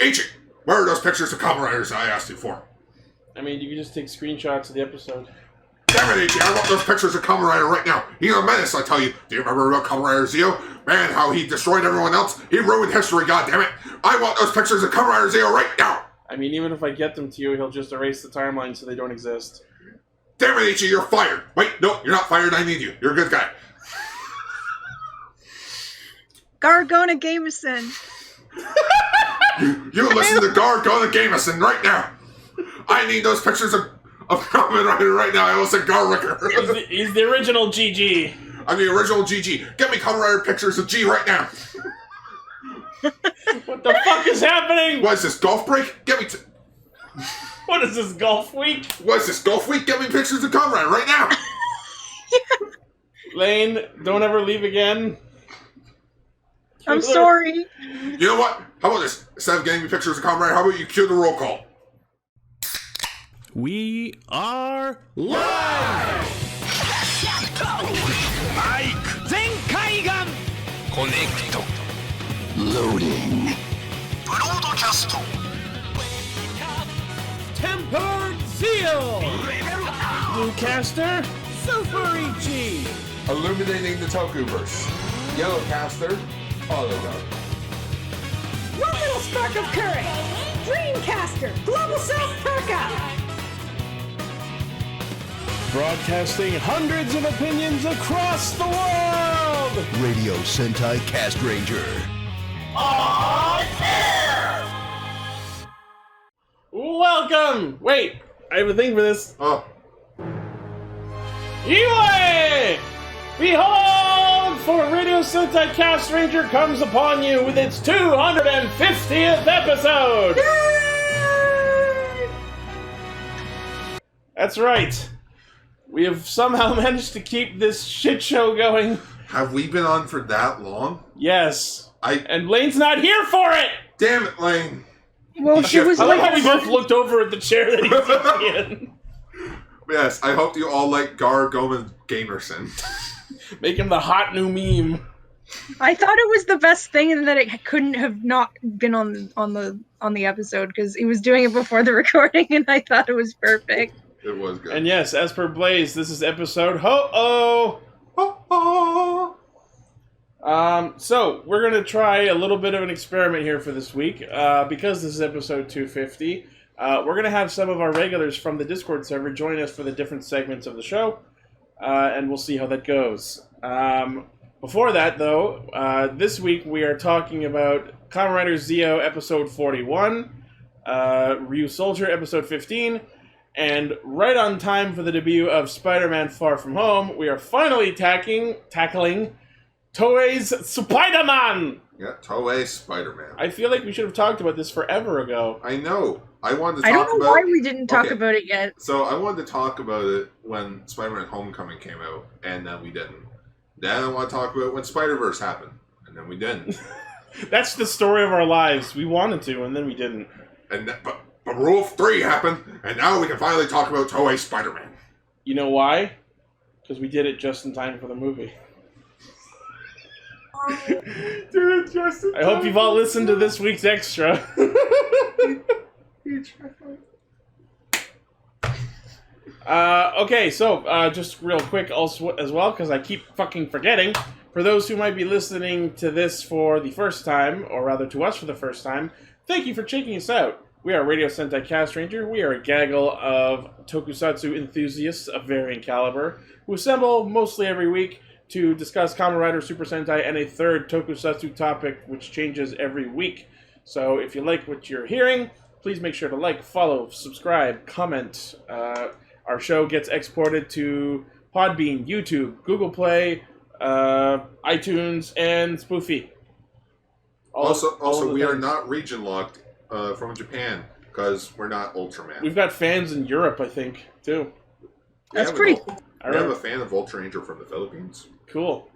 Ichi, where are those pictures of Kamen Riders I asked you for? I mean, you can just take screenshots of the episode. Damn it, Ichi, I want those pictures of Kamen Rider right now. He's a menace, I tell you. Do you remember about Kamen Rider Zi-O? Man, how he destroyed everyone else. He ruined history, goddammit. I want those pictures of Kamen Rider Zi-O right now. I mean, even if I get them to you, he'll just erase the timeline so they don't exist. Damn it, Ichi, you're fired. Wait, no, you're not fired. I need you. You're a good guy. Gargona Gameson. You listen to Gargona Gameson right now. I need those pictures of Kamen Rider right now. I almost said Garricker. He's the original GG. I'm the original GG. Get me Kamen Rider pictures of G right now. What the fuck is happening? What is this, golf break? Get me What is this, golf week? What is this, golf week? Get me pictures of Kamen Rider right now. Lane, don't ever leave again. I'm sorry. You know what? How about this? Instead of getting me pictures of Kamen Rider, how about you cue the roll call? We are live! Mike! Zenkaigan! Connect! Loading! Broadcast! Tempered Zi-O! Bluecaster, Super Ichi! Illuminating the Tokuverse. Yellowcaster, Autoguard. One little spark of courage. Dreamcaster, Global South Perka. Broadcasting hundreds of opinions across the world! Radio Sentai Castranger. Welcome! Wait, I have a thing for this. Oh, Iwe! Behold, for Radio Sentai Castranger comes upon you with its 250th episode! Yay! That's right. We have somehow managed to keep this shit show going. have we been on for that long? Yes. I And Lane's not here for it! damn it, Lane. Well, she was I love how like, we both looked over at the chair that he's sitting in. Yes, I hope you all like Gargona Gamerson. Make him the hot new meme. I thought it was the best thing, and that it couldn't have not been on the episode because he was doing it before the recording, and I thought it was perfect. It was good. And yes, as per Blaze, this is episode Ho-Oh! Oh. So, we're going to try a little bit of an experiment here for this week. Because this is episode 250, we're going to have some of our regulars from the Discord server join us for the different segments of the show. And we'll see how that goes. Before that, though, this week we are talking about Kamen Rider Zi-O episode 41, Ryu-Soulger episode 15, and right on time for the debut of Spider-Man Far From Home, we are finally tackling Toei's Spiderman! Yeah, Toei Spider-Man. I feel like we should have talked about this forever ago. I know. I wanted to I talk don't know about why we didn't talk Okay. about it yet. So I wanted to talk about it when Spider-Man Homecoming came out, and then we didn't. Then I want to talk about when Spider-Verse happened, and then we didn't. That's the story of our lives. We wanted to, and then we didn't. But Rule 3 happened, and now we can finally talk about Toei Spider-Man. You know why? Because we did it just in time for the movie. Dude, Justin. I hope you've all listened to this week's extra. Okay, so just real quick also as well, because I keep fucking forgetting. For those who might be listening to this for the first time, or rather to us for the first time, thank you for checking us out. We are Radio Sentai Castranger. We are a gaggle of tokusatsu enthusiasts of varying caliber who assemble mostly every week to discuss Kamen Rider, Super Sentai, and a third tokusatsu topic which changes every week. So if you like what you're hearing, please make sure to like, follow, subscribe, comment. Our show gets exported to Podbean, YouTube, Google Play, iTunes, and Spoofy. Also, we are not region locked from Japan because we're not Ultraman. We've got fans in Europe, I think, too. That's pretty cool. We have a fan of Ultra Ranger from the Philippines. Cool.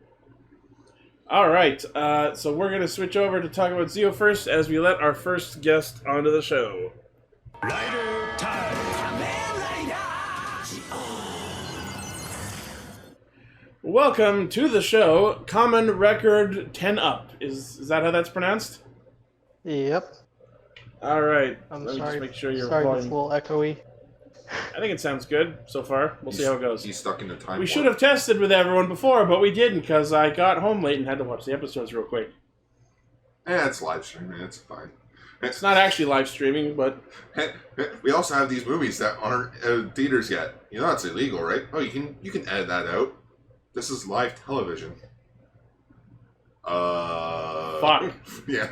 All right, so we're going to switch over to talk about Zi-O first as we let our first guest onto the show. Rider time! Welcome to the show, Kamen Record 10 Up. Is that how that's pronounced? Yep. All right. I'm Let me sorry. just make sure you're sorry, it's a recording. little echoey. I think it sounds good so far. We'll see how it goes. He's stuck in the time We warp. should have tested with everyone before, but we didn't because I got home late and had to watch the episodes real quick. It's live streaming. It's fine. It's not actually live streaming, but We also have these movies that aren't in theaters yet. You know that's illegal, right? Oh, you can edit that out. This is live television. Fuck. Yeah.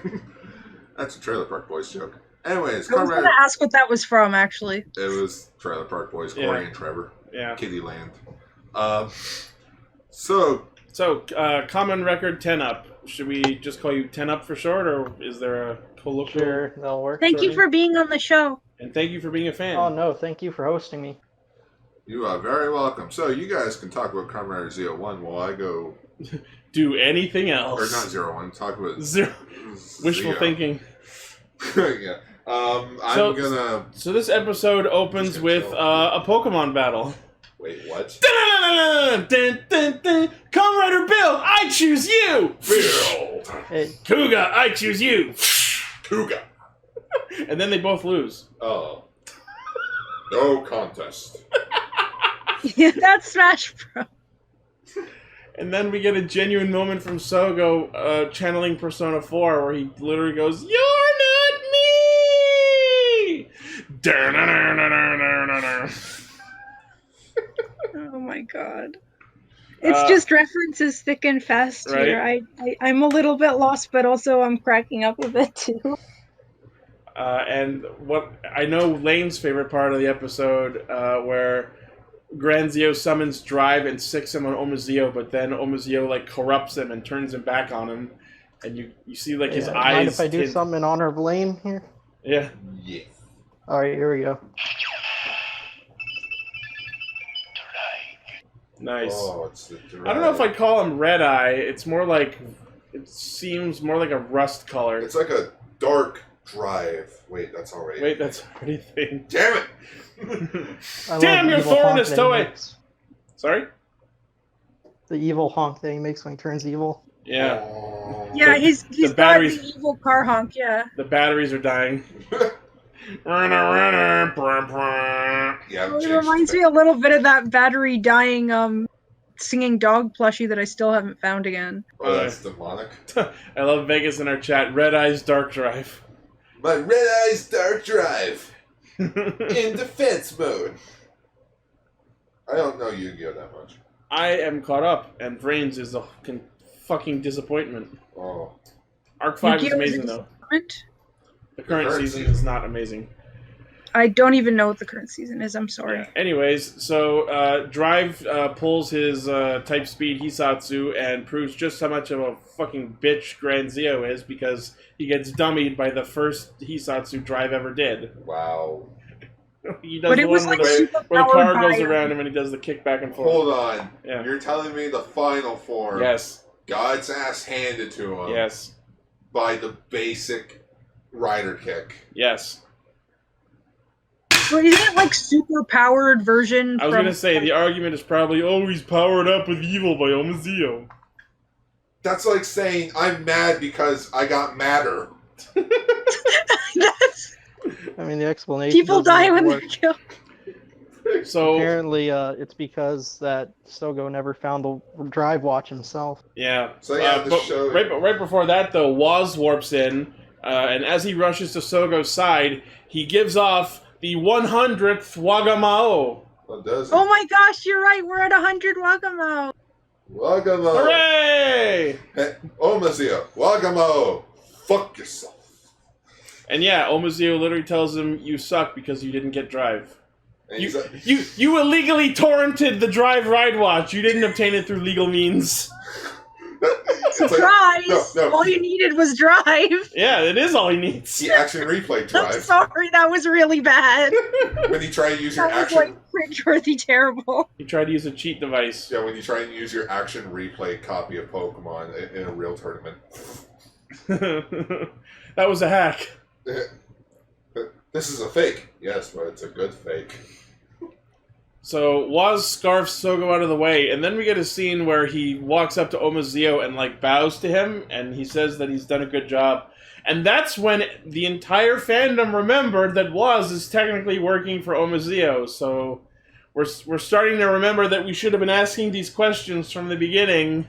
That's a Trailer Park Boys joke. Anyways, I was going to ask what that was from, actually. It was Trailer Park Boys, Corey and Trevor. Yeah. Kitty Land. So, Common Record 10 Up. Should we just call you 10 Up for short, or is there a colloquial? Sure, that'll work. Thank you for being on the show. And thank you for being a fan. Oh no, thank you for hosting me. you are very welcome. So, you guys can talk about Kamen Rider Zi-O while I go... Do anything Or else. not 01, talk about... Zero. Wishful Zi-O. thinking. Yeah. I'm gonna... So this episode opens with a Pokemon battle. Wait, what? Kamen Rider Bill, I choose you! Bill! Hey, Kuga, I choose you! Kuga! And then they both lose. Oh. No contest. Yeah, that's Smash Bros. And then we get a genuine moment from Sogo channeling Persona 4 where he literally goes, "You're not me!" Oh my god. It's just references thick and fast right? here. I'm a little bit lost, but also I'm cracking up a bit too. And what I know Lane's favorite part of the episode where Grand Zi-O summons Drive and sicks him on Omazeo, but then Omazeo like corrupts him and turns him back on him, and you see like his eyes. Mind if I do something in honor of Lane here? Yeah. Yeah. All right, here we go. Nice. Oh, it's the I don't know if I'd call him Red Eye. It's more like it seems more like a rust color. It's like a dark drive. Wait, that's already... Wait, that's already a thing. Damn it! I Damn, love the you're evil throwing honk this that he Toei. makes. Sorry? The evil honk that he makes when he turns evil. Yeah. Oh. Yeah, he's the got batteries- the evil car honk, yeah. The batteries are dying. Yeah, It reminds me a little bit of that battery dying singing dog plushie that I still haven't found again. Oh, that's demonic. I love Vegas in our chat. Red Eyes Dark Drive. My red eyes dark drive. In defense mode. I don't know Yu-Gi-Oh that much. I am caught up, and Vrains is a fucking disappointment. Oh. Arc 5 is Yu-Gi-Oh! amazing, though. Disappointment? The current season is not amazing. I don't even know what the current season is, I'm sorry. Yeah. Anyways, so Drive pulls his type speed Hisatsu and proves just how much of a fucking bitch Grand Zi-O is because he gets dummied by the first Hisatsu Drive ever did. Wow. He does But the it was one like where super the car powered goes by- around him and he does the kick back and forth. Hold on. Yeah. You're telling me the final form. Yes. God's ass handed to him. Yes. By the basic rider kick. Yes. But isn't it like super powered version I was from gonna say the argument is probably, oh, he's powered up with evil by Omazeo. That's like saying I'm mad because I got madder. That's, I mean, the explanation. people doesn't die when work. they're killed. So Apparently, it's because that Sogo never found the drive watch himself. yeah. So, yeah, the but show- right before that though, Waz warps in, and as he rushes to Sogo's side, he gives off the 100th Wagamao. What does it? Oh my gosh, you're right, we're at 100 Wakamo. Wagamo. Hooray! Hey, Omazeo. Wagamo. Fuck yourself. And yeah, Omazeo literally tells him, "You suck because you didn't get Drive. And he's like, You illegally torrented the Drive Ride Watch. You didn't obtain it through legal means." it's like, Surprise! no. All you needed was drive. Yeah, it is all he needs. The action replay I'm drive. sorry, that was really bad. When you try and use your That was action... like cringeworthy terrible. He tried to use a cheat device. Yeah, when you try and use your action replay copy of Pokemon in a real tournament. That was a hack. This is a fake. Yes, but it's a good fake. So Waz scarfs Sogo out of the way, and then we get a scene where he walks up to Zi-O and like bows to him, and he says that he's done a good job. And that's when the entire fandom remembered that Waz is technically working for Zi-O. So we're starting to remember that we should have been asking these questions from the beginning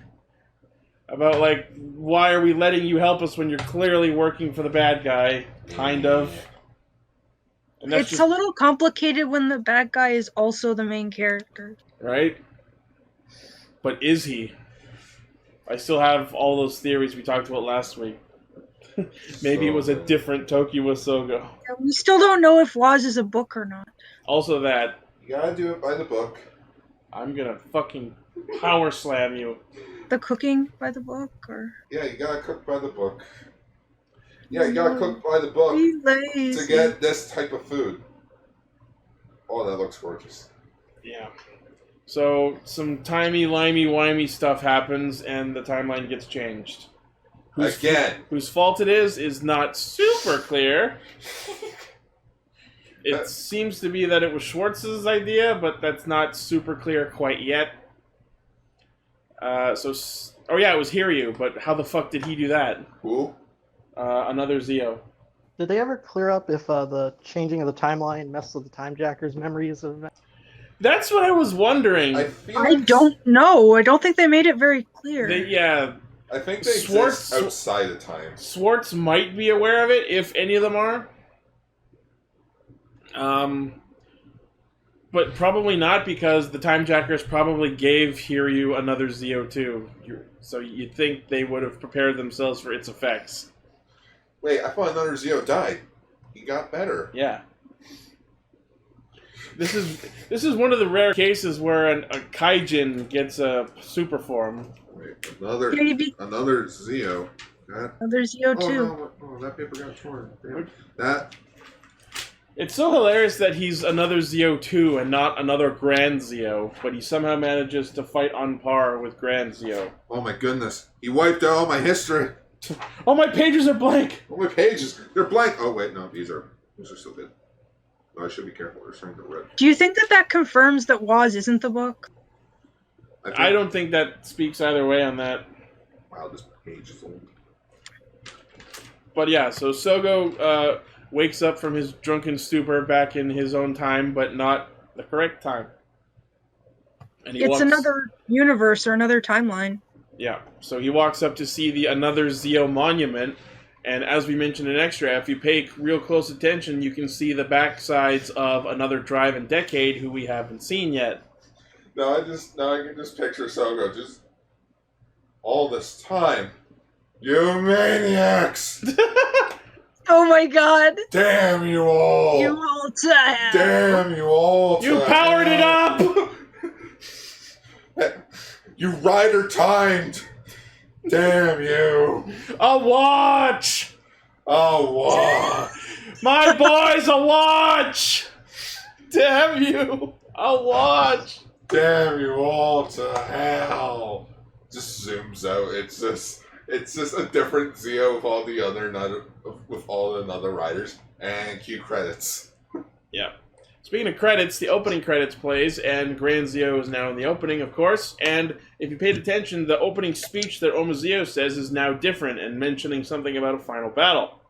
about like, why are we letting you help us when you're clearly working for the bad guy? Kind of. And that's It's a little complicated when the bad guy is also the main character. Right? But is he? I still have all those theories we talked about last week. Maybe it was a different Toki with Sogo. Yeah, we still don't know if Waz is a book or not. Also that, You gotta do it by the book. I'm gonna fucking power slam you. The cooking by the book, or Yeah, you gotta cook by the book. Yeah, you gotta cook by the book be lazy. to get this type of food. Oh, that looks gorgeous. Yeah. So, some timey-limey-wimey stuff happens, and the timeline gets changed. Again. Whose fault it is not super clear. It seems to be that it was Schwartz's idea, but that's not super clear quite yet. Oh yeah, it was Hiryu, but how the fuck did he do that? Who? Another Zi-O. Did they ever clear up if the changing of the timeline messed with the Time Jacker's memories of events? That's what I was wondering. I don't know. I don't think they made it very clear. I think they exist outside of time. Schwartz might be aware of it, if any of them are. But probably not, because the Time Jackers probably gave Hiryu another Zi-O too. So you'd think they would have prepared themselves for its effects. Wait, I thought another Zi-O died. He got better. Yeah. This is one of the rare cases where a Kaijin gets a super form. Wait, another Zi-O. Another Zi-O too. Oh, that paper got torn. Damn. That. It's so hilarious that he's another Zi-O too and not another Grand Zi-O, but he somehow manages to fight on par with Grand Zi-O. Oh my goodness. He wiped out all my history. All my pages are blank! All my pages, they're blank. Oh wait, no, these are still good. Oh, I should be careful, they're starting to rip. Do you think that confirms that Waz isn't the book? I don't think that speaks either way on that. Wow, this page is old. But yeah, so Sogo wakes up from his drunken stupor back in his own time, but not the correct time. And It's another universe or another timeline. Yeah, so he walks up to see the Another Zi-O monument, and as we mentioned in Extra, if you pay real close attention, you can see the backsides of Another Drive and Decade, who we haven't seen yet. Now I can just picture Sogo just all this time. You maniacs! Oh my god! Damn you all! You all to hell! Damn you all! You powered it up! You rider timed! Damn you! A watch! Oh, what? My boy's a watch! Damn you! A watch! Damn you all to hell! Just zooms out. It's just a different Zi-O with all the other riders, and cue credits. Yeah. Speaking of credits, the opening credits plays, and Grand Zi-O is now in the opening, of course, and if you paid attention, the opening speech that Zi-O says is now different, and mentioning something about a final battle.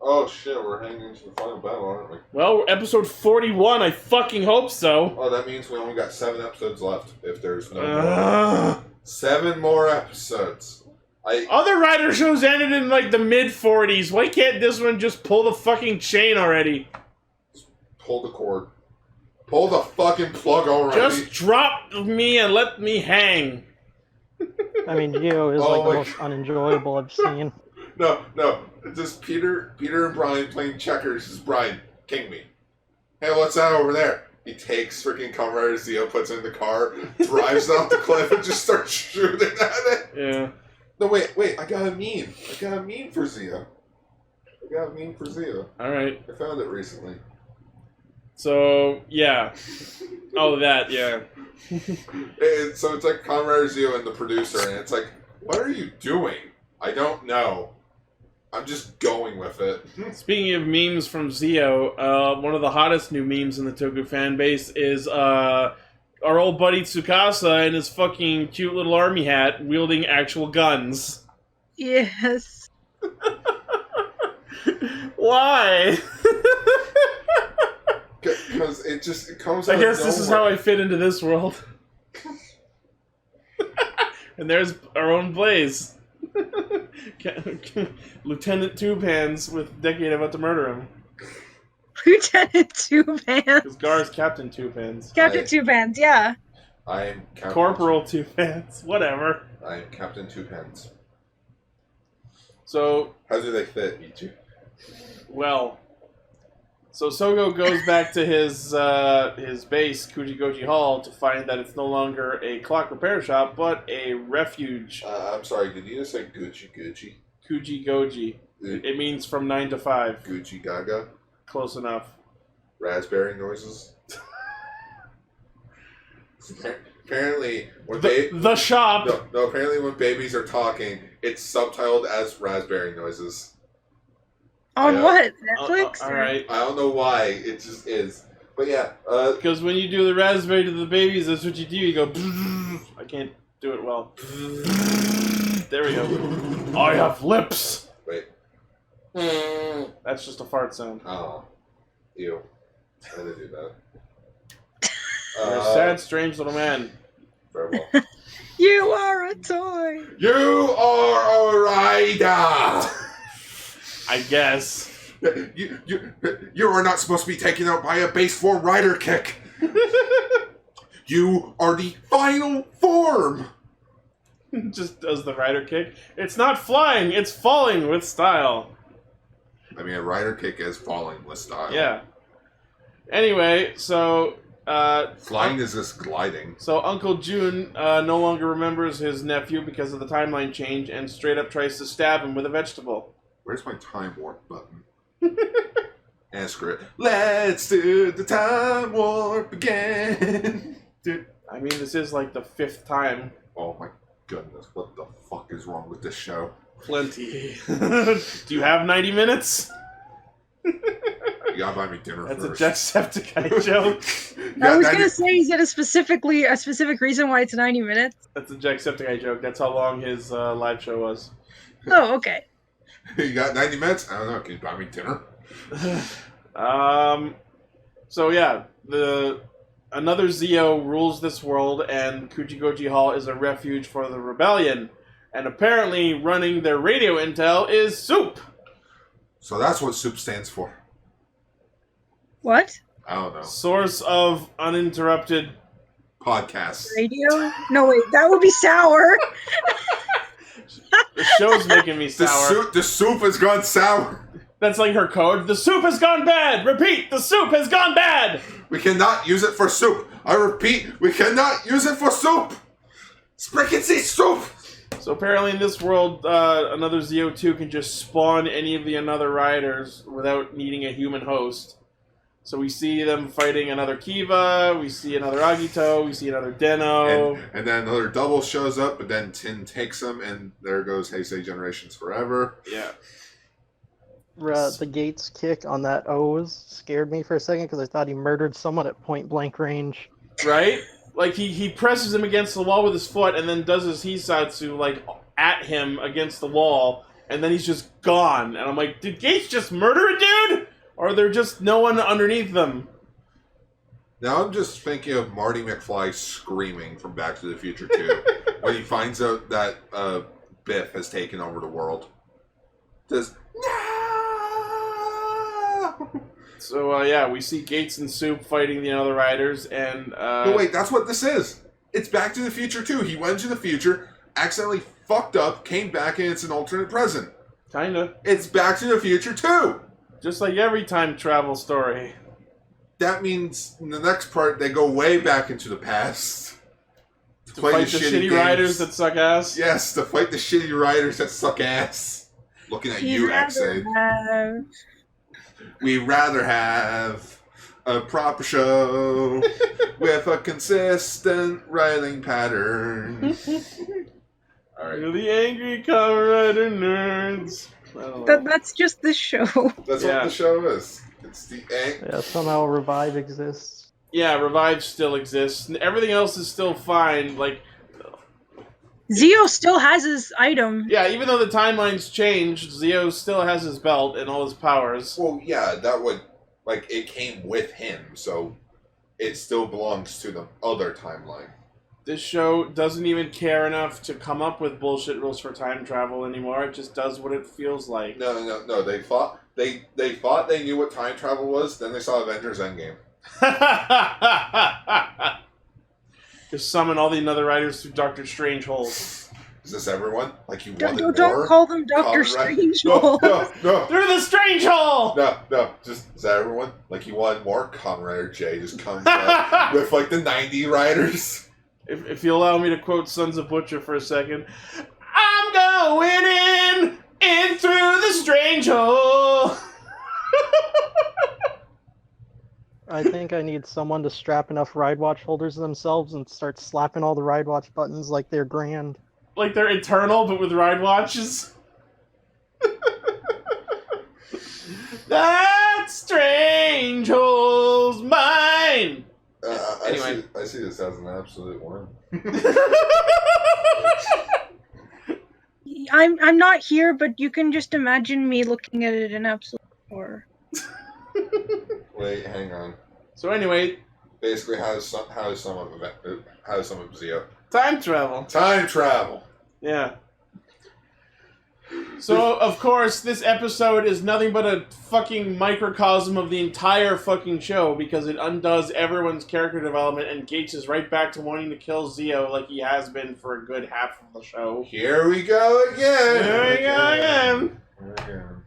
Oh shit, we're heading into the final battle, aren't we? Well, we're episode 41, I fucking hope so. Oh, that means we only got 7 episodes left, if there's no more. 7 more episodes. Other Rider shows ended in, like, the mid-40s. Why can't this one just pull the fucking chain already? Pull the cord. Pull the fucking plug already. Just drop me and let me hang. I mean, Zi-O is like the most unenjoyable I've seen. No. Just Peter and Brian playing checkers. Just Brian, king me. Hey, what's that over there? He takes freaking Kamen Rider Zi-O, puts it in the car, drives off the cliff, and just starts shooting at it. Yeah. No, wait. I got a meme for Zi-O. Alright. I found it recently. So, yeah. Oh, that, yeah. So it's like Kamen Rider Zi-O and the producer, and it's like, what are you doing? I don't know. I'm just going with it. Speaking of memes from Zi-O, one of the hottest new memes in the Toku fan base is our old buddy Tsukasa in his fucking cute little army hat wielding actual guns. Yes. Why? Because it comes I out guess of this is how nowhere. I fit into this world. And there's our own Blaze. Lieutenant Two Pants with Decade about to murder him. Lieutenant Two Pants. Because Gar's Captain Two Pants. Captain Two Pants, yeah. I am Captain Corporal Two Pants. Whatever. I am Captain Two Pants. So, How do they fit, Ichi? well... So Sogo goes back to his base, Kujigoji Hall, to find that it's no longer a clock repair shop, but a refuge. I'm sorry, did you just say Gucci? Kujigoji. It means from 9 to 5. Gucci Gaga? Close enough. Raspberry noises? Apparently, when The shop! no, apparently when babies are talking, it's subtitled as raspberry noises. On Yeah. what? Netflix? Alright. I don't know why, it just is. But yeah, Because when you do the raspberry to the babies, that's what you do. You go... I can't do it well. There we go. I have lips! wait. That's just a fart sound. Oh. Ew. I had to do that. You're a sad, strange little man. Very well. You are a toy. You are a rider! I guess. You are not supposed to be taken out by a base form rider kick. You are the final form. Just does the rider kick. It's not flying, it's falling with style. I mean, a rider kick is falling with style. Yeah. Anyway, so... Flying is just gliding. So Uncle June no longer remembers his nephew because of the timeline change and straight up tries to stab him with a vegetable. Where's my time warp button? And screw it. Let's do the time warp again. Dude. I mean, this is like the 5th time. Oh my goodness, what the fuck is wrong with this show? Plenty. Do you have 90 minutes? You gotta buy me dinner That's first. a Jacksepticeye joke. I was gonna say, is it a specific reason why it's 90 minutes? That's a Jacksepticeye joke. That's how long his live show was. Oh, okay. You got 90 minutes? I don't know, can you buy me dinner? So yeah, another Zi-O rules this world, and Kujigoji Hall is a refuge for the rebellion. And apparently, running their radio intel is Soup. So that's what SOUP stands for. What? I don't know. Source of uninterrupted. Podcasts. Radio? No, wait, that would be sour. The show's making me sour. The soup has gone sour. That's like her code. The soup has gone bad. Repeat. The soup has gone bad. We cannot use it for soup. I repeat, we cannot use it for soup. Spricketsy soup. So apparently in this world, another Zi-O 2 can just spawn any of the another riders without needing a human host. So we see them fighting another Kiva, we see another Agito, we see another Deno. And then another double shows up, but then Tin takes him, and there goes Heisei Generations Forever. Yeah. The Gates kick on that O's scared me for a second because I thought he murdered someone at point blank range. Right? Like, he presses him against the wall with his foot and then does his Hisatsu, like, at him against the wall, and then he's just gone. And I'm like, did Gates just murder a dude? Or are there just no one underneath them? Now I'm just thinking of Marty McFly screaming from Back to the Future 2 when he finds out that Biff has taken over the world. Just, no! So, yeah, we see Gates and Soup fighting the other riders, and... No, wait, that's what this is. It's Back to the Future 2. He went to the future, accidentally fucked up, came back, and it's an alternate present. Kinda. It's Back to the Future 2! Just like every time travel story. That means in the next part, they go way back into the past. To fight the shitty riders that suck ass? Yes, to fight the shitty riders that suck ass. Looking at you, Exade. We'd rather have a proper show with a consistent writing pattern. Alright. We're the angry Kamen Rider nerds. I don't know. That's just this show. That's Yeah. what the show is. It's the Yeah, somehow Revive exists. Yeah, Revive still exists. Everything else is still fine. Like, Zi-O still has his item. yeah, even though the timeline's changed, Zi-O still has his belt and all his powers. Well, yeah, that would it came with him, so it still belongs to the other timeline. This show doesn't even care enough to come up with bullshit rules for time travel anymore. It just does what it feels like. No. They thought they knew what time travel was. Then they saw Avengers Endgame. Just summon all the other writers through Doctor Strange holes. Is this everyone? Like you wanted more? Don't call them Doctor Strange. No. Through the Strange hole! No. Just is that everyone? Like you wanted more? Kamen Rider J just comes up with like the 90 writers. If you allow me to quote Sons of Butcher for a second, I'm going in through the strange hole. I think I need someone to strap enough Ride Watch holders to themselves and start slapping all the Ride Watch buttons like they're grand. Like they're eternal, but with ride watches. That strange hole's mine. Anyway. I see this as an absolute one. I'm not here, but you can just imagine me looking at it in absolute horror. Wait, hang on. So anyway, Basically, how does some of Zi-O? time travel. Time travel. Yeah. So, of course, this episode is nothing but a fucking microcosm of the entire fucking show because it undoes everyone's character development and Gates is right back to wanting to kill Zi-O like he has been for a good half of the show. Here we go again. Here we go again.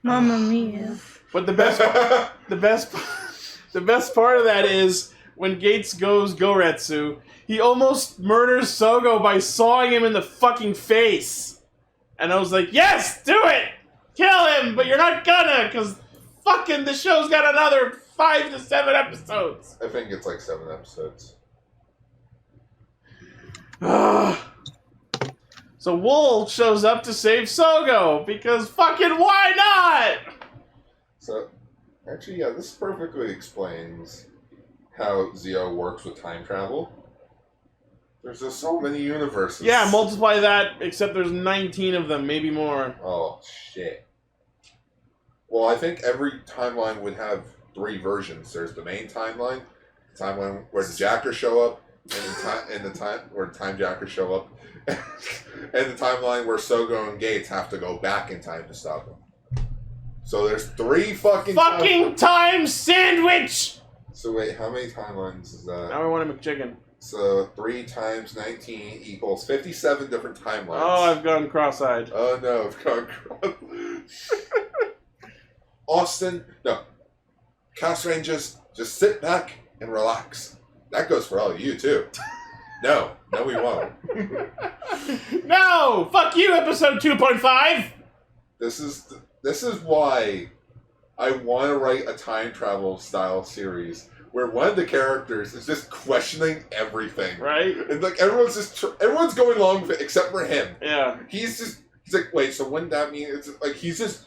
Mamma mia. But the best part of that is when Gates goes Goretsu, he almost murders Sogo by sawing him in the fucking face. And I was like, yes, do it! Kill him, but you're not gonna, because fucking the show's got another 5 to 7 episodes. I think it's like 7 episodes. So Wool shows up to save Sogo, because fucking why not? So, actually, yeah, this perfectly explains how Zi-O works with time travel. There's just so many universes. Yeah, multiply that, except there's 19 of them, maybe more. Oh, shit. Well, I think every timeline would have 3 versions. There's the main timeline, the timeline where the Jackers show up, and the time where the Time Jackers show up, and the timeline where Sogo and Gates have to go back in time to stop them. So there's 3 fucking time sandwich! So wait, how many timelines is that? Now I want a McChicken. So 3 times 19 equals 57 different timelines. Oh, I've gone cross-eyed. Oh no, I've gone cross-eyed. Austin, no. Castrangers, just sit back and relax. That goes for all of you too. No, we won't. No! Fuck you, episode 2.5! This is why I want to write a time travel style series where one of the characters is just questioning everything. Right? And like everyone's going along with it except for him. Yeah. He's like, wait, so wouldn't that mean it's like he's just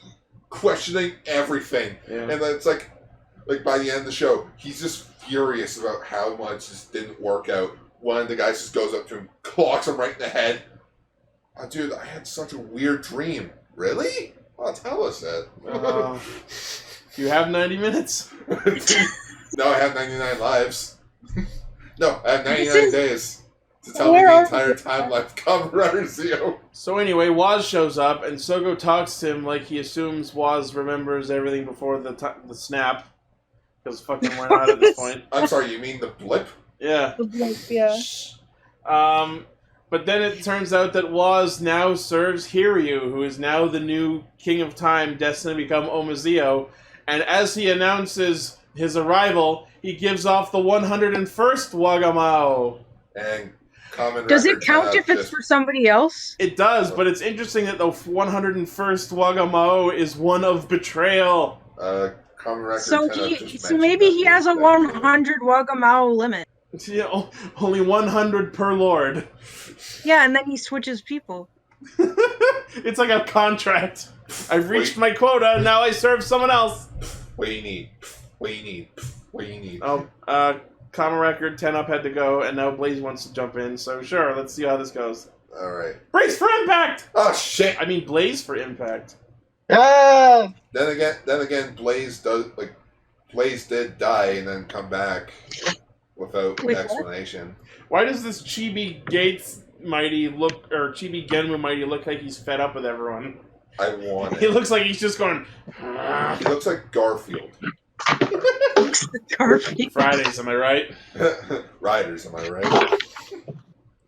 questioning everything. Yeah. And then it's like by the end of the show, he's just furious about how much just didn't work out. One of the guys just goes up to him, clocks him right in the head. Oh, dude, I had such a weird dream. Really? Oh, tell us that. You have 90 minutes? No, I have 99 lives. No, I have 99 days to tell me the entire timeline of Kamen Rider Zi-O. So anyway, Waz shows up, and Sogo talks to him like he assumes Waz remembers everything before the snap. Because fucking why not at this point? I'm sorry, you mean the blip? Yeah. The blip, yeah. But then it turns out that Waz now serves Hiryu, who is now the new King of Time, destined to become Omazeo. And as he announces his arrival, he gives off the 101st Wagamao. And Kamen Does Rider it count if it's for somebody else? It does, but it's interesting that the 101st Wagamao is one of betrayal. Kamen Rider So maybe he has a 100 Wagamao limit. Yeah, only 100 per lord. Yeah, and then he switches people. It's like a contract. I've reached my quota, and now I serve someone else. What do you need? What do you need? What do you need? Oh, common record, 10 up had to go, and now Blaze wants to jump in, so sure, let's see how this goes. Alright. Brace for impact! Oh, shit! I mean, Blaze for impact. Ah! Then again, Blaze did die and then come back without Wait, what? explanation. Why does this Chibi Gates Mighty look, or Chibi Genmu Mighty look like he's fed up with everyone? I want He it. looks like he's just going... He looks like Garfield. Garfield. Fridays, am I right? Riders, am I right?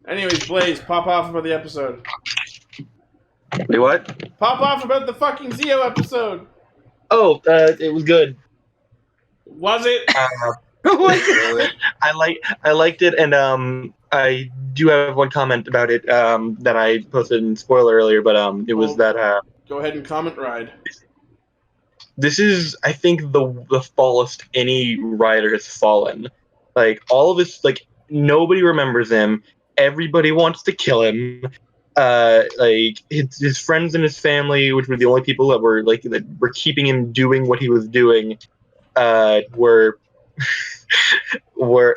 Anyways, Blaze, pop off about the episode. Wait, what? Pop off about the fucking Zi-O episode! Oh, it was good. Was it? Really? I liked it, and I do have one comment about it that I posted in spoiler earlier, but it was that Go ahead and comment ride. this is, I think, the fallest any rider has fallen. Like, all of his, like, nobody remembers him. Everybody wants to kill him. Like, his friends and his family, which were the only people that were keeping him doing what he was doing, were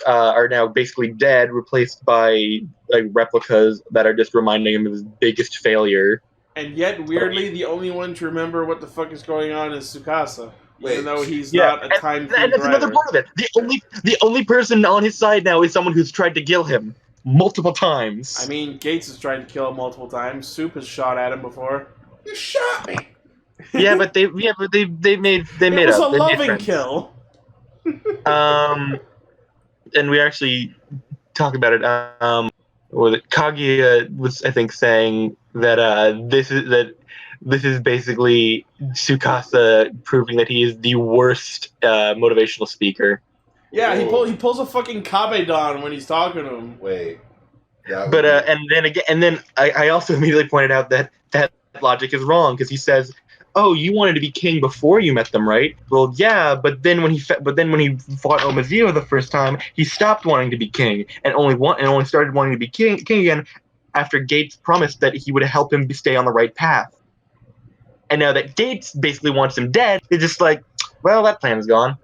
are now basically dead, replaced by like replicas that are just reminding him of his biggest failure. And yet, weirdly, the only one to remember what the fuck is going on is Tsukasa. Wait. Even though he's Yeah, not a time And that's another part of it. The only person on his side now is someone who's tried to kill him multiple times. I mean, Gates has tried to kill him multiple times. Soup has shot at him before. You shot me! yeah, but they made It was up a the loving difference. kill. And we actually talked about it. Was it Kaguya was, I think, saying that this is basically Tsukasa proving that he is the worst motivational speaker. Yeah, Whoa. he pulls a fucking Kabedon when he's talking to him. Wait. That But would and then I also immediately pointed out that logic is wrong, because he says, "Oh, you wanted to be king before you met them, right?" Well, yeah, but then when he fought Omazeo the first time, he stopped wanting to be king and only started wanting to be king again after Gates promised that he would help him stay on the right path. And now that Gates basically wants him dead, it's just like, well, that plan's gone.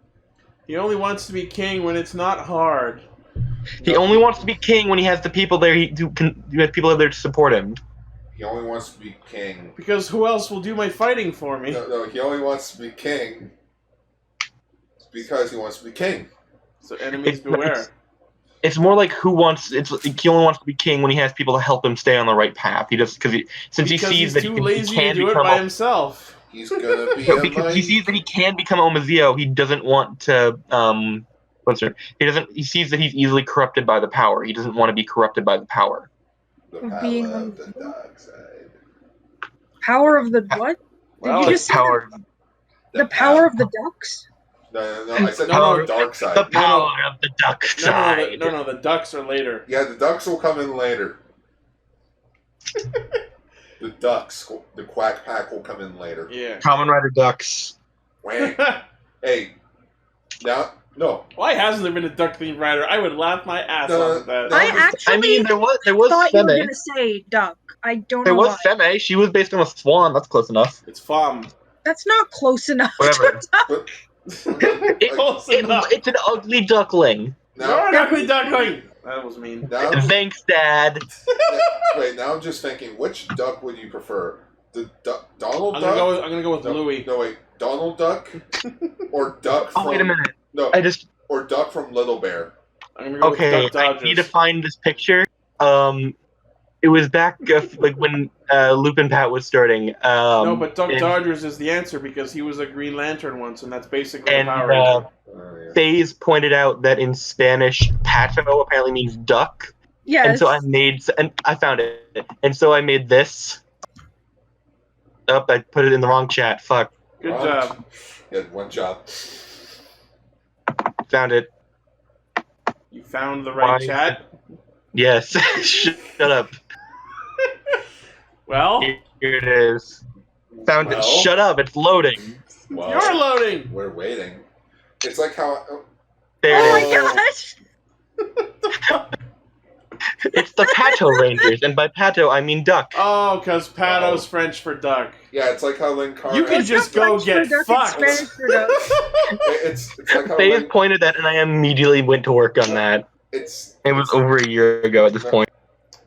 He only wants to be king when it's not hard. He only wants to be king when he has the people there people there to support him. He only wants to be king. Because who else will do my fighting for me? No, he only wants to be king because he wants to be king. So enemies beware. It's more like he only wants to be king when he has people to help him stay on the right path. He just he sees He's that too he lazy can to do it become by himself. He's gonna be No, a because he mighty... sees that he can become Omazeo. He doesn't want to. He sees that he's easily corrupted by the power. He doesn't want to be corrupted by the power. The Of power being of the dark side. Power of the what? Well, Did you The just say power. the power of the ducks? No, I said No, power no, of the dark side. The power of the duck No, side. no, the ducks are later. Yeah, the ducks will come in later. The quack pack will come in later. Yeah. Kamen Rider ducks. Wait. Hey, now, no. Why hasn't there been a duck themed rider? I would laugh my ass off at that. No. I actually I mean, there was thought you were Feme. gonna say duck. I don't There know was why. Feme. She was based on a swan. That's close enough. It's FOM. That's not close enough. Whatever. But, Close enough. It's an ugly duckling. You're now, an ugly duckling. That was mean. now, Thanks, Dad. wait, now I'm just thinking, which duck would you prefer? The Donald I'm Duck? gonna go with No, Louis. No, wait. Donald Duck? Or Duck from... Oh, wait a minute. No, or Duck from Little Bear. I'm gonna go Okay, with Duck I Dodgers. need to find this picture. It was back like when Loop and Pat was starting. No, but Duck and- Dodgers is the answer because he was a Green Lantern once, and that's basically And a Power Ranger. Oh, yeah. FaZe pointed out that in Spanish, pato apparently means duck. Yes. And so I found it. And so I made this. Oh, I put it in the wrong chat. Fuck. Good Wrong. job. You had one job. Found it. You found the right Why- chat. Yes. Shut up. Well, Here it is. Found Well. it. Shut up. It's loading. Well, you're loading. we're waiting. It's like how... There Oh it my is. gosh! It's the Pato Rangers, and by Pato I mean duck. Oh, because Pato's French for duck. Yeah, it's like how Linkara. You can It's just not go French get for duck, it's fucked. Spanish for duck. It's like how Faye pointed that, and I immediately went to work on that. it's It was over a year ago at this point.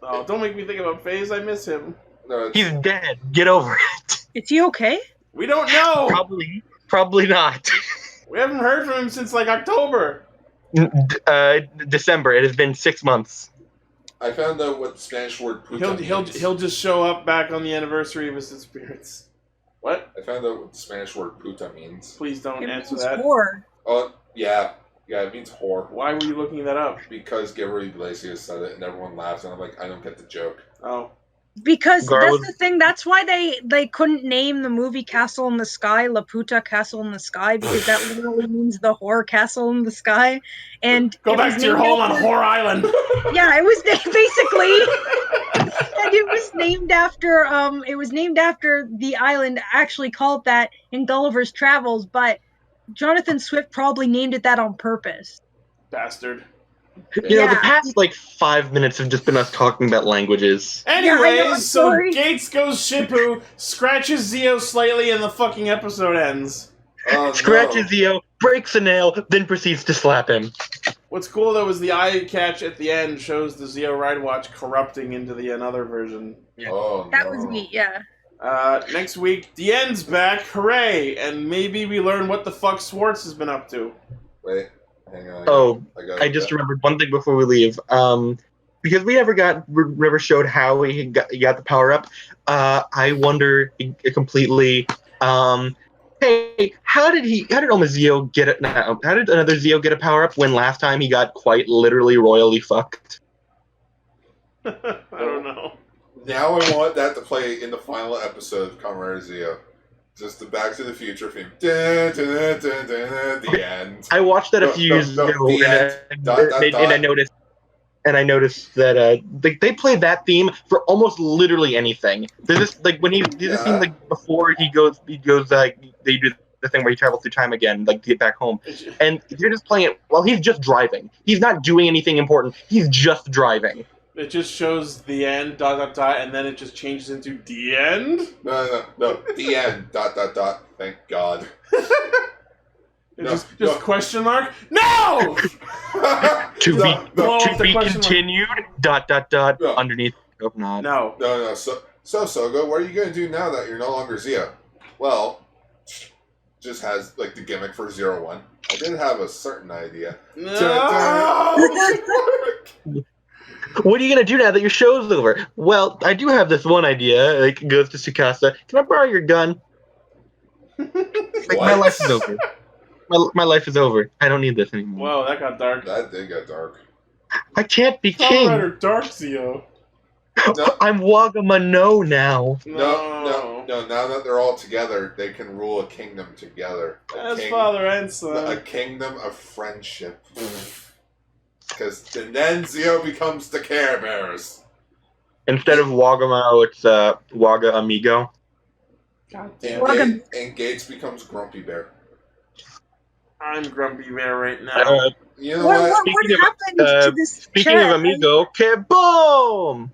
Oh, don't make me think about FaZe. I miss him. no, it's, He's dead. Get over it. Is he okay? We don't know. Probably not. We haven't heard from him since like October. December. It has been 6 months. I found out what the Spanish word puta means. He'll just show up back on the anniversary of his disappearance. What? I found out what the Spanish word puta means. Please don't It answer means that. whore. Oh, yeah. Yeah, it means whore. Why were you looking that up? Because Gabriel Iglesias said it, and everyone laughs, and I'm like, I don't get the joke. Oh. Because Gar that's was- the thing. That's why they couldn't name the movie Castle in the Sky La Puta Castle in the Sky, because that literally means the horror castle in the sky. And Go it back was to your named home on after- Whore Island. Yeah, it was basically, and it was named after the island actually called that in Gulliver's Travels, but Jonathan Swift probably named it that on purpose. Bastard. You know, the Yeah. past 5 minutes have just been us talking about languages. Anyways, I know, I'm so sorry. Gates goes Shippu, scratches Zi-O slightly, and the fucking episode ends. Oh, Scratches no. Zi-O, breaks a nail, then proceeds to slap him. What's cool though is the eye catch at the end shows the Zi-O Ride Watch corrupting into the another version. Oh, That no. was neat, yeah. Next week, Dien's back, hooray! And maybe we learn what the fuck Swartz has been up to. Wait, hang on. I just remembered one thing before we leave. Because we never showed how he got the power up. I wonder completely. Hey, how did Omazeo get it now? How did another Zi-O get a power up when last time he got quite literally royally fucked? I don't know. Now I want that to play in the final episode of Kamen Rider Zi-O. Just the Back to the Future theme. Dun, dun, dun, dun, dun, the end. I watched that a No, few no, years no, ago, the and, end. Dot, dot, dot. I noticed that they played that theme for almost literally anything. There's this when he did this scene before he goes they do the thing where he travels through time again, to get back home, and they're just playing it while he's just driving. He's not doing anything important. He's just driving. It just shows the end, ... and then it just changes into the end? No, the end, ... Thank God. Just question mark? No! To Blow up the be question mark. continued, ... No. underneath. Hope not. No. No. So Sogo, what are you going to do now that you're no longer Zi-O? Well, just has, the gimmick for 01. I did have a certain idea. No! What are you gonna do now that your show's over? Well, I do have this one idea. It goes to Tsukasa. Can I borrow your gun? My life is over. My life is over. I don't need this anymore. Whoa, that got dark. That did get dark. I can't be Kamen king. Rider Dark Zi-O. No, I'm Wagamano now. no. Now that they're all together, they can rule a kingdom together. As father and A son. kingdom of friendship. Because then Zi-O becomes the Care Bears. Instead of Wagamano, it's Waga Amigo. God And, damn. and Gates becomes Grumpy Bear. I'm Grumpy Bear right now. You know What what? Speaking of- happened to this Speaking chat? of Amigo, kaboom!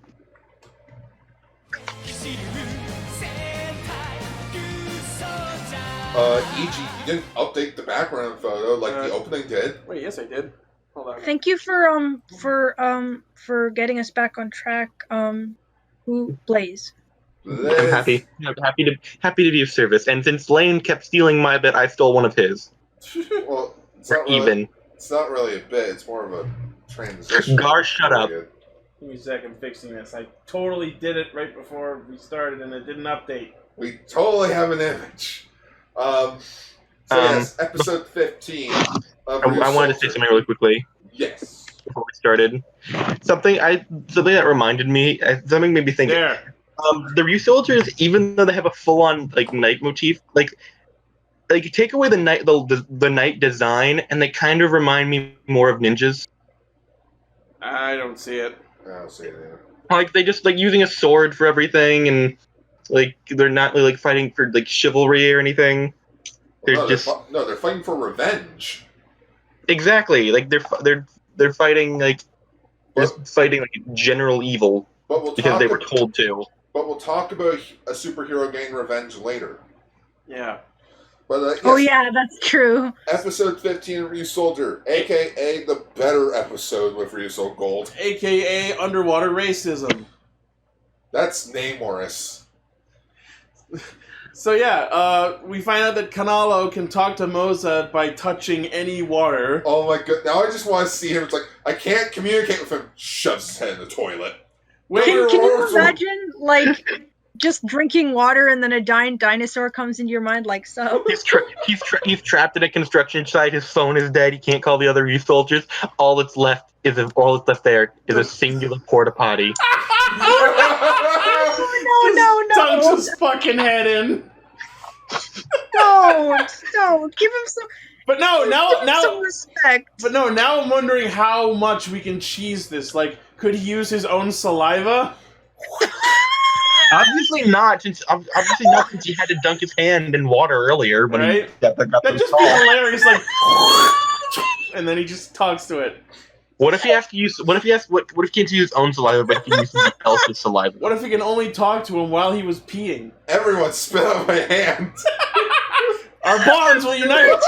E.G., you didn't update the background photo like the opening did. Wait, yes I did. Hold on. Thank you for getting us back on track. Who Blaze? I'm happy. I'm happy to be of service. And since Lane kept stealing my bit, I stole one of his. Well, it's not really a bit. It's more of a transition. Gar, shut up. Give me a second fixing this. I totally did it right before we started and it didn't update. We totally have an image. Yes, episode 15 of I wanted to say something really quickly Yes. before we started. Something that reminded me. Something made me think. There. The Ryusoulgers, even though they have a full-on night motif, you take away the night design, and they kind of remind me more of ninjas. I don't see it. I don't see it either. They just using a sword for everything, and they're not really fighting for chivalry or anything. Well, they're fighting for revenge. Exactly. They're fighting They're just fighting like general evil But we'll because talk they were told to. But we'll talk about a superhero getting revenge later. Yeah. But yes, Oh yeah, that's true. episode 15, Ryu-Soulger, aka the better episode with Ryusoulger Gold. AKA underwater racism. That's Namorous. So yeah, we find out that Kanalo can talk to Moza by touching any water. Oh my god! Now I just want to see him. It's like I can't communicate with him. Shoves his head in the toilet. Wait, Can you imagine, like, just drinking water and then a dying dinosaur comes into your mind like so? He's trapped in a construction site. His phone is dead. He can't call the other Ryusoulgers. All that's left there is a singular porta potty. No. Dunks his fucking head in. Don't give him some. But no, now some respect. But no, now I'm wondering how much we can cheese this. Like, could he use his own saliva? Obviously not, since he had to dunk his hand in water earlier when Right? he got the That'd just be hilarious. Like, and then he just talks to it. What if he has to use? What if he can't use his own saliva, but he can use someone else's saliva? What if he can only talk to him while he was peeing? Everyone spit on my hand. Our bonds will unite.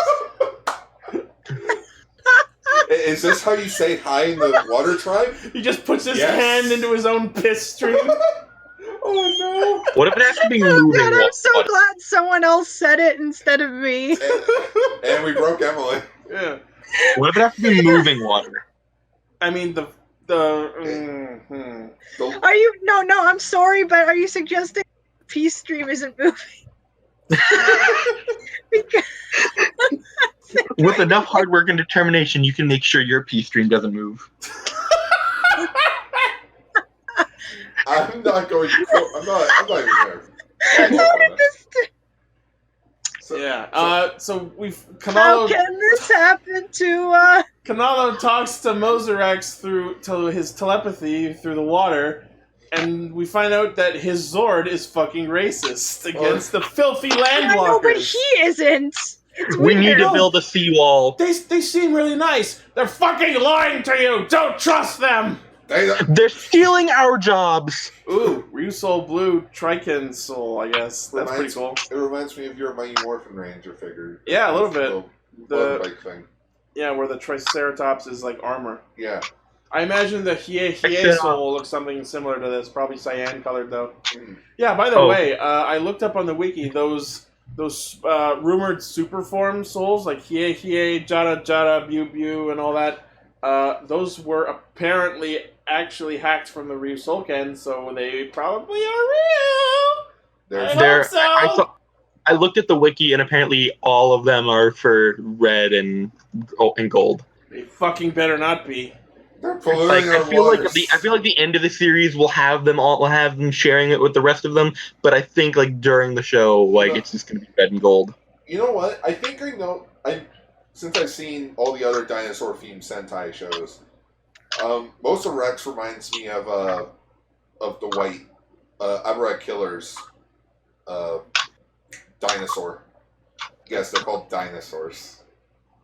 Is this how you say hi in the water tribe? He just puts his hand into his own piss stream. Oh no! What if it has to be Oh moving God, I'm so water? glad someone else said it instead of me. And we broke Emily. Yeah. What if it has to be moving water? I mean the. Are you? No. I'm sorry, but are you suggesting Peace Stream isn't moving? Because With enough hard work and determination, you can make sure your pee stream doesn't move. I'm not going. I'm not even there. how did this? So, Yeah. So we've How Kanalo. can this happen to? Kanalo talks to Mozarex through his telepathy through the water, and we find out that his Zord is fucking racist against the filthy I know, but landwalkers. he isn't. It's We need weird. to build a seawall. They seem really nice. They're fucking lying to you. Don't trust them. They're stealing our jobs. Ooh, Ryusoul Blue Triken Soul. I guess that's pretty cool. It reminds me of your Mighty Morphin Ranger figure. Yeah, a little bit. The The bike thing. yeah, where the Triceratops is like armor. Yeah. I imagine the Hiei Soul looks something similar to this. Probably cyan colored though. Mm. Yeah. By the way, I looked up on the wiki those rumored super form souls like Hiei, Jada, Bu, and all that. Those were apparently actually hacked from the Ryu-Soulger, so they probably are real. I hope so. I looked at the wiki, and apparently all of them are for red and gold. They fucking better not be. They're polluting Like, our I feel like waters. the end of the series will have them sharing it with the rest of them. But I think like during the show, like it's just gonna be red and gold. You know what? I think I know. Since I've seen all the other dinosaur-themed Sentai shows, most of Rex reminds me of the white Abra Killer's dinosaur. Yes, they're called dinosaurs.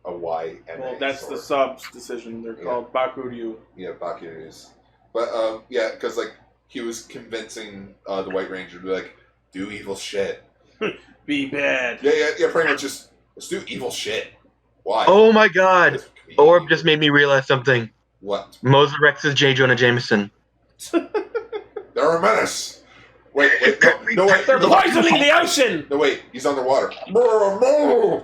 A Y and Well, A that's sword. the subs decision. They're called Bakuryu. Yeah, Bakuryus. But yeah, because like he was convincing the White Ranger to be like, do evil shit. Be bad. Yeah. Pretty much just let's do evil shit. Why? Oh my god! Orb just made me realize something. What? Mozarex is J. Jonah Jameson. They're a menace. Wait, no, wait. They're poisoning the ocean. No, wait. He's underwater. Wow.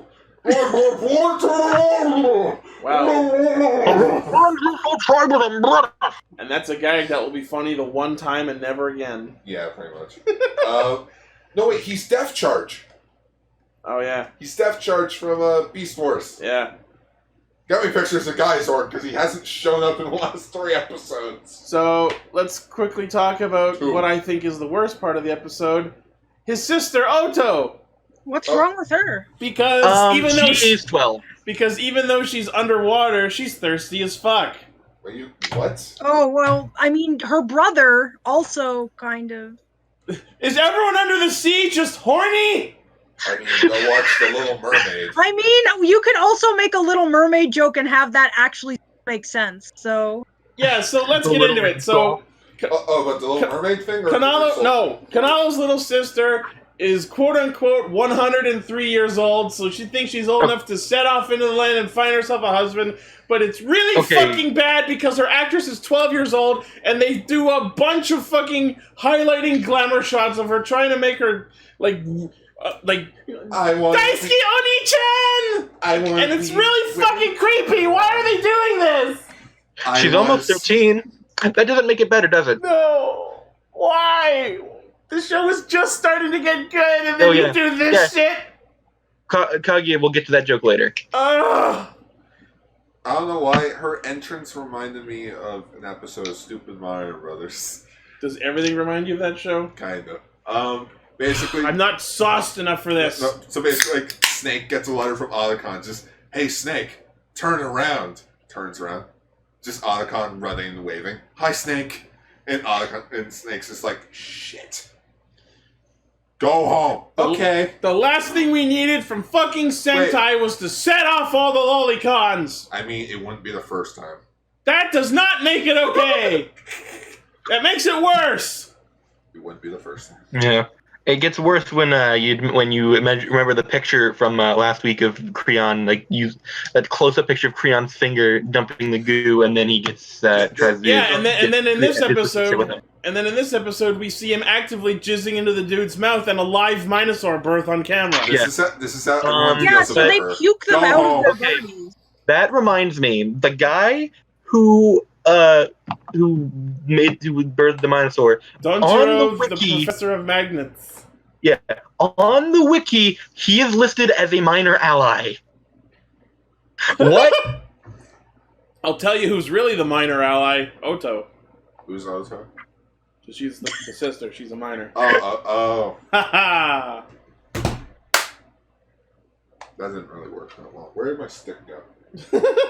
And that's a gag that will be funny the one time and never again. Yeah, pretty much. No, wait. He's Death Charge. Oh yeah. He's Death Charge from Beast Wars. Yeah. Got me pictures of Geysorg because he hasn't shown up in the last 3 episodes. So let's quickly talk about what I think is the worst part of the episode. His sister Oto. What's wrong with her? Because even though she's underwater, she's thirsty as fuck. What? Oh well, I mean, her brother also kind of. Is everyone under the sea just horny? I mean, go watch The Little Mermaid. I mean, you could also make a Little Mermaid joke and have that actually make sense. So. Yeah, so let's The get Little into it. So, But the Little Mermaid thing? Or Kanalo's little sister is quote-unquote 103 years old, so she thinks she's old enough to set off into the land and find herself a husband, but it's really fucking bad because her actress is 12 years old, and they do a bunch of fucking highlighting glamour shots of her trying to make her, like I want Daisuke Oni-chan! And it's really fucking creepy! Why are they doing this? She's almost 13. That doesn't make it better, does it? No! Why? The show is just starting to get good, and then you do this shit? Kaguya, we'll get to that joke later. Ugh! I don't know why her entrance reminded me of an episode of Stupid Mario Brothers. Does everything remind you of that show? Kinda. Basically... I'm not sauced enough for this. No, so basically, like, Snake gets a letter from Otacon, just, hey, Snake, turn around. Turns around. Just Otacon running and waving. Hi, Snake. And Snake's just like, shit. Go home. Okay. The last thing we needed from fucking Sentai was to set off all the lolicons. I mean, it wouldn't be the first time. That does not make it okay. That makes it worse. It wouldn't be the first time. Yeah. It gets worse when you remember the picture from last week of Creon, like that close-up picture of Creon's finger dumping the goo, and then he gets tries to. Yeah, and then in this episode, we see him actively jizzing into the dude's mouth and a live Minosaur birth on camera. This is how everyone feels so about they her. puke them Go out home. of their bodies. That reminds me, the guy who birthed the Minosaur. Donjiro, the professor of magnets. Yeah, on the wiki, he is listed as a minor ally. What? I'll tell you who's really the minor ally. Oto. Who's Oto? So she's the sister. She's a minor. Oh. Ha That didn't really work that well. Where did my stick go?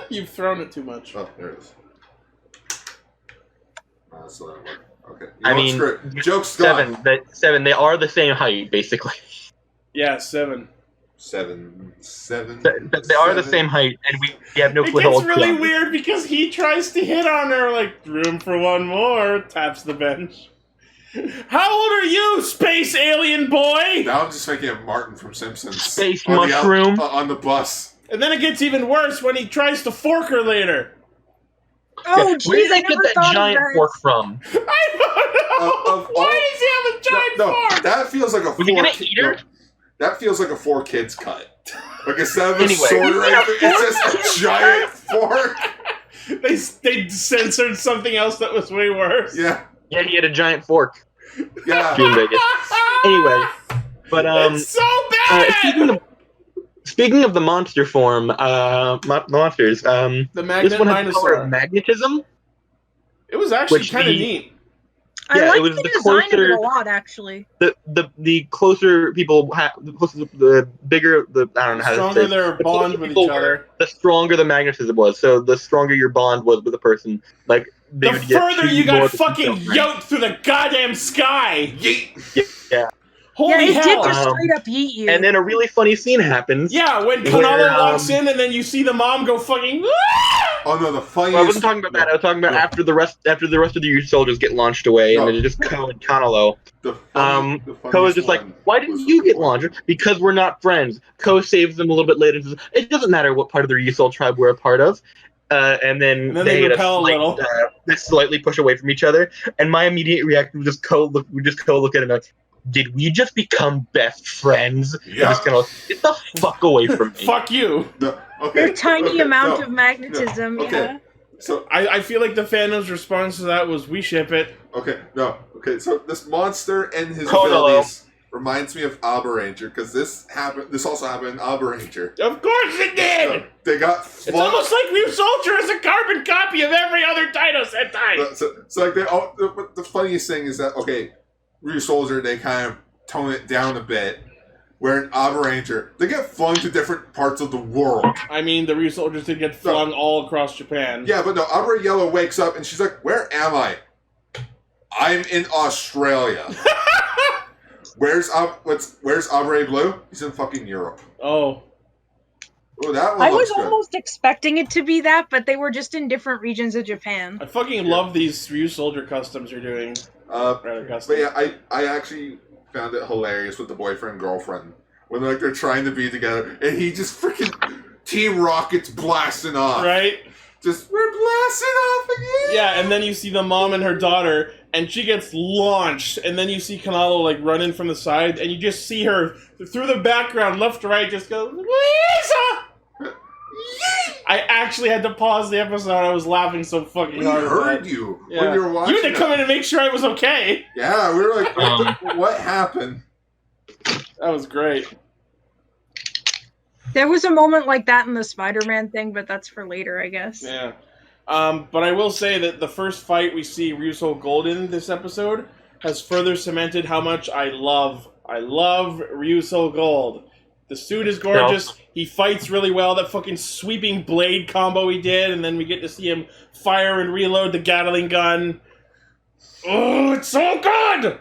You've thrown it too much. Oh, there it is. So that worked. Okay. Joke's gone. Seven. They are the same height, basically. Yeah, 7. Seven. They are the same height, and we have no clue. It gets really weird because he tries to hit on her, like, room for one more, taps the bench. How old are you, space alien boy? Now I'm just thinking of Martin from Simpsons. Space mushroom. On the bus. And then it gets even worse when he tries to fork her later. Oh, Where jeez, did I they get never that thought giant of that. fork from? I don't know. Why does he have a giant fork? That feels like a Was he gonna eat her? That feels like a 4 kids cut. Like instead of a Anyway. sword right there, it's just a giant fork. They censored something else that was way worse. Yeah. Yeah, he had a giant fork. Yeah. Anyway, but It's so bad. Speaking of the monster form, monsters. The magnet this one has the power Minosaur. of magnetism. It was actually Which kind of the- neat. I Yeah, like it was the the design of it closer- a lot, actually. The closer people have, the bigger the I don't know how The to say stronger it. their The bond closer with people each were, other. the stronger the magnetism was. So the stronger your bond was with the person, like they The would get further two you more got to fucking themselves, right? yoked through the goddamn sky. Yeet. Yeah. Holy Yeah, it hell. did just straight up yeet you. And then a really funny scene happens. Yeah, when Where, Kanala walks in and then you see the mom go fucking. Oh no, the funniest. Well, I wasn't talking about that. I was talking about after the rest of the Ryusoulgers get launched away, and then it's just Ko and Kanalo. The Ko is just like, why didn't you get launched? Because we're not friends. Ko saves them a little bit later and says, it doesn't matter what part of the Ryusoul tribe we're a part of. And then they get repel a little. They slightly push away from each other. And my immediate reaction was just Ko look at him like, did we just become best friends? Yeah. And just kind of get the fuck away from me. Fuck you. Their tiny amount of magnetism, Okay. yeah. So I feel like the fandom's response to that was, we ship it. okay, so this monster and his Konalo. abilities reminds me of Abba Ranger, because this also happened in Abba Ranger. Of course it did! They got It's almost like Ryu-Soulger is a carbon copy of every other Dino Sentai! So like the funniest thing is that, okay, Ryu-Soulger, they kind of tone it down a bit, where in Abba Ranger, they get flung to different parts of the world. I mean, the Ryu-Soulgers did get flung all across Japan. Yeah, but no, Abra Yellow wakes up and she's like, where am I? I'm in Australia. Where's Abra Blue? He's in fucking Europe. Oh. Oh, that one I was looks good. almost expecting it to be that, but they were just in different regions of Japan. I fucking love these Ryu-Soulger customs you're doing. Rather custom. But yeah, I actually found it hilarious with the boyfriend girlfriend when they're trying to be together, and he just freaking Team Rocket's blasting off. Right? Just we're blasting off again. Yeah, and then you see the mom and her daughter, and she gets launched, and then you see Kanalo like run in from the side, and you just see her through the background, left to right, just go, Lisa! I actually had to pause the episode. I was laughing so fucking We hard. heard you Yeah. when you were watching. You had to come in and make sure I was okay. Yeah, we were like, what happened? That was great. There was a moment like that in the Spider-Man thing, but that's for later, I guess. Yeah. But I will say that the first fight we see Ryusoul Gold in this episode has further cemented how much I love Ryusoul Gold. The suit is gorgeous. He fights really well. That fucking sweeping blade combo he did, and then we get to see him fire and reload the Gatling gun. Oh, it's so good!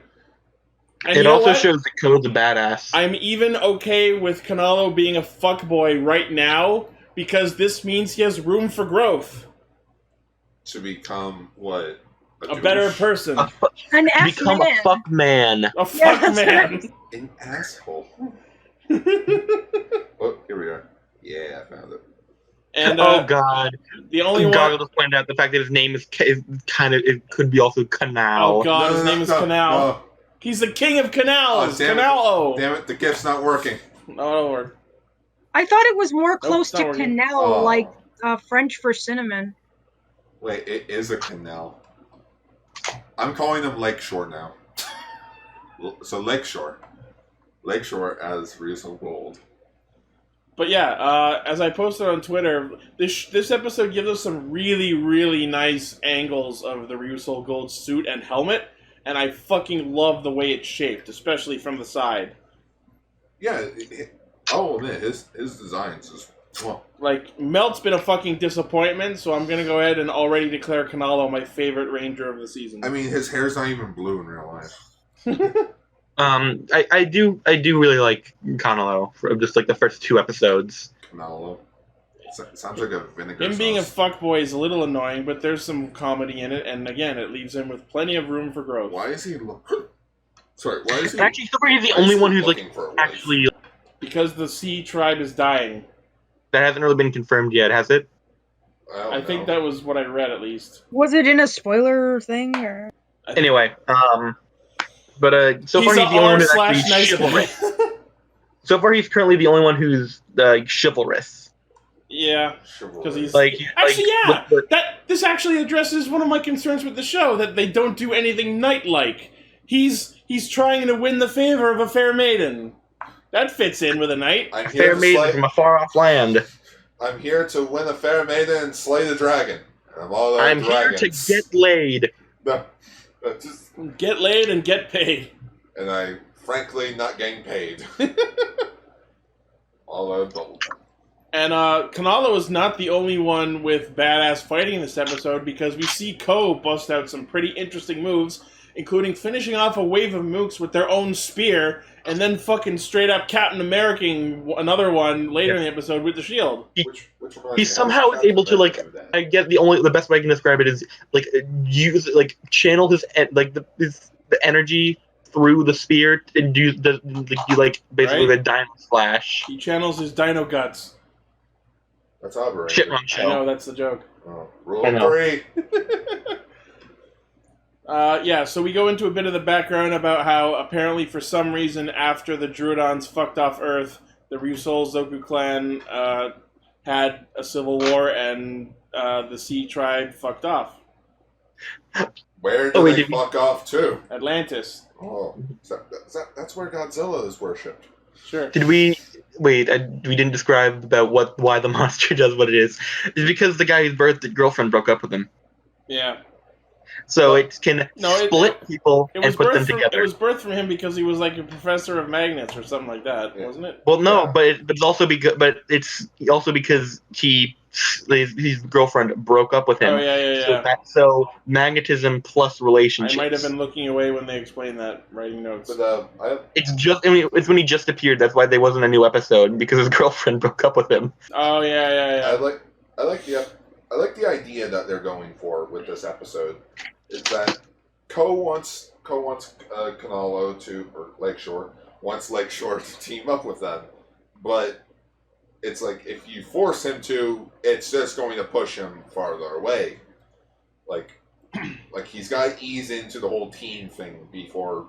And It also shows the code's a badass. I'm even okay with Kanalo being a fuckboy right now, because this means he has room for growth. To become what? A better person. An F Become man. a fuck man. A fuck that's man. right. An asshole. Oh, here we are. Yeah, I found it. And Oh god. the only one. God, just pointed out the fact that his name is kind of, it could be also Canal. Oh god, his name is Canal. No. He's the king of canals. damn it. Canalo. Damn it, the gift's not working. No, don't worry. I thought it was more close it's not to working. canal, Oh. like French for cinnamon. Wait, it is a canal. I'm calling them Lakeshore now. So Lakeshore. Lakeshore as Ryusoul Gold. But yeah, as I posted on Twitter, this episode gives us some really, really nice angles of the Ryusoul Gold suit and helmet, and I fucking love the way it's shaped, especially from the side. Yeah, I'll admit, his designs is... Well, Like, Melt's been a fucking disappointment, so I'm gonna go ahead and already declare Canalo my favorite Ranger of the season. I mean, his hair's not even blue in real life. I do really like Kanalo for just like the first 2 episodes. Canalo. Sounds like a vinegar Him being a sauce. fuckboy is a little annoying, but there's some comedy in it, and again, it leaves him with plenty of room for growth. Why is he... Sorry, why is he... Actually, so far he's the why is only he one who's like looking for a wife? actually Because the Sea Tribe is dying. that hasn't really been confirmed yet, has it? I think that was what I read, at least. Was it in a spoiler thing or? I think- Anyway, but so far he's the only one who's actually nice chivalrous. guy. So far he's currently the only one who's chivalrous. Yeah, Chivalry. because he's Like actually like, this actually addresses one of my concerns with the show, that they don't do anything knight-like. He's trying to win the favor of a fair maiden. That fits in with a knight. I'm here fair to maiden slay... from a far off land. I'm here to win a fair maiden and slay the dragon. And I'm all about I'm dragons. here to get laid. No, just... Get laid and get paid. And I, frankly, not getting paid. All out of gold. And Kanalo is not the only one with badass fighting in this episode, because we see Ko bust out some pretty interesting moves, including finishing off a wave of mooks with their own spear, and then fucking straight up Captain Americaing another one later in the episode with the shield. Which He somehow is able to like. I get the best way I can describe it is like use like channel his the energy through the spear and do basically Right. the dino slash. He channels his dino guts. That's Aubrey. Shit wrong I show. know, that's the joke. Oh, rule I know. 3. Yeah, so we go into a bit of the background about how apparently for some reason after the Druidons fucked off Earth, the Ryusoul Zoku clan had a civil war and the Sea Tribe fucked off. Where do Oh, wait, they did we- fuck off to? Atlantis. Oh, that's where Godzilla is worshipped. Sure. Did we wait? We didn't describe about why the monster does what it is. It's because the guy's girlfriend broke up with him, Yeah. so it can No, split people It and was put them birthed from, together. it was birthed from him because he was like a professor of magnets or something like that, Yeah. wasn't it? Well, no, Yeah. but it's also because he his girlfriend broke up with him. Oh, yeah. So magnetism plus I relationships. might have been looking away when they explained that, writing notes. But It's when he just appeared. That's why there wasn't a new episode, because his girlfriend broke up with him. Oh, yeah. I like the idea that they're going for with this episode. Is that Ko wants Kanalo to, or Lakeshore wants Lakeshore to team up with them, but it's like if you force him to, it's just going to push him farther away. Like he's got to ease into the whole team thing before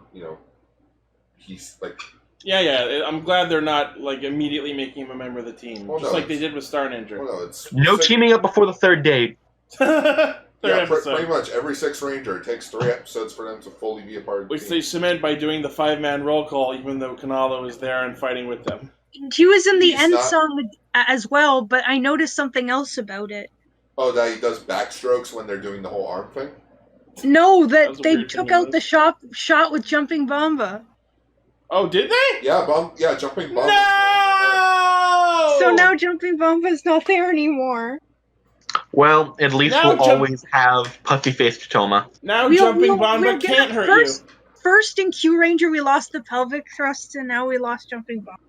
he's like. Yeah. I'm glad they're not like immediately making him a member of the team, just like they did with Star Ninja. Well, no teaming up before the third date. Pretty much every 6 Ranger. It takes 3 episodes for them to fully be a part of the Which team. they cement by doing the 5-man roll call, even though Kanalo was there and fighting with them. He was in the He's end not- song as well, but I noticed something else about it. Oh, that he does backstrokes when they're doing the whole arm thing? No, That that was a they weird took thing, out the shot with Jumping Bomba. Oh, did they? Yeah, jumping bomb. No! So now Jumping Bomba is not there anymore. Well, at least Now we'll always have puffy-faced Toma. Now We'll- Jumping we'll- Bomba we're can't gonna- hurt first, you. First in Q Ranger, we lost the pelvic thrust, and now we lost Jumping Bomba.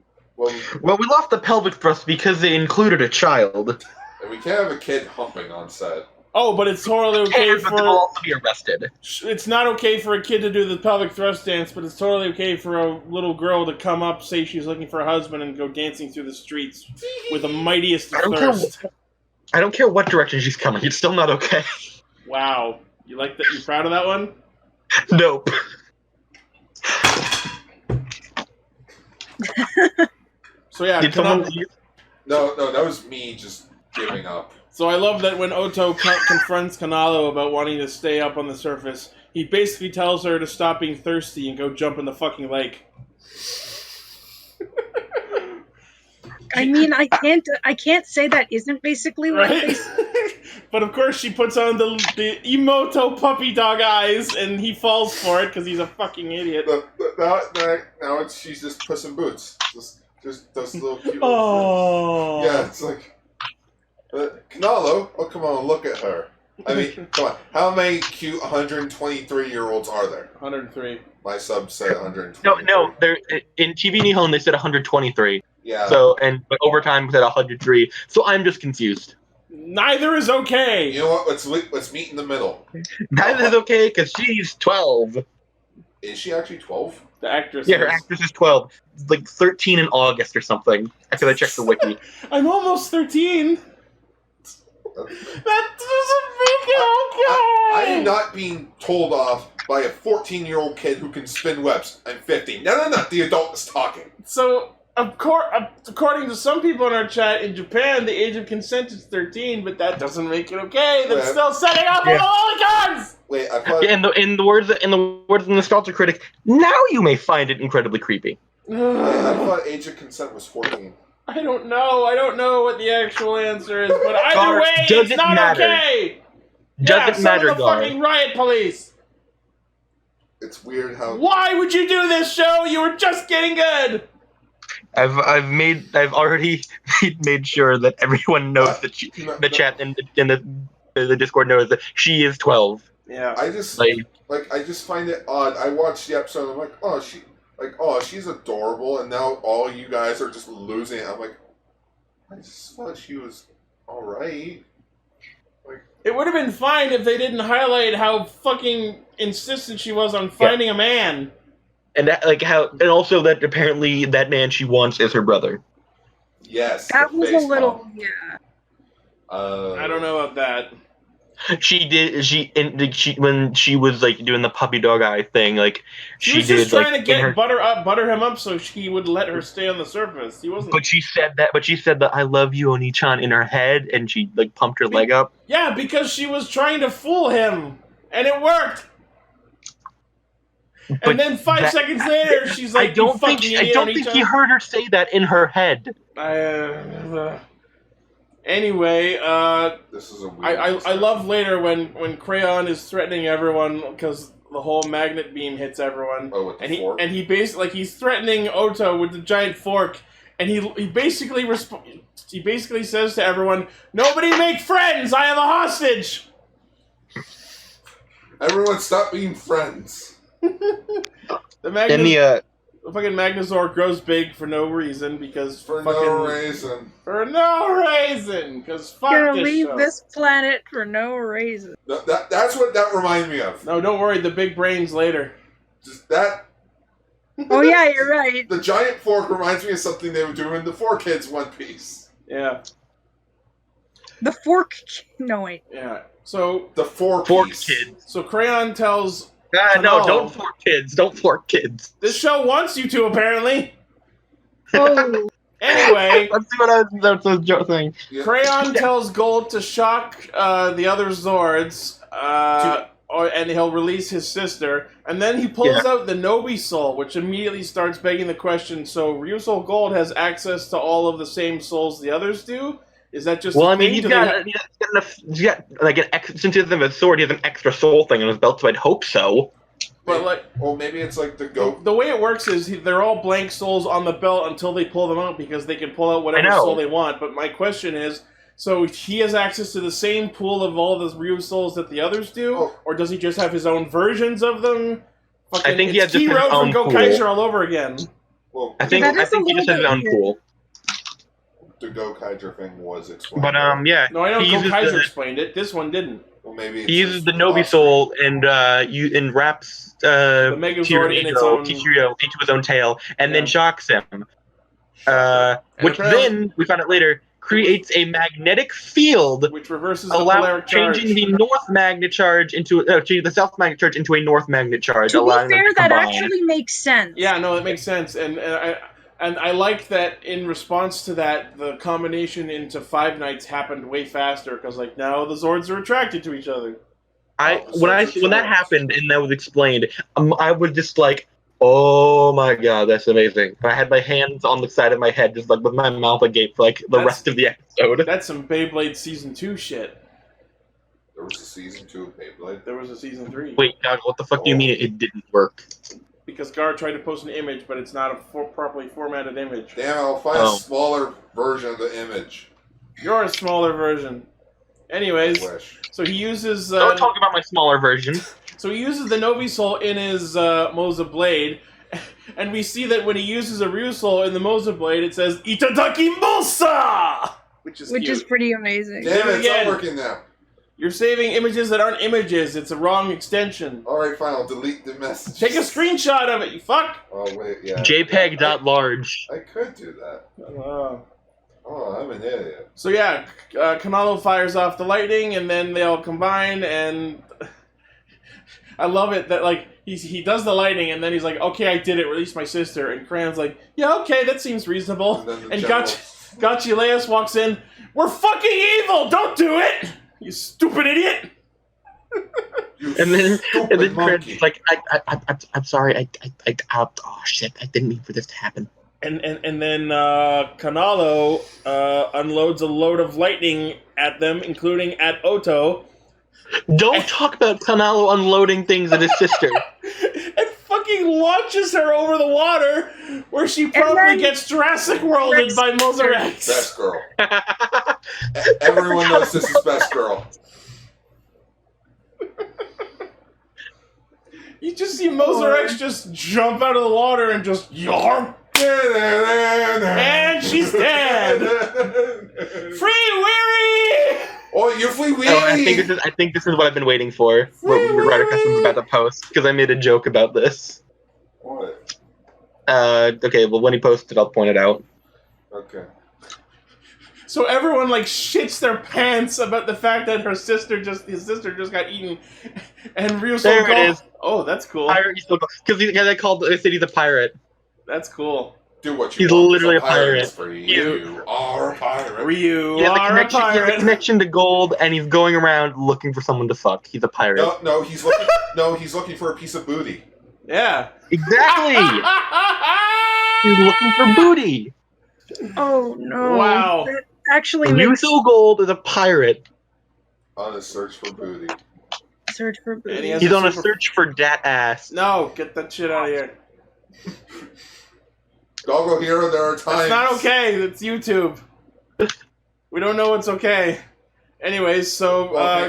Well, we lost the pelvic thrust because they included a child. And we can't have a kid humping on set. Oh, but it's totally okay And but they'll for... also be arrested. It's not okay for a kid to do the pelvic thrust dance, but it's totally okay for a little girl to come up, say she's looking for a husband, and go dancing through the streets with the mightiest of thirst. I don't care what direction she's coming. It's still not okay. Wow. You like that? You proud of that one? Nope. So yeah, Did someone leave? No, that was me just giving up. So I love that when Oto confronts Kanalo about wanting to stay up on the surface, he basically tells her to stop being thirsty and go jump in the fucking lake. I mean, I can't say that isn't basically what Right? they said. But of course she puts on the Emoto puppy dog eyes and he falls for it because he's a fucking idiot. Now she's just Puss in Boots. Just those little cute. Oh. Yeah, it's like. Kanalo, oh come on, look at her. I mean, come on. How many cute 123-year-olds are there? 103. My sub said 123. No. They're in TV Nihon. They said 123. Yeah. But overtime we said 103. So I'm just confused. Neither is okay. You know what? Let's meet in the middle. That is okay because she's 12. Is she actually 12? The actress. Yeah, her actress is 12. Like 13 in August or something. After I checked the wiki. I'm almost 13. That doesn't make it okay. I am not being told off by a 14-year-old kid who can spin webs. I'm 50. No. The adult is talking. So, according to some people in our chat, in Japan, the age of consent is 13, but that doesn't make it okay. That's Yeah. still setting up for the hooligans! Wait, I thought. Yeah, in the words of the nostalgia critic, now you may find it incredibly creepy. I thought age of consent was 14. I don't know what the actual answer is, but either Gar, way, does it's it not matter? okay! Doesn't matter, the Gar. fucking riot police! It's weird how. Why would you do this show? You were just getting good! I've already made sure that everyone knows that the chat and the Discord knows that she is 12. Yeah. I just I just find it odd. I watched the episode and I'm like, she's adorable, and now all you guys are just losing it. I'm like, I just thought she was alright. It would have been fine if they didn't highlight how fucking insistent she was on finding a man. And and also that apparently that man she wants is her brother. Yes. That the was a face little, palm. yeah. I don't know about that. When she was like doing the puppy dog eye thing, like She was did just trying like, to butter him up so he would let her stay on the surface. He wasn't. But she said that I love you, Oni-chan in her head, and she like pumped her leg up. Yeah, because she was trying to fool him, and it worked. But and then 5 seconds later, she's like, I don't think Oni-chan." he heard her say that in her head. Anyway, This is a weird I love later when Crayon is threatening everyone because the whole magnet beam hits everyone. Oh, with the fork? And he basically, like, he's threatening Oto with the giant fork, and he basically he basically says to everyone, "Nobody make friends. I have a hostage." Everyone, stop being friends. The fucking Magnezord grows big for no reason because For fucking, no reason. For no reason, because fuck Gonna this leave show. this planet for no reason. That's what that reminds me of. No, don't worry. The big brains later. Just that. Oh yeah, you're right. The giant fork reminds me of something they would do in the 4Kids One Piece. Yeah. The fork. No wait. Yeah. So the fork kids. So Crayon tells. No, don't fork kids. Don't fork kids. This show wants you to, apparently. Oh. Anyway, let's see what that's a joke thing. Crayon tells Gold to shock the other Zords, and he'll release his sister. And then he pulls out the Nobi Soul, which immediately starts begging the question: so Ryusoul Gold has access to all of the same souls the others do? Is that just? Well, I mean, he's got like since he doesn't have a sword, he has an extra soul thing on his belt, so I'd hope so. But like, well, maybe it's like the goat. The way it works is they're all blank souls on the belt until they pull them out because they can pull out whatever soul they want. But my question is, so he has access to the same pool of all the Ryu souls that the others do, or does he just have his own versions of them? I think he has Key his Road own for pool. Gokaiser all over again. Well, I think he just has his own pool. The Gokaiser thing was explained. But yeah. No, I know he uses Gokaiser explained it. This one didn't. Well, maybe he uses the Nobi Soul and wraps the Megazord in its own Kishiryu into his own tail, and then shocks him. Which then we found out later creates a magnetic field, which reverses the polaric charge, changing the north magnet charge into changing the south magnet charge into a north magnet charge. To be allowing fair, them to that combine. actually makes sense. Yeah, no, it makes sense, and I like that. In response to that, the combination into Five Nights happened way faster because like now the Zords are attracted to each other. When that happened and that was explained, I was just like, oh my god, that's amazing. I had my hands on the side of my head, just like with my mouth agape for like the rest of the episode. That's some Beyblade Season 2 shit. There was a Season 2 of Beyblade? There was a Season 3. Wait, God, what the fuck do you mean it didn't work? Because Gar tried to post an image, but it's not a properly formatted image. Damn, I'll find a smaller version of the image. You're a smaller version. Anyways, so he uses... Don't talk about my smaller version. So he uses the Nobi Soul in his Moza Blade, and we see that when he uses a Ryu Soul in the Moza Blade, it says, Itadaki Mosa! Which is pretty amazing. Damn it, it's not working now. You're saving images that aren't images. It's a wrong extension. Alright, fine. I'll delete the message. Take a screenshot of it, you fuck! Oh, wait, yeah. JPEG.large. I could do that. Oh, I'm an idiot. So yeah, Kanalo fires off the lightning, and then they all combine, and... I love it that, like, he does the lightning, and then he's like, okay, I did it, release my sister. And Crayon's like, yeah, okay, that seems reasonable. And Gachileus walks in, we're fucking evil! Don't do it! You stupid idiot! And then Crane's like, I'm sorry, oh shit, I didn't mean for this to happen. And then Kanalo unloads a load of lightning at them, including at Oto. Don't talk about Kanalo unloading things at his sister. And fucking launches her over the water, where she probably gets Jurassic Worlded by Mozarex. Best girl. Everyone knows this is best girl. You just see Mozarex just jump out of the water and just yarp. And she's dead. Free Weary. Oh, you free Weary. Oh, I think this is what I've been waiting for. What Rider Custom's about to post because I made a joke about this. What? Okay, well when he posts it, I'll point it out. Okay. So everyone like shits their pants about the fact that his sister just got eaten, and Ryusoulger. There it is. Oh, that's cool. Because they called the city the pirate. That's cool. Do what you He's want. literally a pirate. You are a pirate. Ryu He has are a pirate. He has a connection to gold, and he's going around looking for someone to fuck. He's a pirate. No, he's looking for a piece of booty. Yeah. Exactly. He's looking for booty. Oh no! Wow. That actually makes Ryusoul Gold is a pirate. On a search for booty. search for And he booty. has He's on a search for dat ass. No, get that shit out of here. Goggle Hero, there are times. It's not okay. It's YouTube. We don't know what's okay. Anyways, so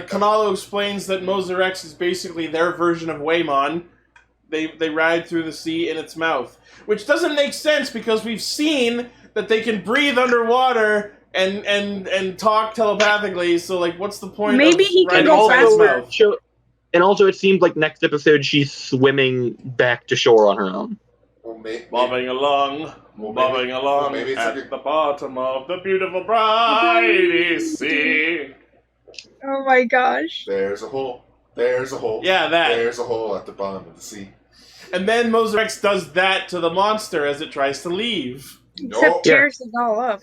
Kanalo explains that Moser-X is basically their version of Waymon. They ride through the sea in its mouth. Which doesn't make sense because we've seen that they can breathe underwater and talk telepathically, so like what's the point Maybe of he can riding go inside its faster. mouth? And also, it seems like next episode she's swimming back to shore on her own. Well, Bobbing along, bobbing along maybe it's at like the bottom of the beautiful bright sea. Oh my gosh. There's a hole. There's a hole. Yeah, that. There's a hole at the bottom of the sea. And then Moser-X does that to the monster as it tries to leave. Except tears it all up.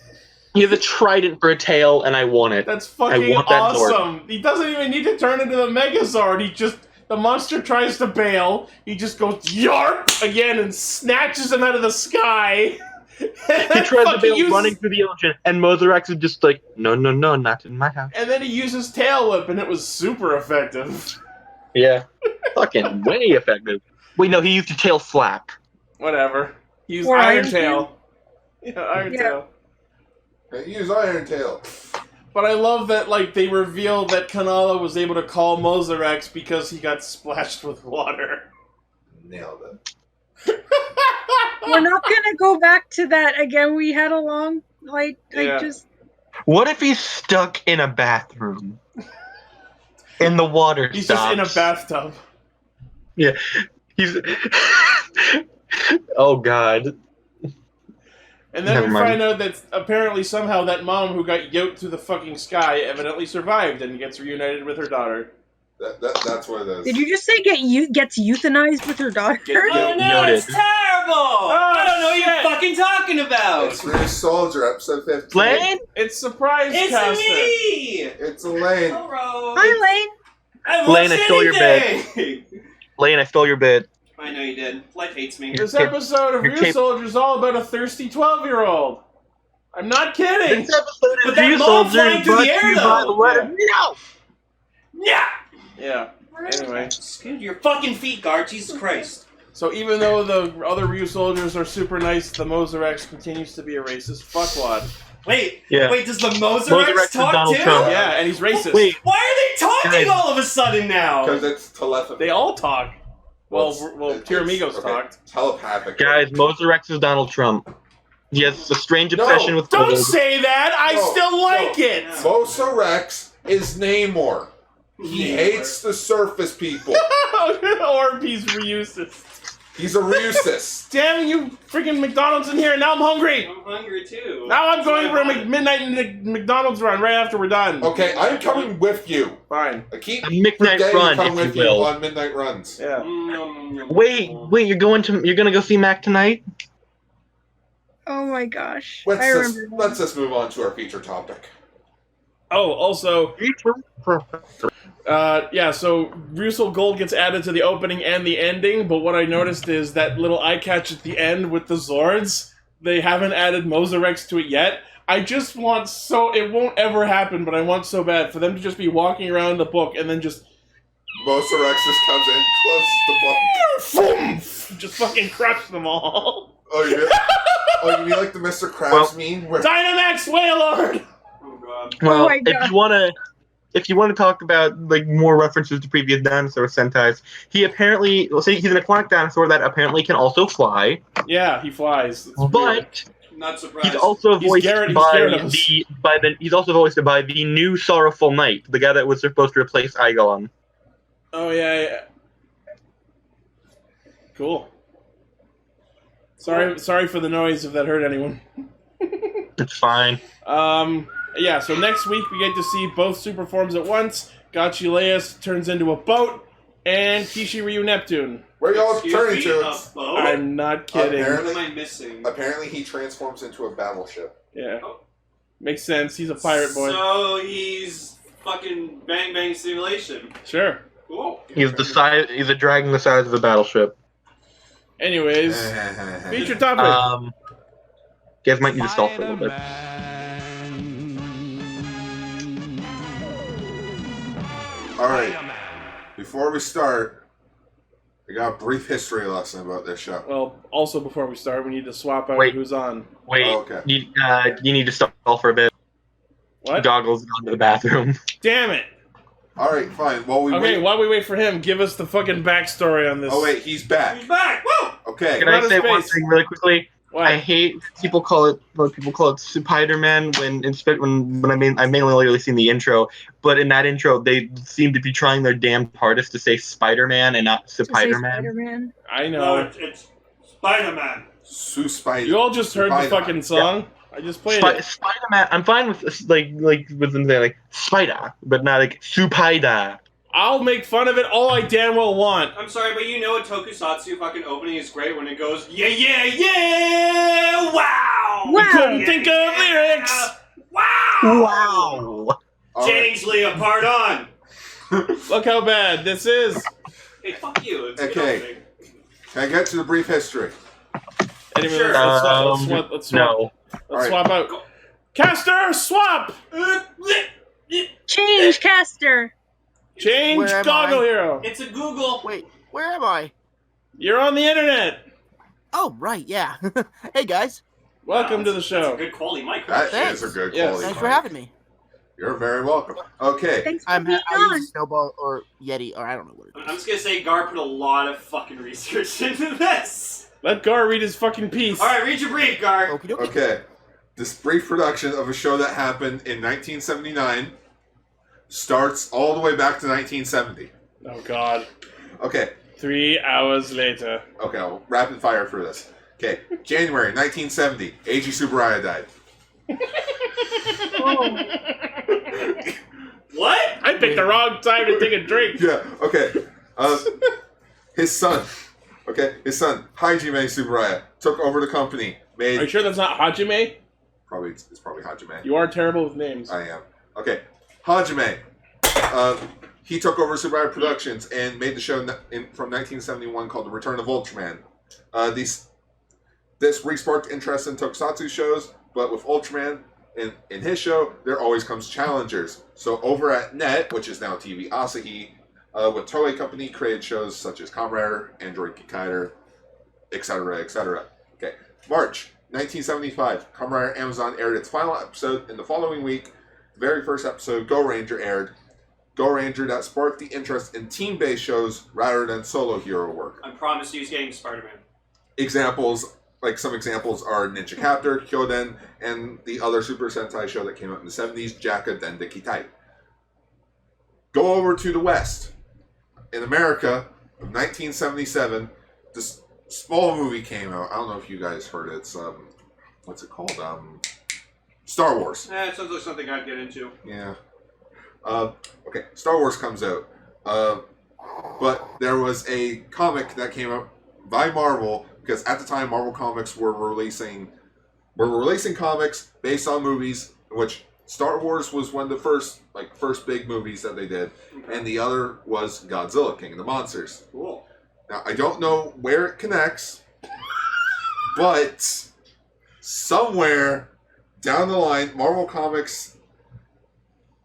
He has a trident for a tail, and I want it. That's fucking want that Zord. awesome. He doesn't even need to turn into the Megazord. The monster tries to bail. He just goes yarp again and snatches him out of the sky. He tries to bail running through the ocean, and Moser-X is just like, no, not in my house. And then he uses Tail Whip, and it was super effective. Yeah. Fucking way effective. Wait, no, he used a tail slap. Whatever. He used Or Iron Iron Tail. Yeah, Iron Yeah. Tail. They use Iron Tail. But I love that, like, they reveal that Kanala was able to call Moser-X because he got splashed with water. Nailed it. We're not gonna go back to that again. We had a long, Yeah. just. What if he's stuck in a bathroom? And the water He's stops? just in a bathtub. Yeah. He's... Oh, God. And then Never we mind. find out that apparently somehow that mom who got yoked through the fucking sky evidently survived and gets reunited with her daughter. That's what it is. Did you just say gets euthanized with her daughter? Oh no, Noted. it's terrible! I don't know what you're fucking talking about! It's Ryu-Soulger, episode 15. Lane? It's surprise It's caster. me! It's Elaine. Hello! Hi, Lane. I Lane, watched I stole your anything! Lane, I stole your bit. I know you did. Life hates me. This episode of You're Ryu-Soulger is all about a thirsty 12-year-old. I'm not kidding. This episode But is that mom flying through the brought air, to you by though. the letter No! Yeah! Yeah. Anyway. Scoot your fucking feet, guard. Jesus Christ. So even though the other Ryu-Soldiers are super nice, the Moser-X continues to be a racist fuckwad. Wait, Yeah. wait, does the Moser-X Moser-X is talk Donald too? Trump. Yeah, and he's racist. Wait. Why are they talking Guys. all of a sudden now? Because it's telepathy. They all talk. Well, It's- Tyramigos okay, talked. Telepathic. Guys, Moser-X is Donald Trump. He has a strange No, obsession with Don't gold. say that! I No, still like no. it! Moser-X is Namor. He hates the surface people. Or he's racist. He's a Reusis. Damn you freaking McDonald's in here, now I'm hungry! I'm hungry too. Now I'm going for a midnight McDonald's run right after we're done. Okay, I'm coming with you. Fine. I keep A midnight forgetting to run, come if with you you will. on midnight runs. Yeah. Wait, you're gonna go see Mac tonight? Oh my gosh. Let's I just, remember. let's just move on to our feature topic. Oh, also, yeah, so Ryusoulger Gold gets added to the opening and the ending, but what I noticed is that little eye catch at the end with the Zords, they haven't added Moser-X to it yet. I just want it won't ever happen, but I want so bad for them to just be walking around the book and then just Moser-X just comes in, closes the book. just fucking crush them all. Oh, you mean like the Mr. Krabs meme? Where Dynamax Wailord! Oh god. Well, my God. if you want to talk about like more references to previous dinosaur Sentais, he apparently he's an aquatic dinosaur that apparently can also fly, Yeah, he flies. It's weird. but Not surprised. he's also He's voiced Gyarados. he's also voiced by the new Sorrowful Knight, the guy that was supposed to replace Igon. Oh, yeah. Cool. Sorry for the noise if that hurt anyone. It's fine. Yeah, so next week we get to see both super forms at once. Gachaleus turns into a boat, and Kishiryu Neptune. where y'all Excuse turning me? to? A It's, boat? I'm not kidding. Apparently- What am I missing? apparently he transforms into a battleship. Yeah. Makes sense. He's a pirate boy. So he's fucking Bang Bang Simulation. Sure. Cool. He's a dragon the size of a battleship. Anyways, feature topic. You guys might need to stall for a little bit. Alright, before we start, I got a brief history lesson about this show. Well, also before we start, we need to swap out Wait. who's on. Wait, Oh, okay. you need to stall for a bit. What? Goggles gone to the bathroom. Damn it! All right, fine. While we Okay, wait. while we wait for him, give us the fucking backstory on this. Oh wait, he's back. He's back! Woo! Okay. Can I Run say his one face. thing really quickly? What? I hate people call it Spiderman when I mainly only seen the intro, but in that intro they seem to be trying their damn hardest to say Spider-Man and not To say Spider-Man. Spider-Man. I No, know. it's Spider-Man. Sue Spider. You all just heard the Spider-Man. fucking song. I just played it. Spider-Man. I'm fine with like with them saying like Spider, but not like Spider. I'll make fun of it all I damn well want. I'm sorry, but you know a tokusatsu fucking opening is great when it goes, yeah, yeah, yeah! Wow! We Wow. couldn't think of lyrics. Wow! Wow. All right. Change Leopard on! Look how bad this is. Hey, fuck you. It's a good Okay. opening. Can I get to the brief history? Anyway, Sure. let's swap Alright. swap out. Caster, swap! Change caster. Change Where am Goggle I? Hero. It's a Google. Wait, where am I? You're on the internet. Oh, right, yeah. Hey, guys. Welcome Wow, to the that's show. a good quality mic. That Thanks. is a good Yes. quality. Thanks for mic. having me. You're very welcome. Okay. Thanks for I being on. use Snowball or Yeti, or I don't know what it I'm is. just gonna say Gar put a lot of fucking research into this. Let Gar read his fucking piece. Alright, read your brief, Gar. Okie dokie. Okay. This brief production of a show that happened in 1979 starts all the way back to 1970. Oh God. Okay. 3 hours later. Okay, I'll rapid fire through this. Okay. January 1970. Eiji Tsuburaya died. What? I picked the wrong time to take a drink. Yeah, okay. His son, Hajime Tsuburaya, took over the company. Are you Made sure that's not Hajime? it's probably Hajime. You are terrible with names. I am. Okay. Hajime. He took over Tsuburaya Productions and made the show from 1971 called The Return of Ultraman. This re-sparked interest in tokusatsu shows, but with Ultraman in his show, there always comes challengers. So over at NET, which is now TV Asahi, with Toei Company created shows such as Kamen Rider, Android Kikaider, etc., etc. Okay. March 1975, Kamen Rider Amazon aired its final episode. In the following week, the very first episode, Go Ranger, aired. Go Ranger that sparked the interest in team-based shows rather than solo hero work. I promise you he's getting Spider-Man. Some examples are Ninja Captor, Kyoden, and the other Super Sentai show that came out in the 70s, Jaka Dende Kitai. Go over to the West. In America, of 1977, this small movie came out. I don't know if you guys heard it. It's, what's it called? Star Wars. It sounds like something I'd get into. Yeah. Okay, Star Wars comes out. But there was a comic that came out by Marvel, because at the time Marvel Comics were releasing comics based on movies, which Star Wars was one of the first big movies that they did, and the other was Godzilla, King of the Monsters. Cool. Now, I don't know where it connects, but somewhere down the line, Marvel Comics.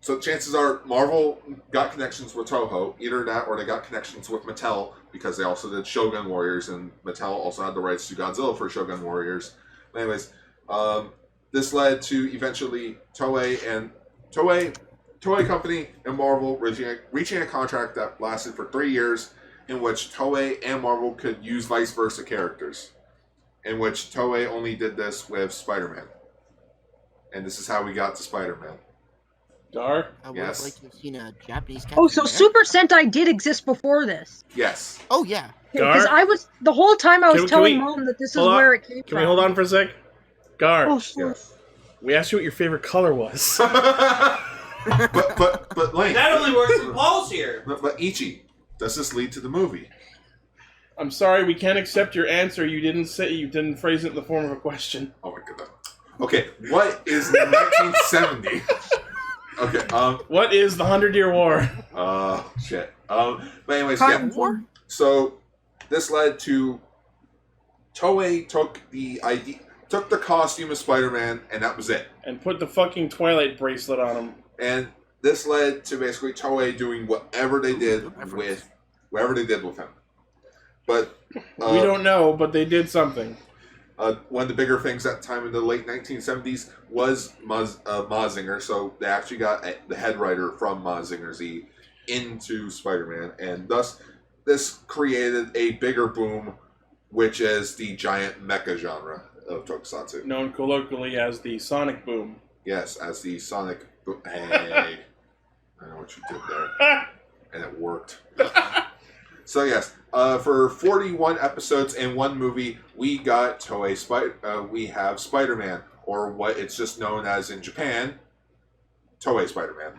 So chances are Marvel got connections with Toho, either that or they got connections with Mattel, because they also did Shogun Warriors, and Mattel also had the rights to Godzilla for Shogun Warriors. Anyways, this led to eventually Toei Company and Marvel reaching a contract that lasted for 3 years, in which Toei and Marvel could use vice versa characters, in which Toei only did this with Spider-Man. And this is how we got to Spider-Man. Gar? I would Yes. have liked to have seen a Japanese Oh, Captain so America. Super Sentai did exist before this. Yes. Oh, yeah. Because Gar? I was the whole time I was Can telling we- Mom that this is hold on. where it came Can from. we hold on for a sec? Gar, Oh, sure. Yes. we asked you what your favorite color was. but Lane. That only works when Paul's here. But Ichi, does this lead to the movie? I'm sorry, we can't accept your answer. You didn't phrase it in the form of a question. Oh my goodness. Okay, what is 1970? Okay, What is the 100-Year War? shit. But anyways, Cotton yeah. War? So this led to Toei took the costume of Spider-Man, and that was it. And put the fucking Twilight bracelet on him. And this led to basically Toei doing whatever they did with him. But We don't know, but they did something. one of the bigger things at the time in the late 1970s was Mazinger, so they actually got the head writer from Mazinger Z into Spider-Man, and thus this created a bigger boom, which is the giant mecha genre of tokusatsu. Known colloquially as the Sonic Boom. Yes, as the Sonic boom. Hey, I know what you did there. And it worked. So yes, for 41 episodes and one movie, we got Toei we have Spider-Man, or what it's just known as in Japan, Toei Spider-Man.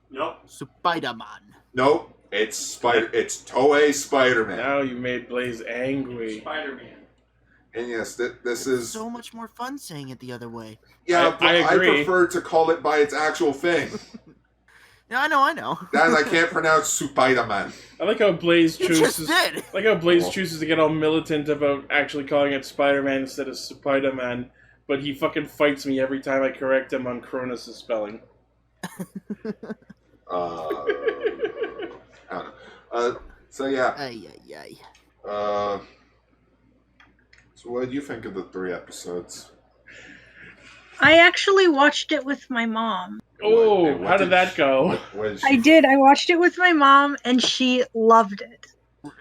Nope. Spider-Man. Nope, it's Toei Spider-Man. Now you made Blaze angry. Spider-Man. And yes, this is So much more fun saying it the other way. yeah, but I agree. prefer to call it by its actual thing. Yeah, I know. That I can't pronounce Spider-Man. I like how Blaze You chooses. just did. I like how Blaze chooses to get all militant about actually calling it Spider-Man instead of Spider-Man, but he fucking fights me every time I correct him on Cronus' spelling. I don't know. So yeah. Ay. So what did you think of the 3 episodes? I actually watched it with my mom. Oh, What how did that go? What did I did. I watched it with my mom, and she loved it.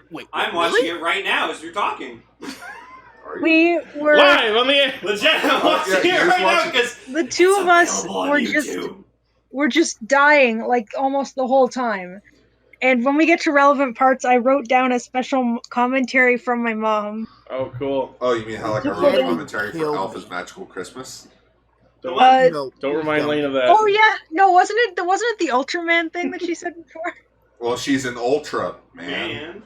Wait, I'm watching it right now as you're talking. We were Live on the air. Legit, I'm watching yeah, it you're right now watching- because the two of us YouTube. were just dying like almost the whole time. And when we get to relevant parts, I wrote down a special commentary from my mom. Oh, cool. Oh, you mean how like a Yeah. real commentary for Killed me. Alpha's Magical Christmas? Don't, No, don't please remind don't. Lane of that. Oh yeah, no, wasn't it the Ultraman thing that she said before? Well, she's an Ultra, man. Man.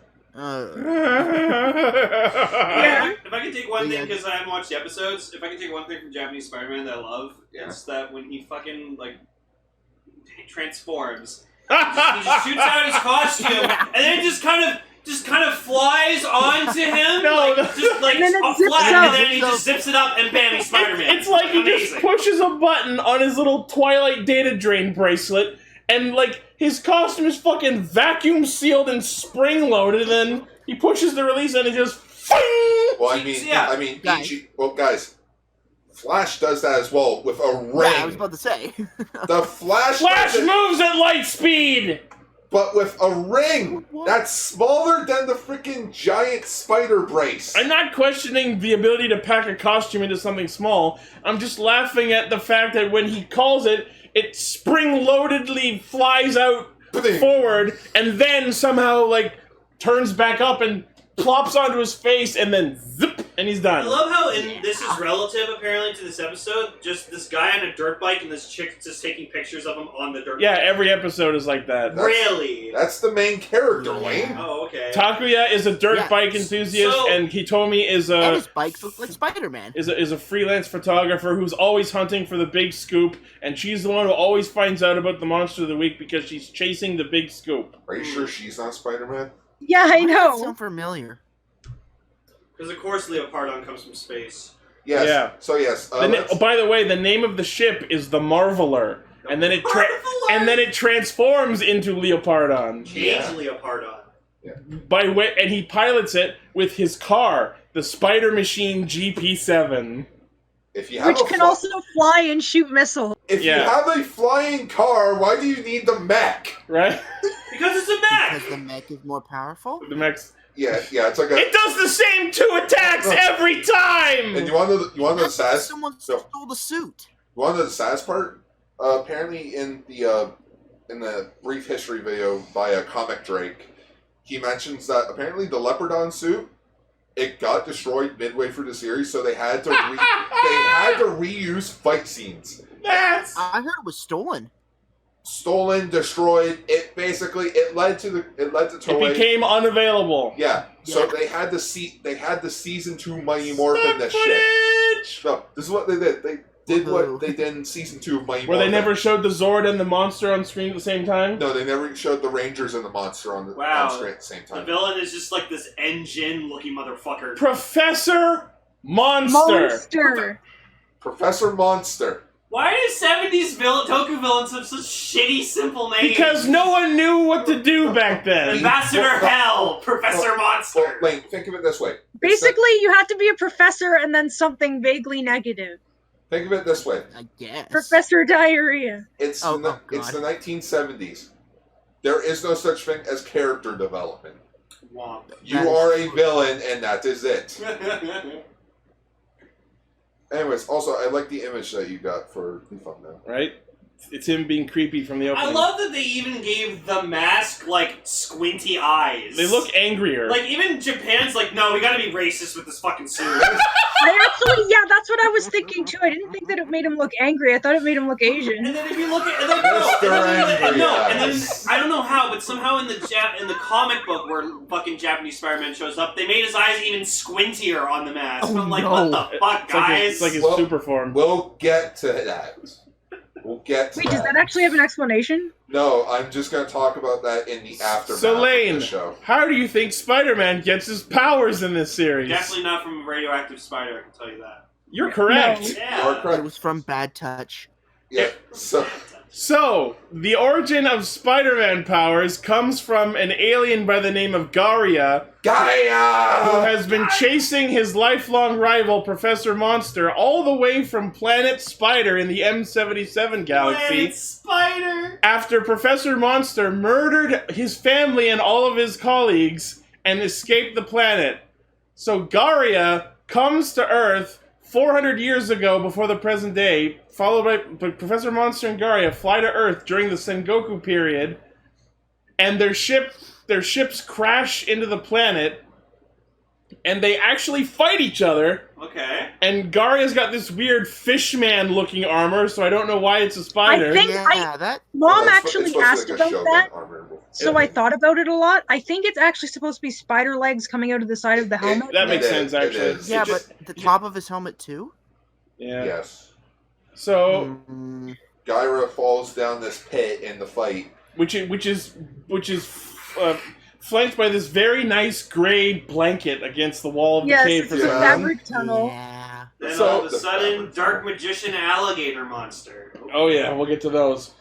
Yeah. If I can take one Yeah. thing, because I haven't watched the episodes, if I can take one thing from Japanese Spider-Man that I love, Yeah. it's that when he fucking, like, transforms, he just shoots out his costume, and then it just kind of flies onto him, No, just like And then it a zips flag, up. and then he just zips it up, and bam, he's Spider-Man. It's like he just Amazing. pushes a button on his little Twilight data drain bracelet, and like his costume is fucking vacuum sealed and spring loaded, and then he pushes the release and it just. Well, I mean, Yeah. Guys. guys, Flash does that as well with a ring. Yeah, I was about to say. The Flash Flash does it, moves at light speed. but with a ring What? that's smaller than the freaking giant spider brace. I'm not questioning the ability to pack a costume into something small. I'm just laughing at the fact that when he calls it, it spring-loadedly flies out Ba-ding. forward and then somehow like turns back up and plops onto his face and then zip and he's I done. love how this is relative, apparently, to this episode. Just this guy on a dirt bike and this chick just taking pictures of him on the dirt Yeah, bike. every episode is like that. Really? That's the main character, Wayne. Oh, okay. Takuya is a dirt Yeah. bike enthusiast, So- and Hitomi is And a his bikes look like Spider-Man. is a freelance photographer who's always hunting for the big scoop, and she's the one who always finds out about the monster of the week because she's chasing the big scoop. Are you sure she's not Spider-Man? Yeah, I Why does that know. sound familiar. Because, of course, Leopardon comes from space. Yes. Yeah. So yes. By the way, the name of the ship is the Marveler, and then it transforms into Leopardon. Yeah. Change Leopardon. And he pilots it with his car, the Spider Machine GP7. if you have Which a can fly- also fly and shoot missiles. if Yeah. you have a flying car, why do you need the mech? Right? Because it's a mech! Because the mech is more powerful? The mech's. Yeah, it's like a. It does the same 2 attacks every time! And you want to know the That's because saddest? someone so- stole the suit. You want to know the saddest part? Apparently, in the brief history video by Comic Drake, he mentions that apparently the Leopardon suit it got destroyed midway through the series, so they had to reuse fight scenes. That's. I heard it was stolen. Stolen, destroyed. It led to It Toei. became unavailable. Yeah, so Yeah. they had the season 2 Mighty Morphin Stock this shit. footage! No, this is what they did. They did Woohoo. what they did in season 2 of Mighty Where they Morphin. never showed the Zord and the monster on screen at the same time? No, they never showed the Rangers and the monster on Wow. screen at the same The time. villain is just like this engine-looking motherfucker. Professor Monster! Professor Monster. Why do 70s Toku villains have such shitty, simple names. Because no one knew what to do back then. Ambassador Hell, Professor Monster. Well, Lane, think of it this way. Basically, you have to be a professor and then something vaguely negative. Think of it this way. I guess. Professor Diarrhea. It's Oh, it's the God. 1970s. There is no such thing as character development. Womp. You That is are a true. villain, and that is it. Anyways, also, I like the image that you got for the thumbnail. Right? It's him being creepy from the opening. I love that they even gave the mask, like, squinty eyes. They look angrier. Like, even Japan's like, no, we gotta be racist with this fucking suit. Yeah, that's what I was thinking too. I didn't think that it made him look angry. I thought it made him look Asian. And then if you look at, and then, I don't know how, but somehow in the comic book where fucking Japanese Spider-Man shows up, they made his eyes even squintier on the mask. Oh, I'm like, no. what the fuck, guys? It's like his Well- super form. We'll get to that. We'll get to Wait, that. does that actually have an explanation? No, I'm just going to talk about that in the aftermath So, of Lane, the show. how do you think Spider-Man gets his powers in this series? Definitely not from a radioactive spider, I can tell you that. You're correct. No. Yeah. You're It correct. was from Bad Touch. Yeah, so... So, the origin of Spider-Man powers comes from an alien by the name of Garia, who Gaia! has been chasing his lifelong rival, Professor Monster, all the way from Planet Spider in the M77 galaxy, Planet Spider! after Professor Monster murdered his family and all of his colleagues and escaped the planet. So Garia comes to Earth 400 years ago before the present day, followed by Professor Monster and Garia fly to Earth during the Sengoku period, and their ships crash into the planet, and they actually fight each other. Okay. And Garia's got this weird fishman-looking armor, so I don't know why it's a spider. I think Yeah, that. Mom It's actually supposed to asked be like a about Shogun that, armor. so I thought about it a lot. I think it's actually supposed to be spider legs coming out of the side of the helmet. That makes It sense, is, it actually. is. Yeah, It just- but the top of his helmet too. Yeah. Yes. So, Mm, Gaira falls down this pit in the fight. which is flanked by this very nice gray blanket against the wall of the Yes, cave it's for a some Yeah. reason. fabric tunnel. yeah. Then So- all of a sudden, Dark Magician Alligator Monster. Oh yeah, we'll get to those.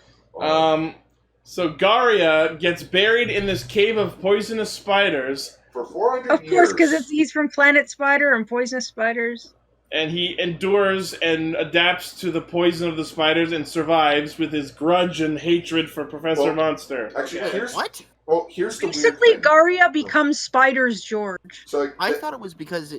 So Garia gets buried in this cave of poisonous spiders, For 400 Of years. course, because he's from Planet Spider and poisonous spiders. and he endures and adapts to the poison of the spiders and survives with his grudge and hatred for Professor Well, Monster. Actually, Okay. What? here's the Basically, weird thing. Garia becomes Spider's George. So, like, I thought it was because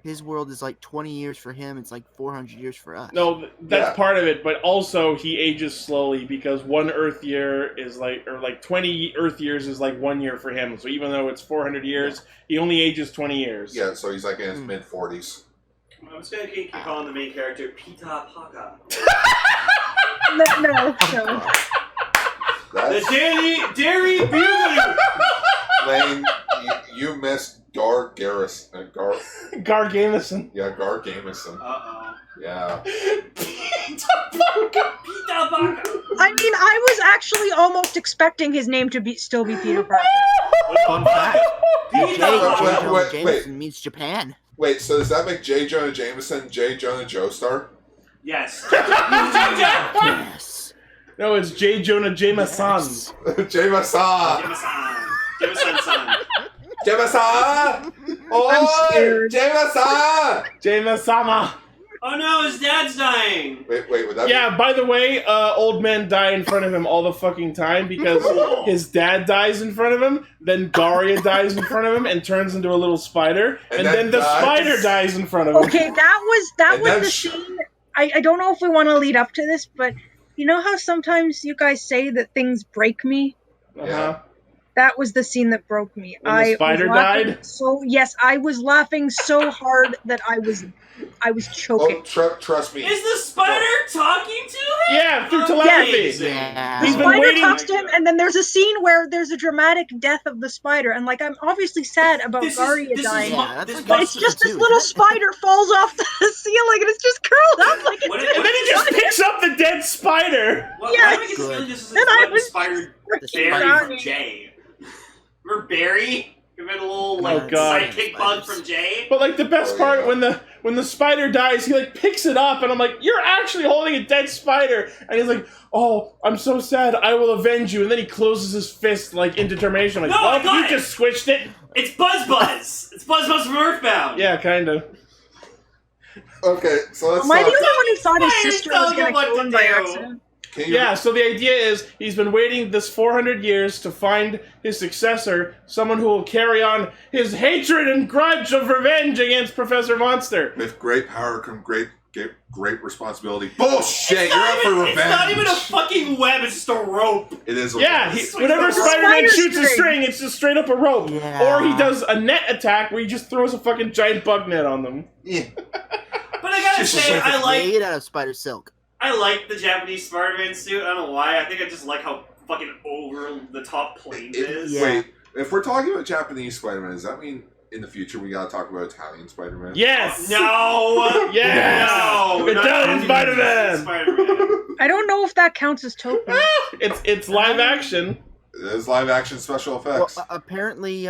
his world is like 20 years for him. It's like 400 years for us. No, that's Yeah. part of it, but also he ages slowly because one Earth year is like, or like 20 Earth years is like 1 year for him. So even though it's 400 years, he only ages 20 years. yeah, so he's like in his mid-40s. I'm just gonna keep calling the main character Pita Paka. No. The That's, Dairy Boogaloo! Lane, you missed Gar Garrison. Gar Gamison. Yeah, Gar Gamison. Uh-oh. Yeah. Pita Paka! I mean, I was actually almost expecting his name to still be Peter Parker. Fun fact. J. Pita Jonah Paka! wait. Jameson means Japan. Wait, so does that make J. Jonah Jameson J. Jonah Joestar? Yes. Yes. No, it's J. Jonah Jameson. Jameson! Jameson. Jameson-san. Jameson! I'm Oi! scared. Jameson! Jameson! Oh no, his dad's dying! Wait, would that Yeah, by the way, old men die in front of him all the fucking time because his dad dies in front of him, then Garia dies in front of him and turns into a little spider, and then the dies. spider dies in front of him. Okay, that And was then the scene. I don't know if we want to lead up to this, but you know how sometimes you guys say that things break me? Uh-huh. That was the scene that broke me. When the spider was laughing died? So yes, I was laughing so hard that I was choking. Trust me. Is the spider talking to him? Yeah, through telepathy. Amazing. Yeah. He's been Spider waiting- talks to him, and then there's a scene where there's a dramatic death of the spider, and like I'm obviously sad about Garia dying, Yeah, that's this like but Monster it's just this too, little isn't spider falls off the ceiling, and it's just curled up like What it's if- And then he just picks up the dead spider. What, Yeah, why am I it's feeling good. this is And I what was inspired freaking Barry crying. from Jay? Remember Barry? Give it a little Oh, God. sidekick bug from Jay? But like the best Oh, part yeah. when the spider dies, he like picks it up, and I'm like, you're actually holding a dead spider, and he's like, oh, I'm so sad, I will avenge you, and then he closes his fist like in determination. I'm like, No, I well, got you it. just squished it. It's Buzz Buzz. It's Buzz Buzz from Earthbound. Yeah, kind of. Okay, so let's Am I the talk. only one who thought his Spider sister was telling going him to what kill to him by do. accident? Can you, Yeah, so the idea is he's been waiting this 400 years to find his successor, someone who will carry on his hatred and grudge of revenge against Professor Monster. With great power come great responsibility. Bullshit! You're up for revenge. It's not even a fucking web, it's just a rope. It is a Yeah, whenever It's a Spider-Man spider shoots a string. string, it's just straight up a rope. Yeah. Or he does a net attack where he just throws a fucking giant bug net on them. Yeah. But I gotta Just say, It's I like made out of spider silk. the Japanese Spider-Man suit. I don't know why. I think I just like how fucking over the top plain it is. Yeah. Wait, if we're talking about Japanese Spider-Man, does that mean in the future we gotta talk about Italian Spider-Man? Yes! No! Yes! No! Italian Spider-Man! Spider-Man. I don't know if that counts as token. It's live action. It is live action special Well, effects. apparently,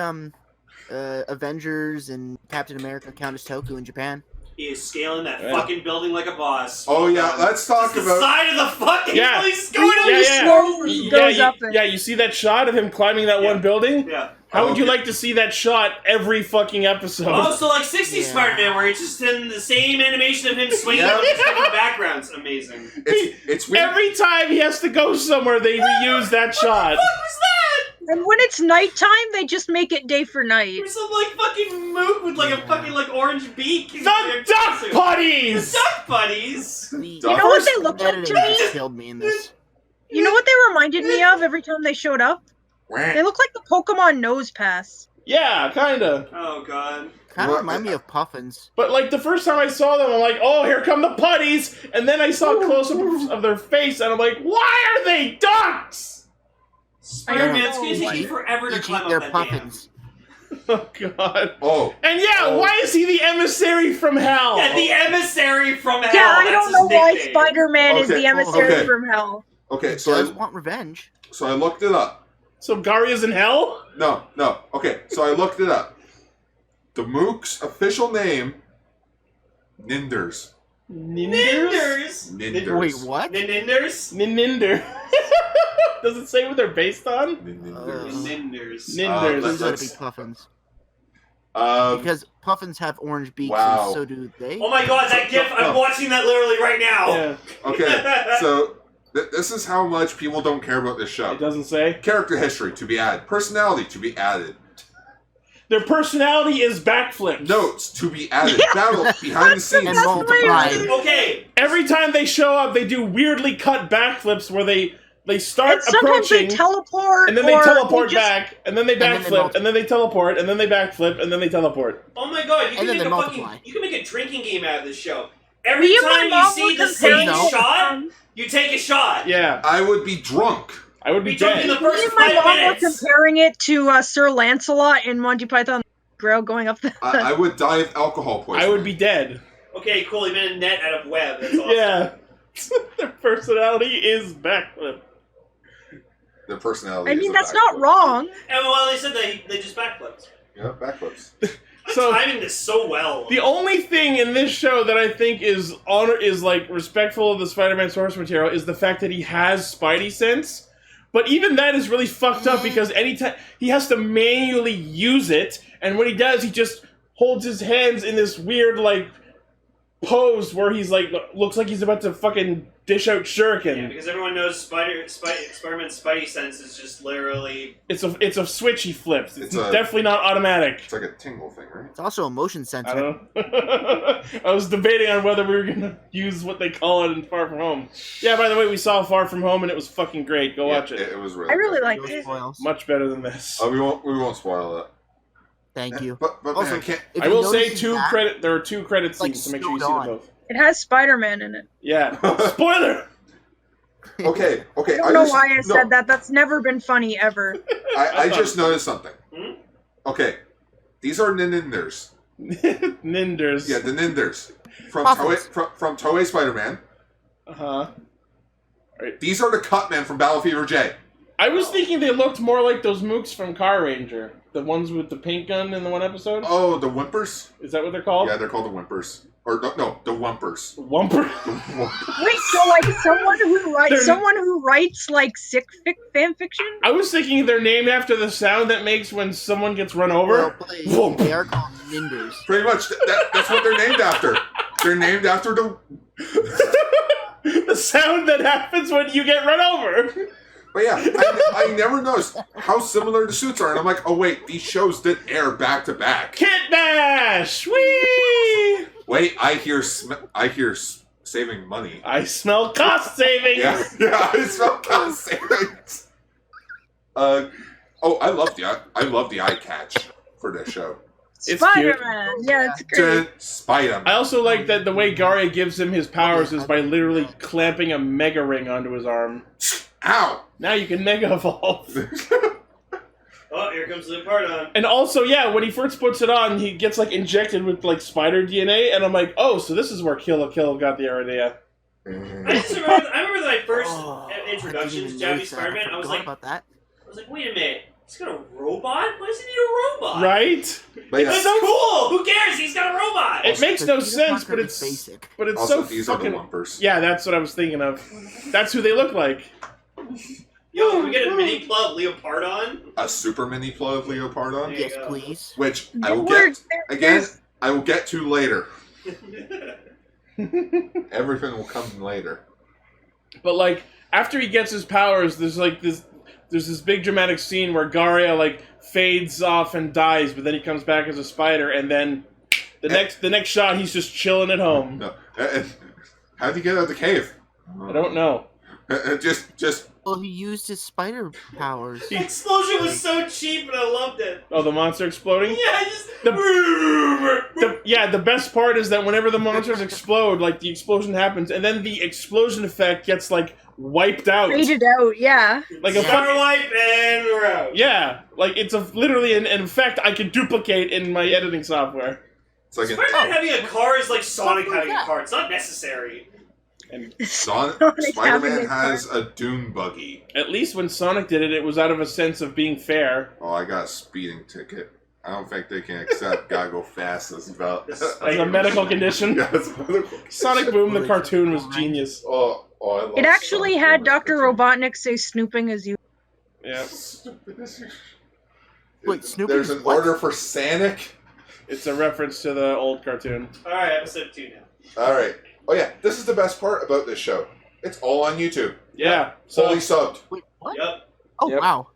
Avengers and Captain America count as toku in Japan. He is scaling that Yeah. fucking building like a boss. Oh yeah, let's talk Just the about. side of the fucking Yeah. place going on. Really Yeah, slowly goes yeah, up and... yeah, you see that shot of him climbing that one building? Yeah. How would you Okay. like to see that shot every fucking episode? Oh, so like 60s Yeah. Spider-Man, where it's just in the same animation of him swinging Yeah. with just different backgrounds. Amazing. It's weird. Every time he has to go somewhere, they reuse that shot. What was that? And when it's nighttime, they just make it day for night. There's some like fucking mook with like a fucking like orange beak. The duck putties! The duck buddies! The You know what they look like editing to me? killed me in this. You know what they reminded me of every time they showed up? They look like the Pokemon Nose Pass. Yeah, kinda. Oh god. Kind of remind me of Puffins. But like the first time I saw them, I'm like, oh, here come the putties! And then I saw close-ups of their face, and I'm like, why are they ducks? Spider-Man, it's gonna know. take you forever to Each climb eat up their that Puffins. Oh god. Oh, And yeah, Oh. why is he the emissary from hell? dam. Yeah, the emissary from hell. Yeah, I that's don't his know why nickname. Spider-Man is Okay, the emissary okay. from hell. okay. He does So want revenge. I looked it up. So Garya's in hell? No. Okay, so I looked it up. The Mook's official name, Ninders. Ninders? Ninders. Wait, what? Ninders? Ninder. Does it say what they're based on? Ninders. Ninders. Ninders. Those gotta be Let's- Puffins. Um, Because Puffins have orange beaks, Wow. and so do they. Oh my god, that gif! I'm watching that literally right now. Yeah, okay, so this is how much people don't care about this show. it doesn't say. Character history to be added. Personality to be added. Their personality is backflips. Notes to be added. Battle behind the scenes. And That's multiplied. weird. Okay, Every time they show up, they do weirdly cut backflips where they start And sometimes approaching, they teleport, and then they or teleport just- back, and then they then they backflip, and then they teleport, and then they backflip, and then they teleport. oh my god, you And can then make they a multiply. fucking, you can make a drinking game out of this show. Every Me and my time you mom see were the same comparing it, shot, you take a shot. Yeah, I would be drunk. I would be We took in dead. the Me first and my 5 mom were minutes. comparing it to Sir Lancelot in Monty Python Grail going up the... I would die of alcohol poisoning. I would be dead. Okay, cool. You made a net out of web. That's awesome. Yeah. Their personality is backflip. Their personality. I is mean, a that's backflip. not wrong. And well, they said they just backflipped. Yeah, backflips. I'm So- timing this so well. The only thing in this show that I think is like respectful of the Spider-Man source material is the fact that he has Spidey sense. But even that is really fucked up because anytime he has to manually use it, and when he does, he just holds his hands in this weird like pose where he's like looks like he's about to fucking dish out shuriken. Yeah, because everyone knows Spider-Man's Spidey sense is just literally. It's a switch he flips. It's It's a- definitely not automatic. It's like a tingle thing, right? It's also a motion I sensor. don't know. I was debating on whether we were gonna use what they call it in Far From Home. Yeah, by the way, we saw Far From Home and it was fucking great. Go watch it. It was really. I really good. liked No it. spoils. Much better than this. We won't spoil that. Thank you. But man, Also, I can't. if I you will say notice that- there are two credit like scenes to make sure you see snowed them on. both. It has Spider-Man in it. Yeah. Spoiler! Okay. I don't know just- why I no, said that. That's never been funny, ever. I just noticed something. Hmm? Okay, these are Ninders. Ninders. Yeah, the Ninders from Puffins. from Toei Spider-Man. Uh-huh. These are the Cutmen from Battle Fever J. I was thinking they looked more like those mooks from Car Ranger. The ones with the paint gun in the one episode? Oh, the Whimpers. Is that what they're called? Yeah, they're called the Whimpers. Or no, the Wumpers. Wumper. Wait, so like someone who writes like fan fiction? I was thinking they're named after the sound that makes when someone gets run Well over. played. Whoop. They are called Ninders. Pretty much, that's what they're named after. They're named after the... The sound that happens when you get run over. But yeah, I never noticed how similar the suits are. And I'm like, oh wait, these shows did air back to back. Kit Bash! Whee! Wait, I hear saving money. I smell cost savings! Yeah, I smell cost savings. I love the eye catch for this show. It's Spider-Man. Yeah, it's great. Spider-Man. I also like that the way Garia gives him his powers is by literally clamping a mega ring onto his arm. Ow! Now you can mega evolve. Oh, here comes the part on. And also, yeah, when he first puts it on, he gets like injected with like spider DNA, and I'm like, oh, so this is where Kill la Kill got the idea. I remember that I first introduction to I Japanese Spider-Man. I was like, about that. wait a minute. He's got a robot? Why does he need a robot? Right? But yeah, It's so cool. Who cares? He's got a robot. It makes no Peter sense, Parker but is it's basic. also, so these fucking. are the Wumpers. Yeah, that's what I was thinking of. That's who they look like. Yo, can we get a mini plug Leopardon? A super mini plug Leopardon, There you Yes, go. please. which I will get again. I will get to later. Everything will come later. But like after he gets his powers, there's this big dramatic scene where Garia like fades off and dies, but then he comes back as a spider, and then the next shot he's just chilling at home. No, how'd he get out of the cave? I don't know. Just. Well, he used his spider powers. The explosion was so cheap, and I loved it. Oh, the monster exploding? Yeah, just the best part is that whenever the monsters explode, like the explosion happens, and then the explosion effect gets like wiped out. Faded out, yeah. Like a Star fucking, wipe and we're out. yeah, like it's literally an effect I can duplicate in my editing software. It's like Spider-Man having a car is like Sonic having a car. It's not necessary. And Spider-Man has a dune buggy. at least when Sonic did it, it was out of a sense of being fair. Oh, I got a speeding ticket. I don't think they can accept gotta go fast as about As a medical condition. Yeah, it's medical. Sonic Boom, the cartoon, was genius. Oh, I love It actually Sonic had Boom. Dr. Robotnik say snooping as you. Yeah. Wait, Snoopy There's is an what? order for Sanic. It's a reference to the old cartoon. Alright, episode 2 now. Alright. Oh yeah, this is the best part about this show. It's all on YouTube. Yeah. So Fully subbed. Wait, what? Yep. Oh, Yep. wow.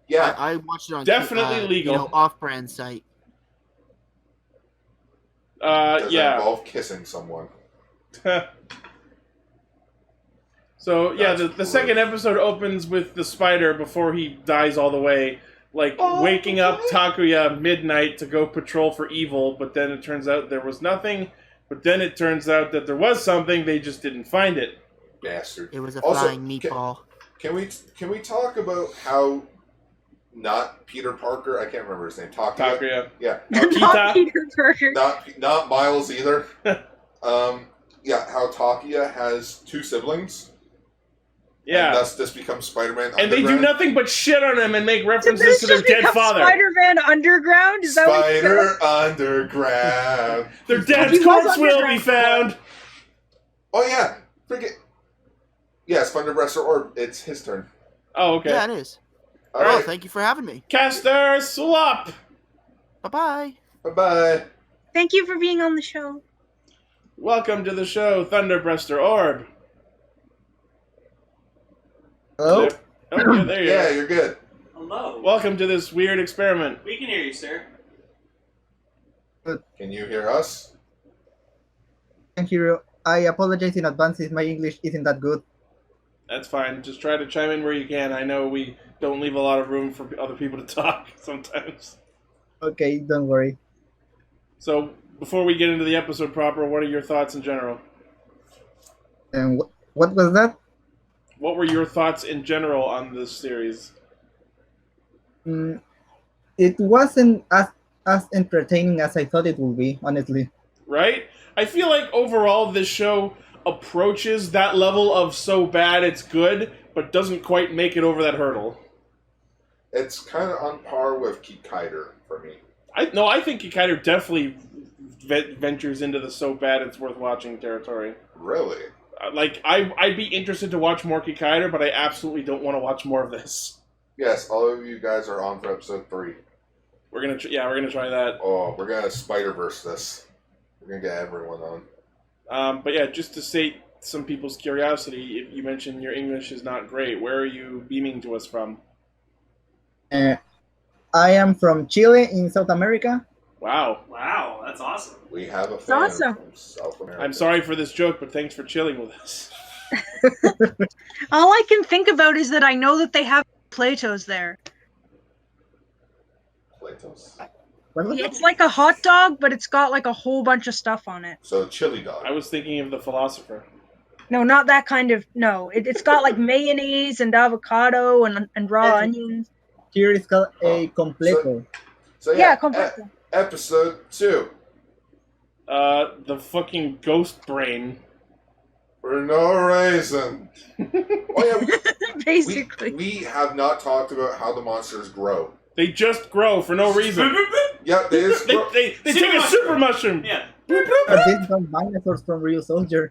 Yeah. I watched it on Definitely legal. off-brand site. Does it yeah. involve kissing someone? So yeah, That's the second episode opens with the spider before he dies all the way, like waking up Takuya midnight to go patrol for evil, but then it turns out there was nothing. But then it turns out that there was something, they just didn't find it. Bastard. It was a Also, flying meatball. Can we talk about how not Peter Parker? I can't remember his name. Takuya. Yeah. Not Peter Parker. Not Miles either. Yeah. How Takuya has two siblings. Yeah. And thus this becomes Spider-Man. And they do Underground. nothing but shit on him and make Did references this to their just dead become father. Spider-Man Underground? Is that what it's Spider Underground. Their dad's He was corpse will be underground. found. Oh yeah. Forget. Yeah, Spider Wrestler Orb. It's his turn. Oh, okay. Yeah, it is. All Oh, right. thank you for having me. Caster Swap. Bye-bye. Bye bye. Thank you for being on the show. Welcome to the show, Thunderbreaster Orb. Hello? Oh, yeah, there you Yeah, are. you're good. Hello. Welcome to this weird experiment. We can hear you, sir. Can you hear us? Thank you. I apologize in advance if my English isn't that good. That's fine. Just try to chime in where you can. I know we don't leave a lot of room for other people to talk sometimes. Okay, don't worry. So, before we get into the episode proper, what are your thoughts in general? And what was that? What were your thoughts in general on this series? It wasn't as entertaining as I thought it would be, honestly. Right? I feel like overall this show approaches that level of so bad it's good, but doesn't quite make it over that hurdle. It's kind of on par with Kikaider for me. I think Kikaider definitely ventures into the so bad it's worth watching territory. Really? Like, I'd be interested to watch more Kikaider, but I absolutely don't want to watch more of this. Yes, all of you guys are on for episode 3. We're gonna try that. Oh, we're gonna Spider-Verse this. We're gonna get everyone on. But yeah, just to sate some people's curiosity, you mentioned your English is not great. Where are you beaming to us from? I am from Chile in South America. Wow. Wow, that's awesome. We have a fan awesome. from South America. I'm sorry for this joke, but thanks for chilling with us. All I can think about is that I know that they have Plato's there. Plato's. It's like a hot dog, but it's got like a whole bunch of stuff on it. So chili dog. I was thinking of the philosopher. No, not that kind of. No, it's got like mayonnaise and avocado and raw onions. Here is called a completo. So Yeah, completo. Episode 2. The fucking ghost brain. For no reason. Oh yeah, Basically. we have not talked about how the monsters grow. They just grow for no reason. Yeah, they just grow. They take a super mushroom. Yeah. These are dinosaurs from Ryu-Soulger.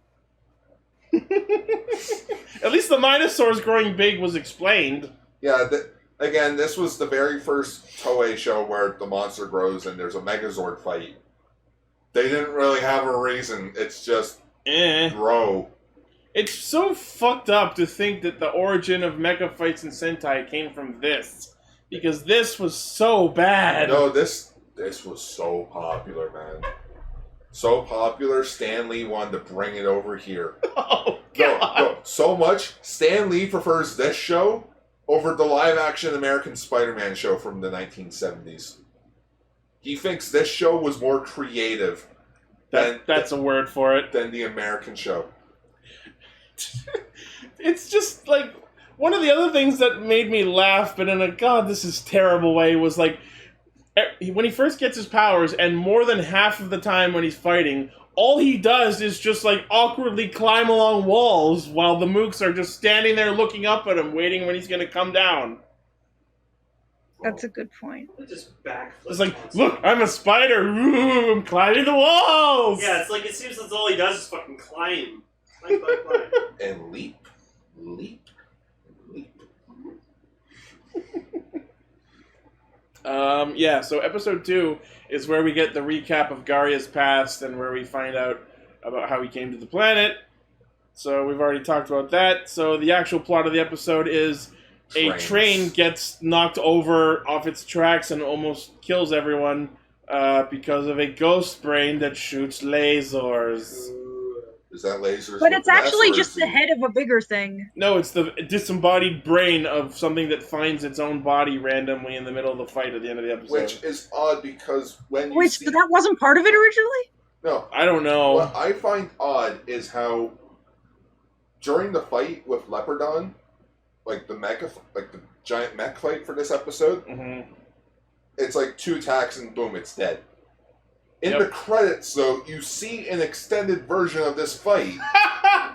At least the Minosaurs growing big was explained. Yeah, again, this was the very first Toei show where the monster grows and there's a Megazord fight. They didn't really have a reason. It's just grow. It's so fucked up to think that the origin of mecha fights in Sentai came from this. Because this was so bad. No, this was so popular, man. So popular, Stan Lee wanted to bring it over here. Oh, God. No, so much. Stan Lee prefers this show over the live-action American Spider-Man show from the 1970s. He thinks this show was more creative that's a word for it. than the American show. It's just like one of the other things that made me laugh, but in a god, this is terrible way, was like when he first gets his powers, and more than half of the time when he's fighting, all he does is just like awkwardly climb along walls while the mooks are just standing there looking up at him, waiting when he's gonna come down. That's a good point. It just backflips. It's like, look, I'm a spider. Ooh, I'm climbing the walls. Yeah, it's like it seems that's all he does is fucking climb. Climb. And leap, leap, leap. Yeah, so episode 2 is where we get the recap of Garya's past and where we find out about how he came to the planet. So we've already talked about that. So the actual plot of the episode is a train gets knocked over off its tracks and almost kills everyone because of a ghost brain that shoots lasers. Is that lasers? But it's actually or just is the it- head of a bigger thing. No, it's the disembodied brain of something that finds its own body randomly in the middle of the fight at the end of the episode. Which is odd because when you Wait, see... so that wasn't part of it originally? No. I don't know. What I find odd is how during the fight with Leopardon, like the giant mech fight for this episode, it's like 2 attacks and boom, it's dead. In the credits, though, you see an extended version of this fight.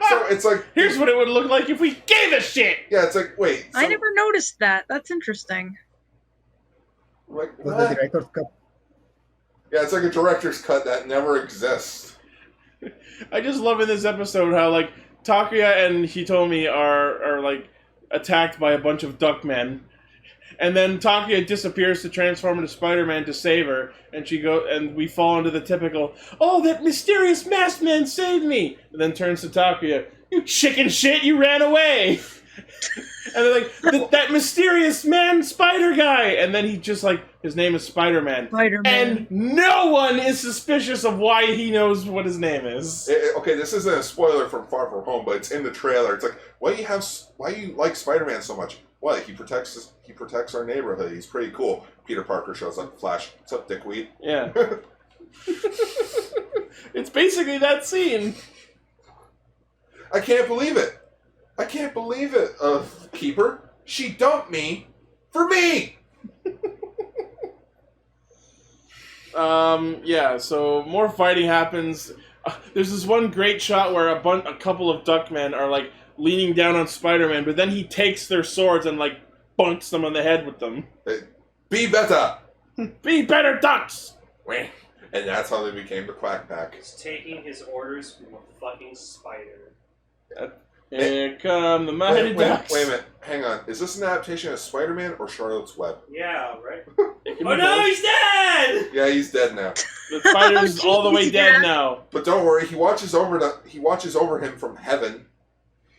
So it's like... Here's what it would look like if we gave a shit! Yeah, it's like, wait. I never noticed that. That's interesting. Like, Was what? the director's cut. Yeah, it's like a director's cut that never exists. I just love in this episode how, like, Takuya and Hitomi are like, attacked by a bunch of Duckmen. And then Takuya disappears to transform into Spider-Man to save her, and we fall into the typical, oh, that mysterious masked man saved me! And then turns to Takuya, you chicken shit, you ran away! And they're like, that mysterious man spider guy! And then he just like, his name is Spider-Man. And no one is suspicious of why he knows what his name is. Okay, this isn't a spoiler from Far From Home, but it's in the trailer. It's like, why do you like Spider-Man so much? What? He protects our neighborhood. He's pretty cool. Peter Parker shows up. Flash, what's up, dickweed? Yeah. It's basically that scene. I can't believe it. I can't believe it. Keeper, she dumped me for me. Yeah. So more fighting happens. There's this one great shot where a couple of Duckmen are like leaning down on Spider-Man, but then he takes their swords and like bunks them on the head with them. Be better. Be better, ducks. And that's how they became the Quack Pack. He's taking his orders from a fucking spider. Here come the mighty Wait ducks. a minute. Hang on. Is this an adaptation of Spider-Man or Charlotte's Web? Yeah, right? It can Oh be no, both. he's dead! Yeah, he's dead now. The spider's Oh, all the way jeez, dead yeah. now. But don't worry, he watches over him from heaven.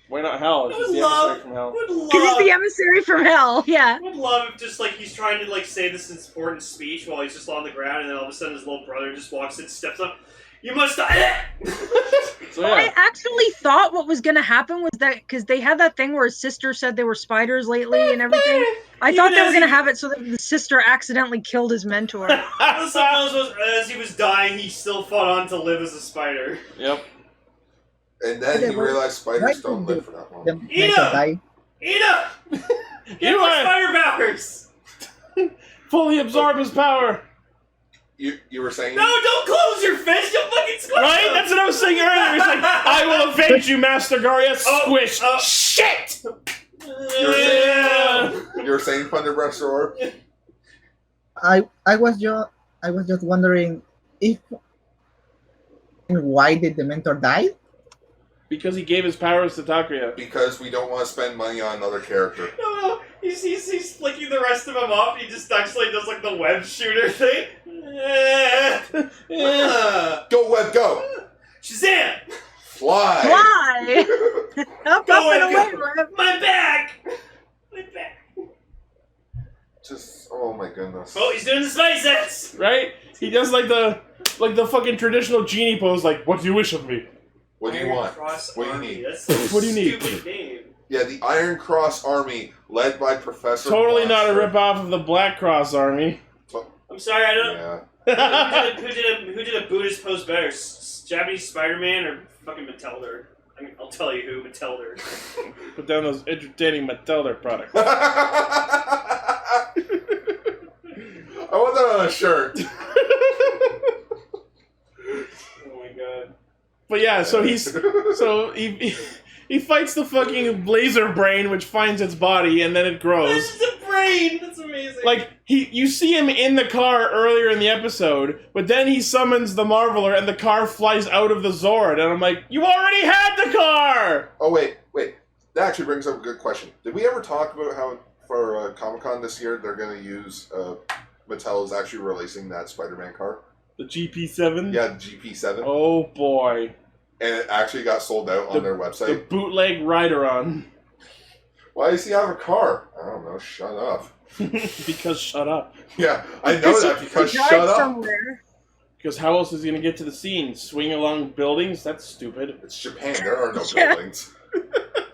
Why not hell? I It's would the love, emissary from hell. would Because he's the love, emissary from hell. Yeah. would love if just like he's trying to like say this important speech while he's just on the ground, and then all of a sudden his little brother just walks in, steps up. You must die. So I yeah, actually thought what was going to happen was that because they had that thing where his sister said they were spiders lately and everything. I thought they were going to have it so that the sister accidentally killed his mentor. I suppose as he was dying, he still fought on to live as a spider. yep. And then Okay, he but realized spiders right don't from live for that long. The Eat mentor him! die. Eat up! Get You more are- spider powers! Fully absorb his power. You were saying? No, don't close your fist! You'll fucking squish Right? him! That's what I was saying earlier. It's like, I will avenge you, Master Garya. Squish. oh. Shit! You were saying Thunder Breath Orb? I was just wondering if and why did the mentor die? Because he gave his powers to Takuya. Because we don't want to spend money on another character. No, he's flicking the rest of them off. He just actually does like the web shooter thing. Go, Web, go! Shazam! Fly! Fly! Up, Go up, and away, away, Rev. My back! My back! Just, oh my goodness. Oh, he's doing the spice sense! Right? He does like the fucking traditional genie pose. Like, what do you wish of me? What do you Iron want? Cross What do you Army. need? That's such a What do you need? stupid name. Yeah, the Iron Cross Army, led by Professor Totally not a Monster. rip-off of the Black Cross Army. I'm sorry, I don't. Yeah. Who did a Buddhist pose better? Japanese Spider-Man or fucking Mattelder? I mean, I'll tell you who, Mattelder. Put down those entertaining Mattelder products. I want that on a shirt. Oh my god. But yeah, so he fights the fucking laser brain, which finds its body, and then it grows. This is a brain! That's amazing. Like you see him in the car earlier in the episode, but then he summons the Marveler, and the car flies out of the Zord, and I'm like, you already had the car. Oh wait. That actually brings up a good question. Did we ever talk about how for Comic-Con this year they're going to use Mattel is actually releasing that Spider-Man car? The GP7. Yeah, the GP7. Oh boy. And it actually got sold out on their The website. bootleg Rideron. Why does he have a car? I don't know. Shut up. Because shut up. Yeah, I know that because Drive shut up. somewhere. Because how else is he gonna get to the scene? Swing along buildings? That's stupid. It's Japan. There are no Yeah. buildings.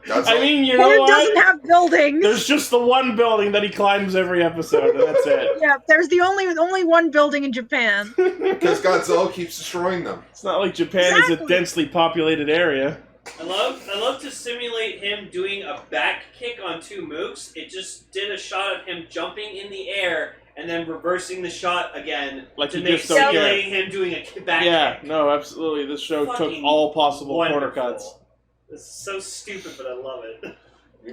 That's I all. mean, you Well, know it what? doesn't have buildings. There's just the one building that he climbs every episode, and that's it. Yeah, there's the only one building in Japan. Because Godzilla keeps destroying them. It's not like Japan is a Exactly. densely populated area. I love to simulate him doing a back kick on two mooks. It just did a shot of him jumping in the air and then reversing the shot again Like to you make just don't care. simulating him doing a back Yeah, kick. no, absolutely. This show took Fucking all possible corner wonderful. cuts. It's so stupid, but I love it.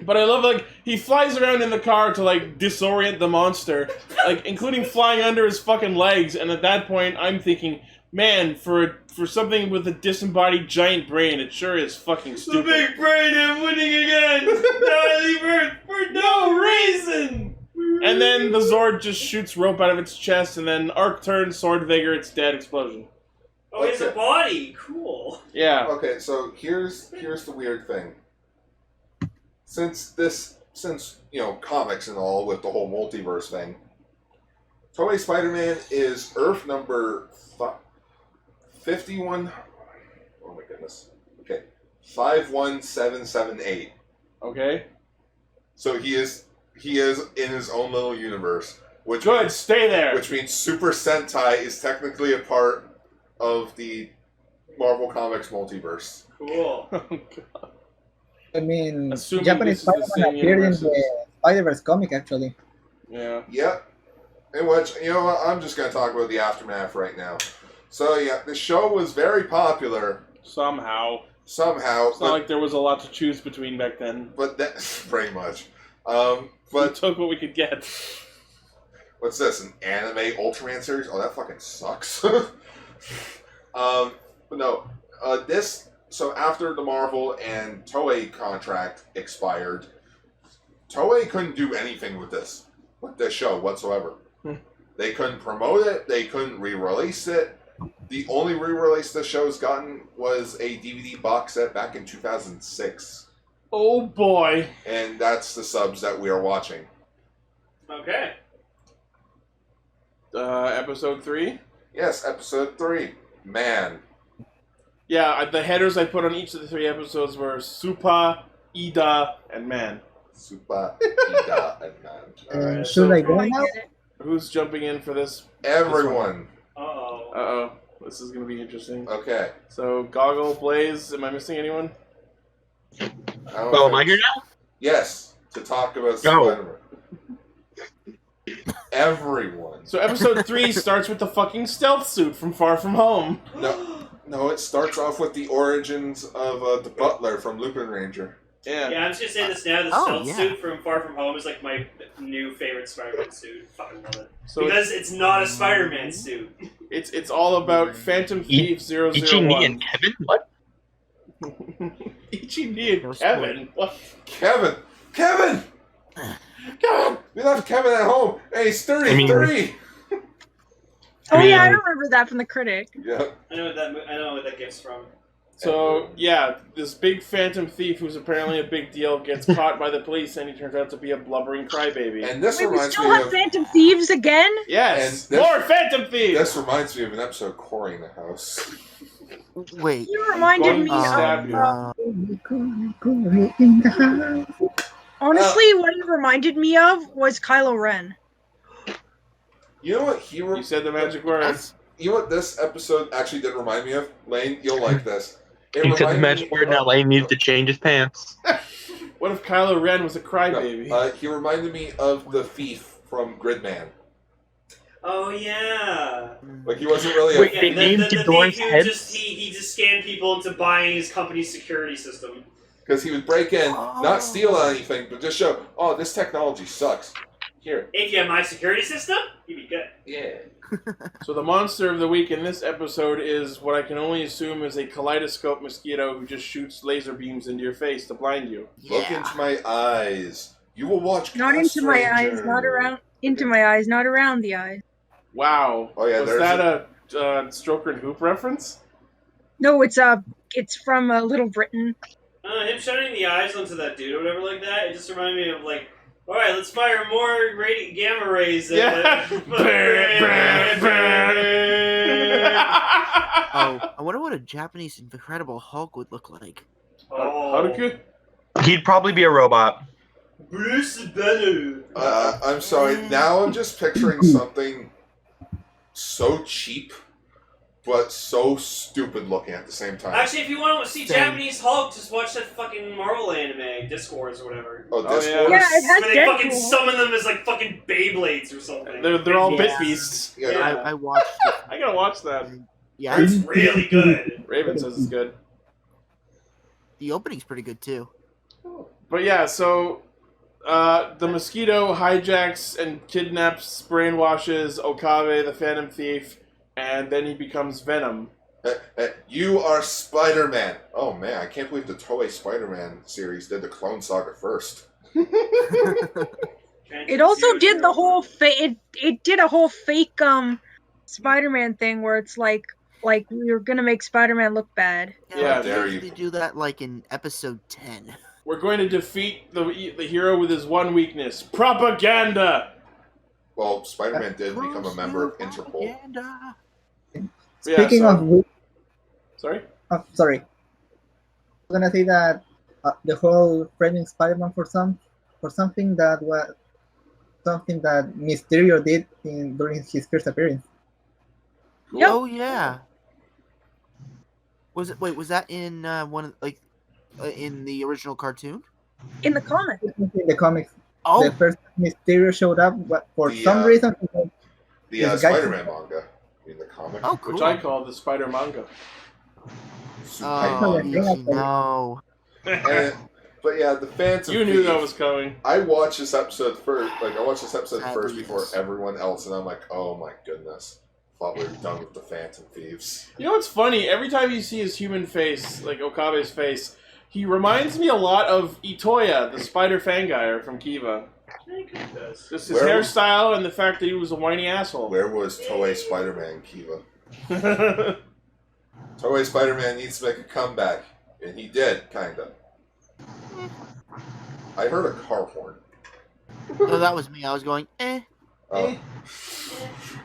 But I love, like, he flies around in the car to, like, disorient the monster, like, including flying under his fucking legs, and at that point, I'm thinking, man, for something with a disembodied giant brain, it sure is fucking The stupid. big brain, I'm winning again! Now I leave Earth for no reason! And then the Zord just shoots rope out of its chest, and then arc turn, sword vigor, it's dead, explosion. Oh, he has a body! Cool. Yeah. Okay, so here's the weird thing. Since comics and all with the whole multiverse thing, Toei Spider-Man is Earth number 51. Oh my goodness. Okay, 51778. Okay. So he is in his own little universe. Which Good, means, stay there. Which means Super Sentai is technically a part of the Marvel Comics multiverse. Cool. I mean, Assuming Japanese this is the Spider-Man same appeared in universes. the Spider-Verse comic, actually. Yeah. Yep. In which, you know what, I'm just going to talk about the aftermath right now. So, yeah, the show was very popular. Somehow. It's It's not like there was a lot to choose between back then. But that, pretty much. We took what we could get. what's this? An anime Ultraman series? Oh, that fucking sucks. But no, this. So after the Marvel and Toei contract expired, Toei couldn't do anything with this show whatsoever. They couldn't promote it. They couldn't re-release it. The only re-release the show's gotten was a DVD box set back in 2006. Oh boy! And that's the subs that we are watching. Okay. Episode 3? Yes, episode 3. Man. Yeah, the headers I put on each of the 3 episodes were Supa, Ida, and Man. Supa, Ida, and Man. Alright, should I go now? Who's jumping in for this? Everyone. Uh-oh. Uh-oh. This is going to be interesting. Okay. So, Goggle, Blaze, am I missing anyone? Oh, am I here now? Yes, to talk about Spider-Man. Everyone. So episode 3 starts with the fucking stealth suit from Far From Home. No, it starts off with the origins of the butler from Lupin Ranger. Yeah. Yeah, I'm just gonna say this now. The stealth suit from Far From Home is like my new favorite Spider-Man suit. Fucking love it. So because it's not a Spider-Man suit. It's all about Phantom Thief 001. Ichi-ni and Kevin? What? Ichi-ni and Kevin? What? Kevin! Kevin! God! We left Kevin at home! Hey, he's 33! Oh yeah, I remember that from the critic. Yeah. I know what that gift's from. So, yeah, this big Phantom Thief, who's apparently a big deal, gets caught by the police, and he turns out to be a blubbering crybaby. And this Wait, we reminds still me have of... Phantom Thieves again? Yes! And More Phantom Thieves! This reminds me of an episode of Cory in the House. Wait. You reminded me honestly, what it reminded me of was Kylo Ren. You know what You said the magic words. You know what this episode actually did remind me of? Lane, you'll like this. It He said the reminded magic me word, now of- Lane needs to change his pants. What if Kylo Ren was a crybaby? He reminded me of the thief from Gridman. Oh yeah. Like he wasn't really Wait, a... they named the Ghidorah's thief who head? he just scanned people into buying his company's security system. Because he would break in, not steal anything, but just show, oh, this technology sucks. Here. If you have my security system, you'd be good. Yeah. So the monster of the week in this episode is what I can only assume is a kaleidoscope mosquito who just shoots laser beams into your face to blind you. Look into my eyes. You will watch Not into my Castranger. eyes, not around. Into my eyes, not around the eyes. Wow. Oh, yeah, was there's that a Stroker and Hoop reference? No, it's from Little Britain. Him shining the eyes onto that dude or whatever like that, it just reminded me of like, alright, let's fire more gamma rays. Yeah. Oh, I wonder what a Japanese Incredible Hulk would look like. Haruka? He'd probably be a robot. Bruce Banner. I'm sorry. Now I'm just picturing something so cheap, but so stupid looking at the same time. Actually, if you want to see Same. Japanese Hulk, just watch that fucking Marvel anime, Discords or whatever. Oh, Oh, this yeah. one? Yeah, it has Where they fucking Deadpool. summon them as like fucking Beyblades or something. They're all bit Yeah. beasts. Yeah, Yeah. I watched it. I gotta watch that. Yeah, It's really good. Raven says it's good. the opening's pretty good too. But yeah, so the mosquito hijacks and kidnaps, brainwashes Okabe, the Phantom Thief, and then he becomes Venom. You are Spider-Man. Oh man, I can't believe the Toei Spider-Man series did the Clone Saga first. It also did the whole it did a whole fake Spider-Man thing where it's like we were gonna make Spider-Man look bad. Yeah, they dare you. usually do that like in episode 10. We're going to defeat the hero with his one weakness: propaganda. Well, Spider-Man did become a member of Interpol. Propaganda. Speaking so- of which, Sorry. sorry, I'm gonna say that the whole framing Spider-Man for something that Mysterio did during his first appearance. Yep. Oh yeah. Was that in in the original cartoon? In the comic. In the comics, Oh, the first Mysterio showed up, but for The, some reason, The There's a guy- Spider-Man manga. In the comic. oh, cool. Which I call the Spider Manga. Oh, Yeah. no. And But yeah, the Phantom You knew that Thief. was coming. I watched this episode first. Like I watched this episode Sadly, first before yes. everyone else, and I'm like, oh my goodness. Thought we were done with the Phantom Thieves. You know what's funny? Every time you see his human face, like Okabe's face, he reminds me a lot of Itoya, the Spider Fangire from Kiva. Just his hairstyle and the fact that he was a whiny asshole. Where was Toei Spider-Man, Kiva? Toei Spider-Man needs to make a comeback, and he did, kinda. I heard a car horn. No, that was me. I was going, eh. Oh.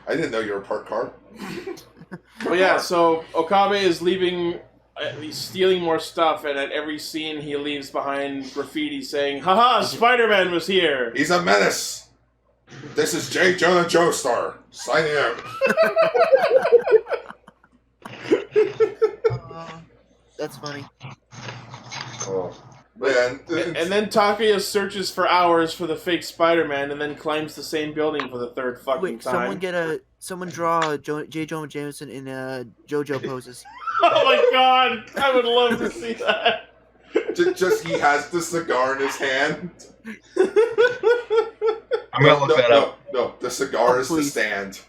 I didn't know you were a parked car. But yeah, so Okabe is leaving, he's stealing more stuff, and at every scene he leaves behind graffiti saying, haha, Spider-Man was here! He's a menace! This is J. Jonah Joestar, signing out. That's funny. Oh, man. And then Takuya searches for hours for the fake Spider-Man and then climbs the same building for the third fucking Wait, time. someone draw J. Jonah Jameson in JoJo poses. Oh my god! I would love to see that. Just he has the cigar in his hand. I'm gonna look that up. No, the cigar is the stand.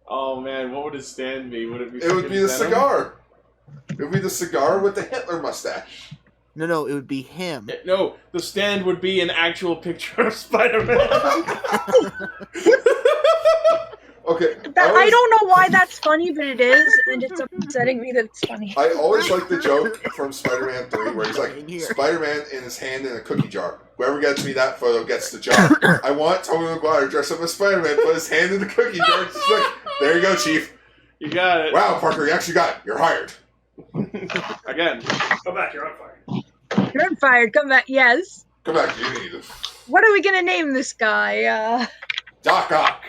Oh man, what would his stand be? Would it be? It would be the Venom? cigar. It would be the cigar with the Hitler mustache. No, it would be him. No, the stand would be an actual picture of Spider-Man. Okay. I don't know why that's funny, but it is, and it's upsetting me that it's funny. I always like the joke from Spider-Man 3 where he's like, Spider-Man in his hand in a cookie jar. Whoever gets me that photo gets the job. I want Tobey Maguire dressed up as Spider-Man, put his hand in the cookie jar. Just like, there you go, Chief. You got it. Wow, Parker, you actually got it. You're hired. Again. Come back, you're on fire. You're on fire. Come back. Yes. Come back, you need it. What are we gonna name this guy? Doc Ock.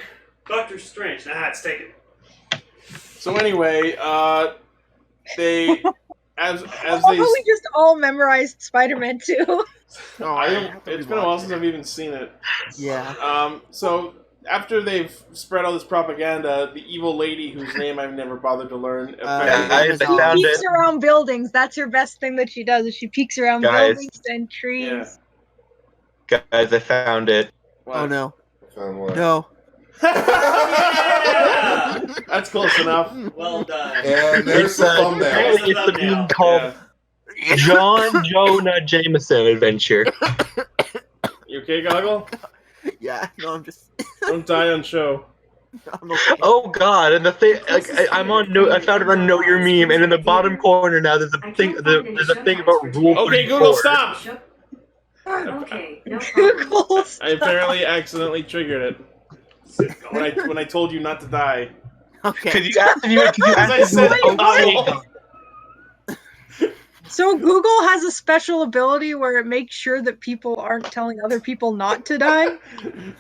Doctor Strange. Nah, it's taken. So anyway, they as Although we just all memorized Spider-Man 2. It's been a while since I've even seen it. Yeah. So after they've spread all this propaganda, the evil lady whose name I've never bothered to learn. I She found peeks it. around buildings. That's her best thing that she does. Is she peeks around Guys. buildings and trees. Yeah. Guys, I found it. Oh no. Found what? No. That's close enough. Well done. And there's the thumbnail. Apparently it's the being called John Jonah Jameson Adventure. You okay, Goggle? Yeah. No, I'm just. Don't die on show. I'm okay. Oh god, and the thing, like, I'm on I found it on Know Your Meme, and in the bottom corner now there's a thing, there's a thing about Rule Okay, 34. Google, stop! Okay, no problem. Google. I apparently accidentally triggered it when I told you not to die. Okay. Because you asked if you As I asked said, if okay. So Google has a special ability where it makes sure that people aren't telling other people not to die.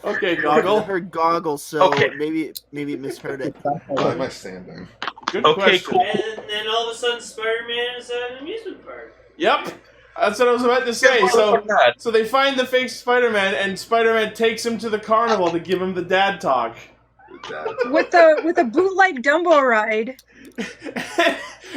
Okay, I Goggle. heard goggles, so Okay. maybe it misheard it. Why am I standing? Good Okay, question. cool. And then all of a sudden, Spider-Man is at an amusement park. Yep. That's what I was about to say. So they find the fake Spider-Man, and Spider-Man takes him to the carnival to give him the dad talk. With a bootleg Dumbo ride.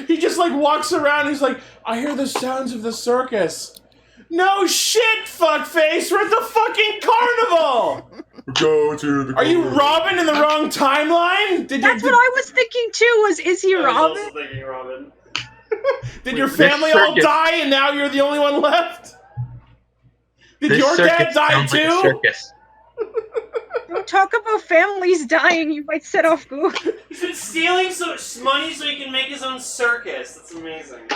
He just like walks around. He's like, I hear the sounds of the circus. No shit, fuckface. We're at the fucking carnival. Go to the. Are you Robin in the wrong timeline? That's what I was thinking too. Is he I was Robin? also thinking Robin. Did your family all die and now you're the only one left? Did your dad die too? Circus. Don't talk about families dying. You might set off Google. He's been stealing some money so he can make his own circus. That's amazing.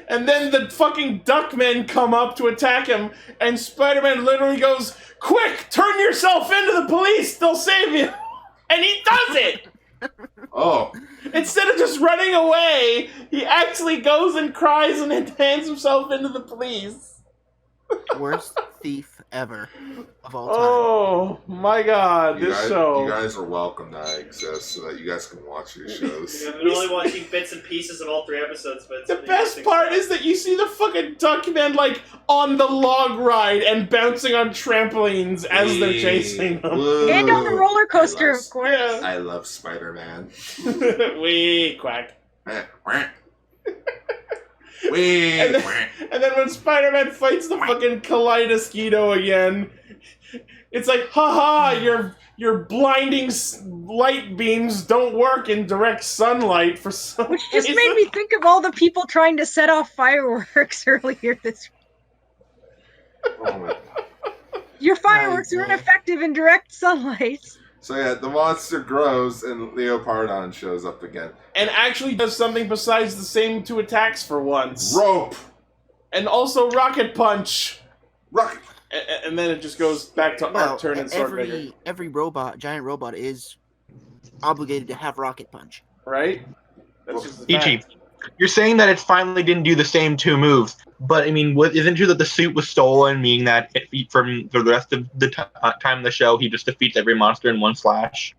And then the fucking Duckmen come up to attack him, and Spider-Man literally goes, "Quick, turn yourself into the police. They'll save you." And he does it. Oh. Instead of just running away, he actually goes and cries and hands himself into the police. Worst thief ever of all time. Oh my god, You this guys, show. you guys are welcome that I exist so that you guys can watch these shows. I've been only watching bits and pieces of all 3 episodes, but it's The really best interesting part stuff. is that you see the fucking Duckmen like on the log ride and bouncing on trampolines as they're chasing them. And on the roller coaster, of course. Yeah. I love Spider-Man. Wee quack. And then when Spider-Man fights the fucking Kaleidosquito again, it's like, haha, your blinding light beams don't work in direct sunlight for some Which just reason. made me think of all the people trying to set off fireworks earlier this week. Oh my. Your fireworks are ineffective in direct sunlight. So yeah, the monster grows and Leopardon shows up again. And actually does something besides the same 2 attacks for once. Rope! And also Rocket Punch! Rocket! And then it just goes back to Arc Turn and Sword Vigor. Every giant robot is obligated to have Rocket Punch. Right? That's just the Ichi, fact. you're saying that it finally didn't do the same 2 moves, but I mean, isn't it true that the suit was stolen, meaning that from the rest of the time of the show, he just defeats every monster in one slash?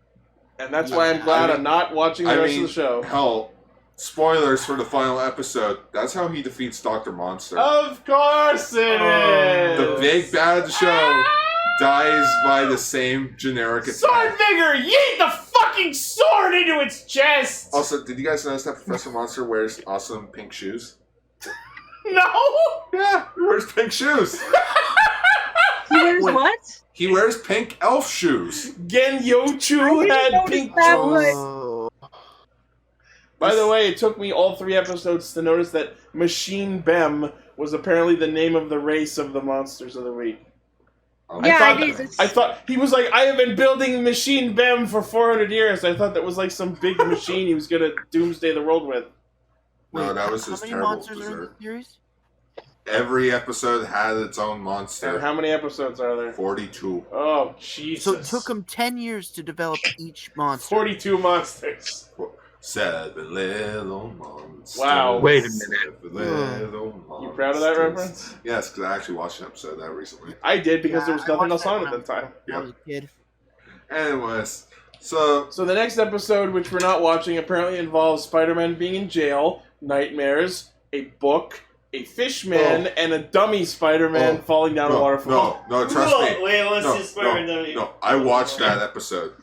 And that's why I'm glad I'm not watching the rest of the show. Hell, spoilers for the final episode. That's how he defeats Dr. Monster. Of course it is! The big bad show dies by the same generic attack. Sword Vigor! Yeet the fucking sword into its chest! Also, did you guys notice that Professor Monster wears awesome pink shoes? No! Yeah, he wears pink shoes. He wears what? He wears pink elf shoes. Genyochu had pink shoes. By the way, it took me all 3 episodes to notice that Machine Bem was apparently the name of the race of the monsters of the week. Yeah, I thought he was like, I have been building Machine Bem for 400 years. I thought that was like some big machine he was gonna doomsday the world with. No, that was his terrible monsters are in berserk. the series? Every episode had its own monster. And how many episodes are there? 42. Oh, Jesus. So it took them 10 years to develop each monster. 42 monsters. 7 little monsters. Wow. Wait a minute. 7 little monsters. You proud of that reference? Yes, because I actually watched an episode of that recently. I did because there was I nothing else watched that on when at the time. I was a kid. Anyways, so the next episode, which we're not watching, apparently involves Spider-Man being in jail, nightmares, a book, a fishman, and a dummy Spider-Man falling down a waterfall. No, trust me. Wait, let's see Spider-Man dummy. No, I watched that episode.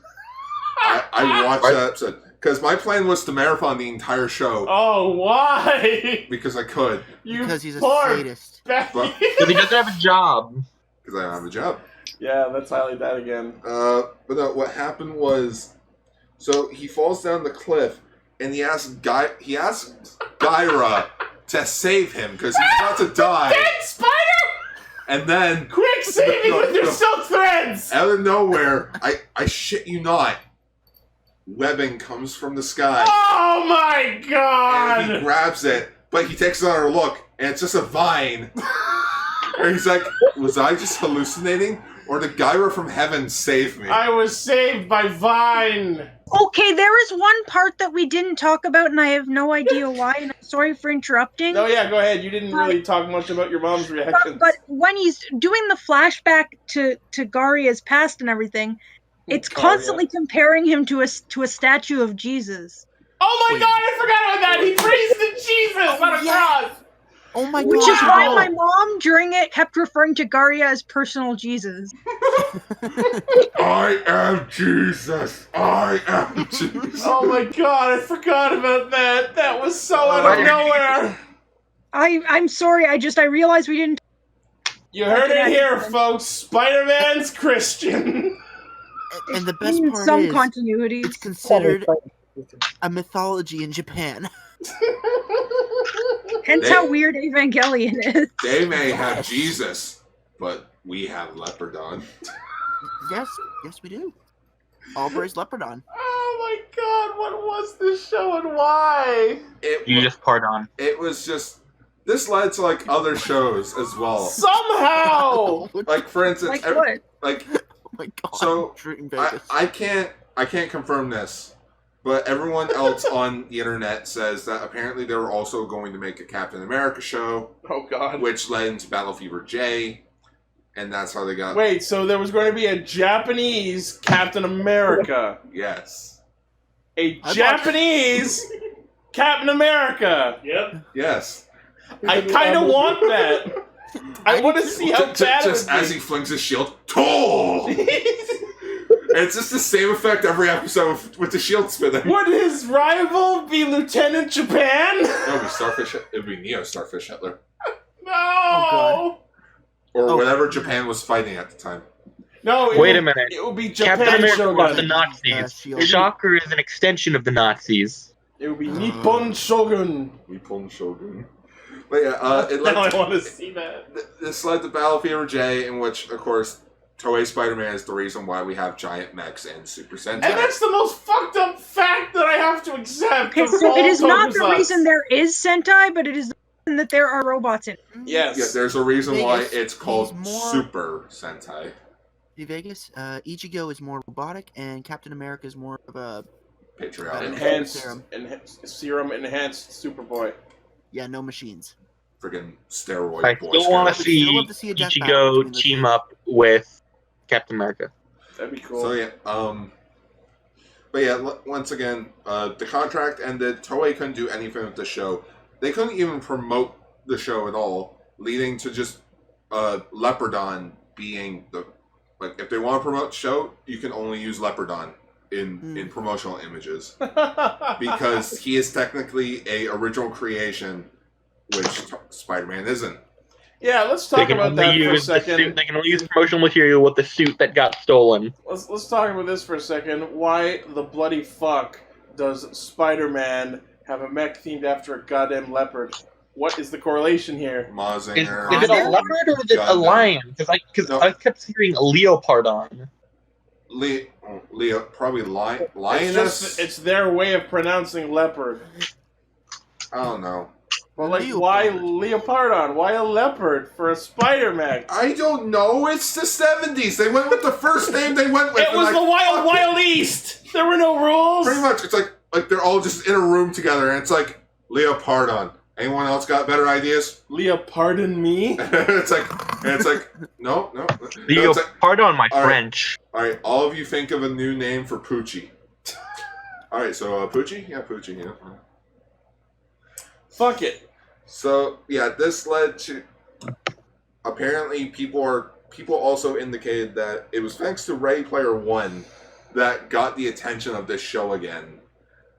I watched that episode. Because my plan was to marathon the entire show. Oh, why? Because I could. Because he's a poor sadist. Because he doesn't have a job. Because I don't have a job. Yeah, let's highlight that again. But no, what happened was, so he falls down the cliff, and he asks Gyra to save him because he's about to die. Dead spider! And then, quick, save me with your silk threads! Out of nowhere, I shit you not, webbing comes from the sky. Oh my god! And he grabs it, but he takes another look, and it's just a vine. And he's like, was I just hallucinating? Or did Gyra from heaven save me? I was saved by Vine! Okay, there is one part that we didn't talk about, and I have no idea why, and I'm sorry for interrupting. No, yeah, go ahead. You didn't really talk much about your mom's reactions. But when he's doing the flashback to Garya's past and everything, it's constantly comparing him to a statue of Jesus. Oh my god, I forgot about that! He praised the Jesus on a cross! Oh my god. Which is why my mom, during it, kept referring to Garya as personal Jesus. I am Jesus! I am Jesus! Oh my god, I forgot about that! That was so out of nowhere! I'm sorry, I realized we didn't... You heard it here, folks! Spider-Man's Christian! And the best part some is, continuity. it's considered a mythology in Japan. Hence how weird Evangelion is. They may have Jesus, but we have Leopardon. Yes, we do. All praise Leopardon. Oh my god, what was this show and why? You just pardon. It was just... This led to, like, other shows as well. Somehow! Like, for instance... Like what? Like, oh my god. so, I can't confirm this, but everyone else on the internet says that apparently they were also going to make a Captain America show. Oh god. Which led into Battle Fever J, and that's how they got... Wait, so there was going to be a Japanese Captain America. Yes. A Japanese Captain America. Yep. Yes. I kind of want that. I want to see how bad it Just would be. as he flings his shield, Toll! And it's just the same effect every episode with the shield spinning. Would his rival be Lieutenant Japan? No, it'd be Starfish. It'd be Neo Starfish Hitler. No. Oh, Or whatever Japan was fighting at the time. No. Wait a minute. It would be Japan Captain America Shogun. was the Nazis. Shield. Shocker is an extension of the Nazis. It would be Nippon Shogun. Nippon Shogun. But yeah, it led Now I to, want to see that. this led to Battle Fever J, in which, of course, Toei Spider-Man is the reason why we have giant mechs and Super Sentai. And that's the most fucked up fact that I have to accept. Okay, of so all it is not the tokusatsu. reason there is Sentai, but it is the reason that there are robots in it. Yes. Yeah, there's a reason why Vegas, it's called he's more- Super Sentai. The Vegas, Ichigo is more robotic, and Captain America is more of a Patriotic. Serum enhanced Superboy. no machines. Friggin' steroid I boy still want scouts. to see I'd love to see a death battle between Ichigo the team two. up with Captain America. That'd be cool. So yeah, but yeah, once again, the contract ended. Toei couldn't do anything with the show. They couldn't even promote the show at all, leading to just Leopardon being the if they want to promote the show, you can only use Leopardon in promotional images because he is technically a original creation, which Spider-Man isn't. Yeah, let's talk about that for a second. They can only use promotional material with the suit that got stolen. Let's talk about this for a second. Why the bloody fuck does Spider-Man have a mech themed after a goddamn leopard? What is the correlation here? Mazinger. Is it a leopard or is it a lion? Because I kept hearing a leopardon. Leo, probably lioness. It's their way of pronouncing leopard. I don't know. Well, like, why leopardon? Why a leopard for a spider mech? I don't know. It's the 70s. They went with the first name they went with. It was the Wild Wild East. There were no rules. Pretty much. It's like they're all just in a room together, and it's like leopardon. Anyone else got better ideas? Leopardon me? it's like no. Leopardon, my all French. All right, all of you think of a new name for Poochie. All right, so Poochie? Yeah, Poochie, yeah. Fuck it. So, yeah, this led to... Apparently, people also indicated that it was thanks to Ready Player One that got the attention of this show again.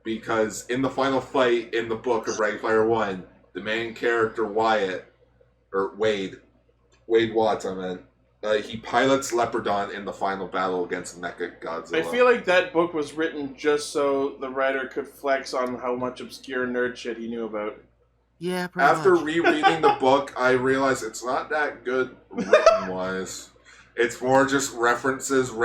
Because in the final fight in the book of Ready Player One, the main character Wade Watts, he pilots Leopardon in the final battle against Mecha Godzilla. I feel like that book was written just so the writer could flex on how much obscure nerd shit he knew about. Yeah, pretty After much. rereading the book, I realized it's not that good written-wise. It's more just references. We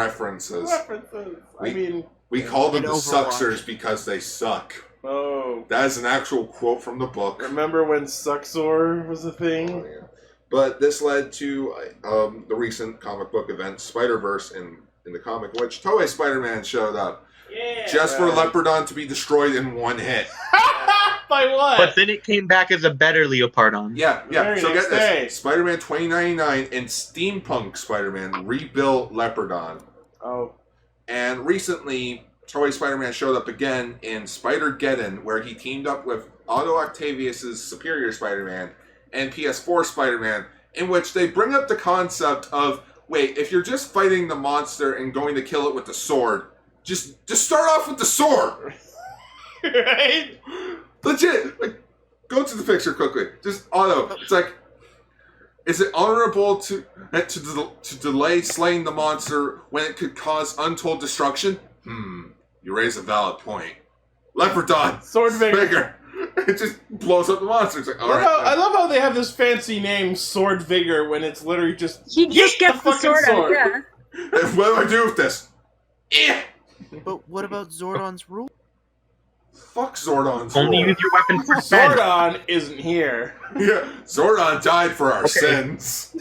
call them the Sucksers because they suck. Oh. That is an actual quote from the book. Remember when Suxor was a thing? Oh, yeah. But this led to the recent comic book event, Spider-Verse, in the comic, in which Toei Spider-Man showed up. Yeah. Just for Leopardon to be destroyed in one hit. By what? But then it came back as a better leopardon. Yeah. Very So next get day. this. Spider-Man 2099 and Steampunk Spider-Man rebuilt Leopardon. Oh. And recently, Toei Spider-Man showed up again in Spider-Geddon, where he teamed up with Otto Octavius' Superior Spider-Man and PS4 Spider-Man, in which they bring up the concept of, wait, if you're just fighting the monster and going to kill it with the sword, just start off with the sword! Right? Legit! Like, go to the picture quickly. Just Otto. It's like, is it honorable to delay slaying the monster when it could cause untold destruction? You raise a valid point. Leopardon! Sword vigor. Vigor! It just blows up the monster. It's like, I alright. love how they have this fancy name, Sword Vigor, when it's literally just... He just gets the fucking sword out, yeah. What do I do with this? Yeah! But what about Zordon's rule? Fuck Zordon's Only rule. use your weapon for defense. Zordon isn't here. Yeah, Zordon died for our sins.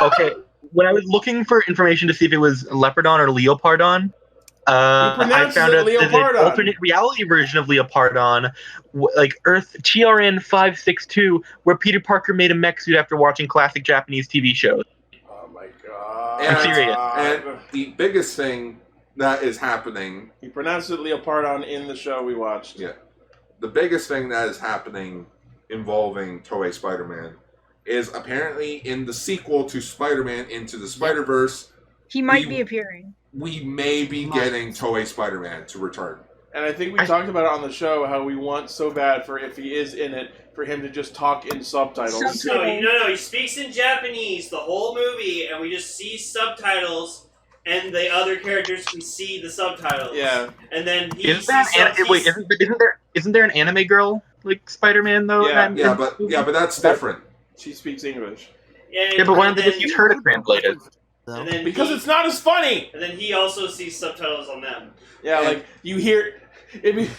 Okay, when I was looking for information to see if it was Leopardon or Leopardon, I pronounces found it out there's an Leopardon. alternate reality version of Leopardon, like Earth TRN 562, where Peter Parker made a mech suit after watching classic Japanese TV shows. Oh my god. I'm serious. And the biggest thing that is happening... He pronounced it Leopardon in the show we watched. Yeah. The biggest thing that is happening involving Toei Spider-Man is apparently in the sequel to Spider-Man Into the Spider-Verse, He might be appearing. We may be getting Toei Spider-Man to return. And I think we talked about it on the show how we want so bad for if he is in it for him to just talk in subtitles. No, he speaks in Japanese the whole movie, and we just see subtitles, and the other characters can see the subtitles. Yeah. And then he isn't there an anime girl like Spider-Man though? Yeah, but that's different. She speaks English. Yeah, but why don't they just use her to translate it? And then Because it's not as funny. And then he also sees subtitles on them. Yeah, like you hear it'd be.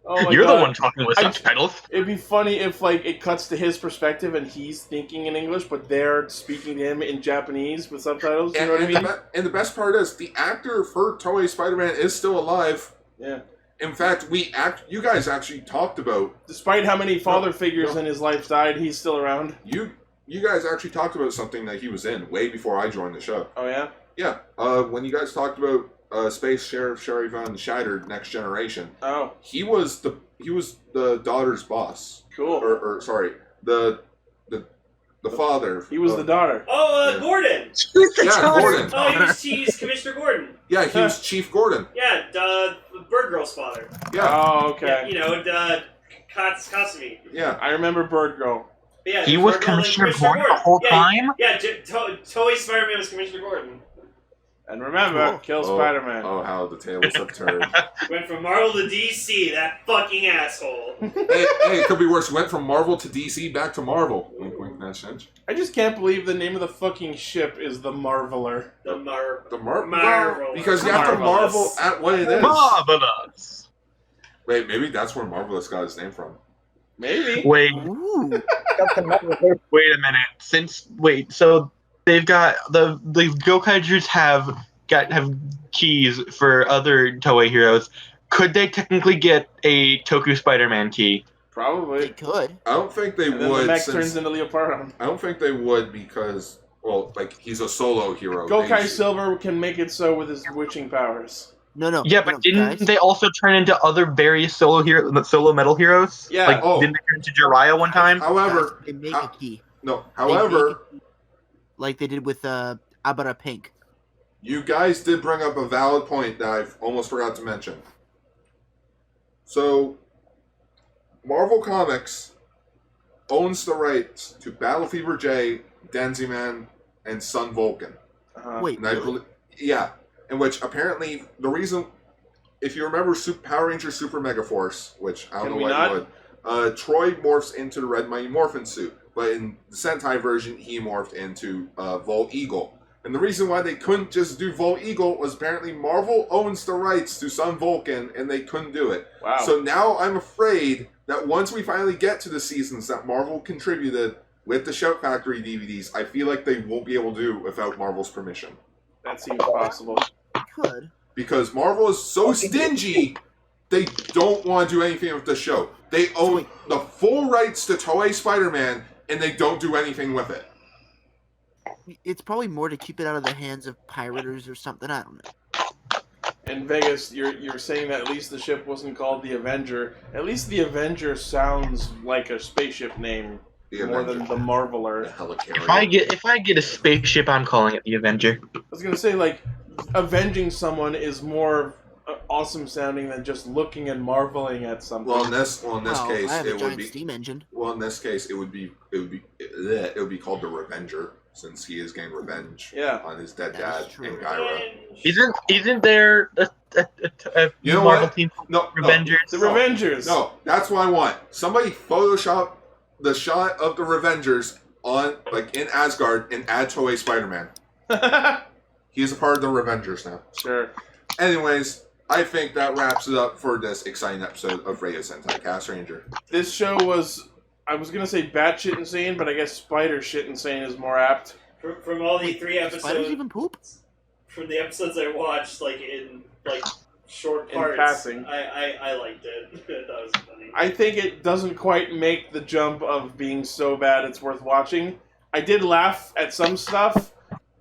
Oh my You're God. the one talking with subtitles. It'd be funny if like it cuts to his perspective and he's thinking in English, but they're speaking to him in Japanese with subtitles. You know what I mean? And the best part is the actor for Toei Spider-Man is still alive. Yeah. In fact, you guys actually talked about, despite how many father figures in his life died, he's still around. You guys actually talked about something that he was in way before I joined the show. Oh yeah. Yeah. When you guys talked about Space Sheriff Sherry Von Scheider, Next Generation. Oh. He was the daughter's boss. Cool. Or sorry, the father. He was the daughter. Oh, Gordon. Gordon. Oh, he's Commissioner Gordon. Yeah, he was Chief Gordon. Yeah, the Bird Girl's father. Yeah. Oh, okay. Yeah, Kasumi. Yeah. I remember Bird Girl. Yeah, he was Commissioner Gordon the whole time? Yeah, Toei Spider-Man was Commissioner Gordon. And remember, kill Spider-Man. Oh, how the tables have turned. Went from Marvel to DC, that fucking asshole. hey, it could be worse. Went from Marvel to DC, back to Marvel. Wink, wink, nudge, nudge. I just can't believe the name of the fucking ship is the Marveler. Marvel. Because you have to marvel at what it is. Marvelous. Wait, maybe that's where Marvelous got his name from. Maybe. Wait. Wait a minute. So they've got the Gokaijus have keys for other Toei heroes. Could they technically get a Toku Spider-Man key? Probably. They could. I don't think they and then would. The mech turns into Leopardon. I don't think they would because, well, like he's a solo hero. Gokai Silver can make it so with his witching powers. No. Yeah, but didn't they also turn into other various solo metal heroes? Yeah. Like, didn't they turn into Jiraiya one time? However, they make a key. No. However, like they did with Abara Pink. You guys did bring up a valid point that I've almost forgot to mention. So, Marvel Comics owns the rights to Battle Fever J, Denziman, and Sun Vulcan. Wait, really? Yeah. In which apparently the reason, if you remember Power Ranger Super Mega Force, which I don't know why you would, Troy morphs into the Red Mighty Morphin suit, but in the Sentai version he morphed into Volt Eagle. And the reason why they couldn't just do Volt Eagle was apparently Marvel owns the rights to Sun Vulcan and they couldn't do it. Wow. So now I'm afraid that once we finally get to the seasons that Marvel contributed with the Shout Factory DVDs, I feel like they won't be able to do without Marvel's permission. That seems possible. Could. Because Marvel is so stingy, they don't want to do anything with the show. They own the full rights to Toei Spider-Man, and they don't do anything with it. It's probably more to keep it out of the hands of pirators or something. I don't know. In Vegas, you're saying that at least the ship wasn't called the Avenger. At least the Avenger sounds like a spaceship name more than the Marveler. If I get a spaceship, I'm calling it the Avenger. I was gonna say, like, avenging someone is more awesome sounding than just looking and marveling at something. Well, in this case, I have it a would be steam engine. Well, in this case, it would be called the Revenger, since he is getting revenge on his dead dad and Gyra. Isn't there a You know Marvel what? team? No, Revengers. The Revengers. No, that's what I want. Somebody Photoshop the shot of the Revengers on, like, in Asgard and add Toei Spider-Man. He's a part of the Revengers now. Sure. Anyways, I think that wraps it up for this exciting episode of Radio Sentai Castranger. This show was, I was gonna say batshit insane, but I guess spider shit insane is more apt. From all the 3 episodes. Spiders even poop? From the episodes I watched, in short parts, passing. I liked it. That was funny. I think it doesn't quite make the jump of being so bad it's worth watching. I did laugh at some stuff,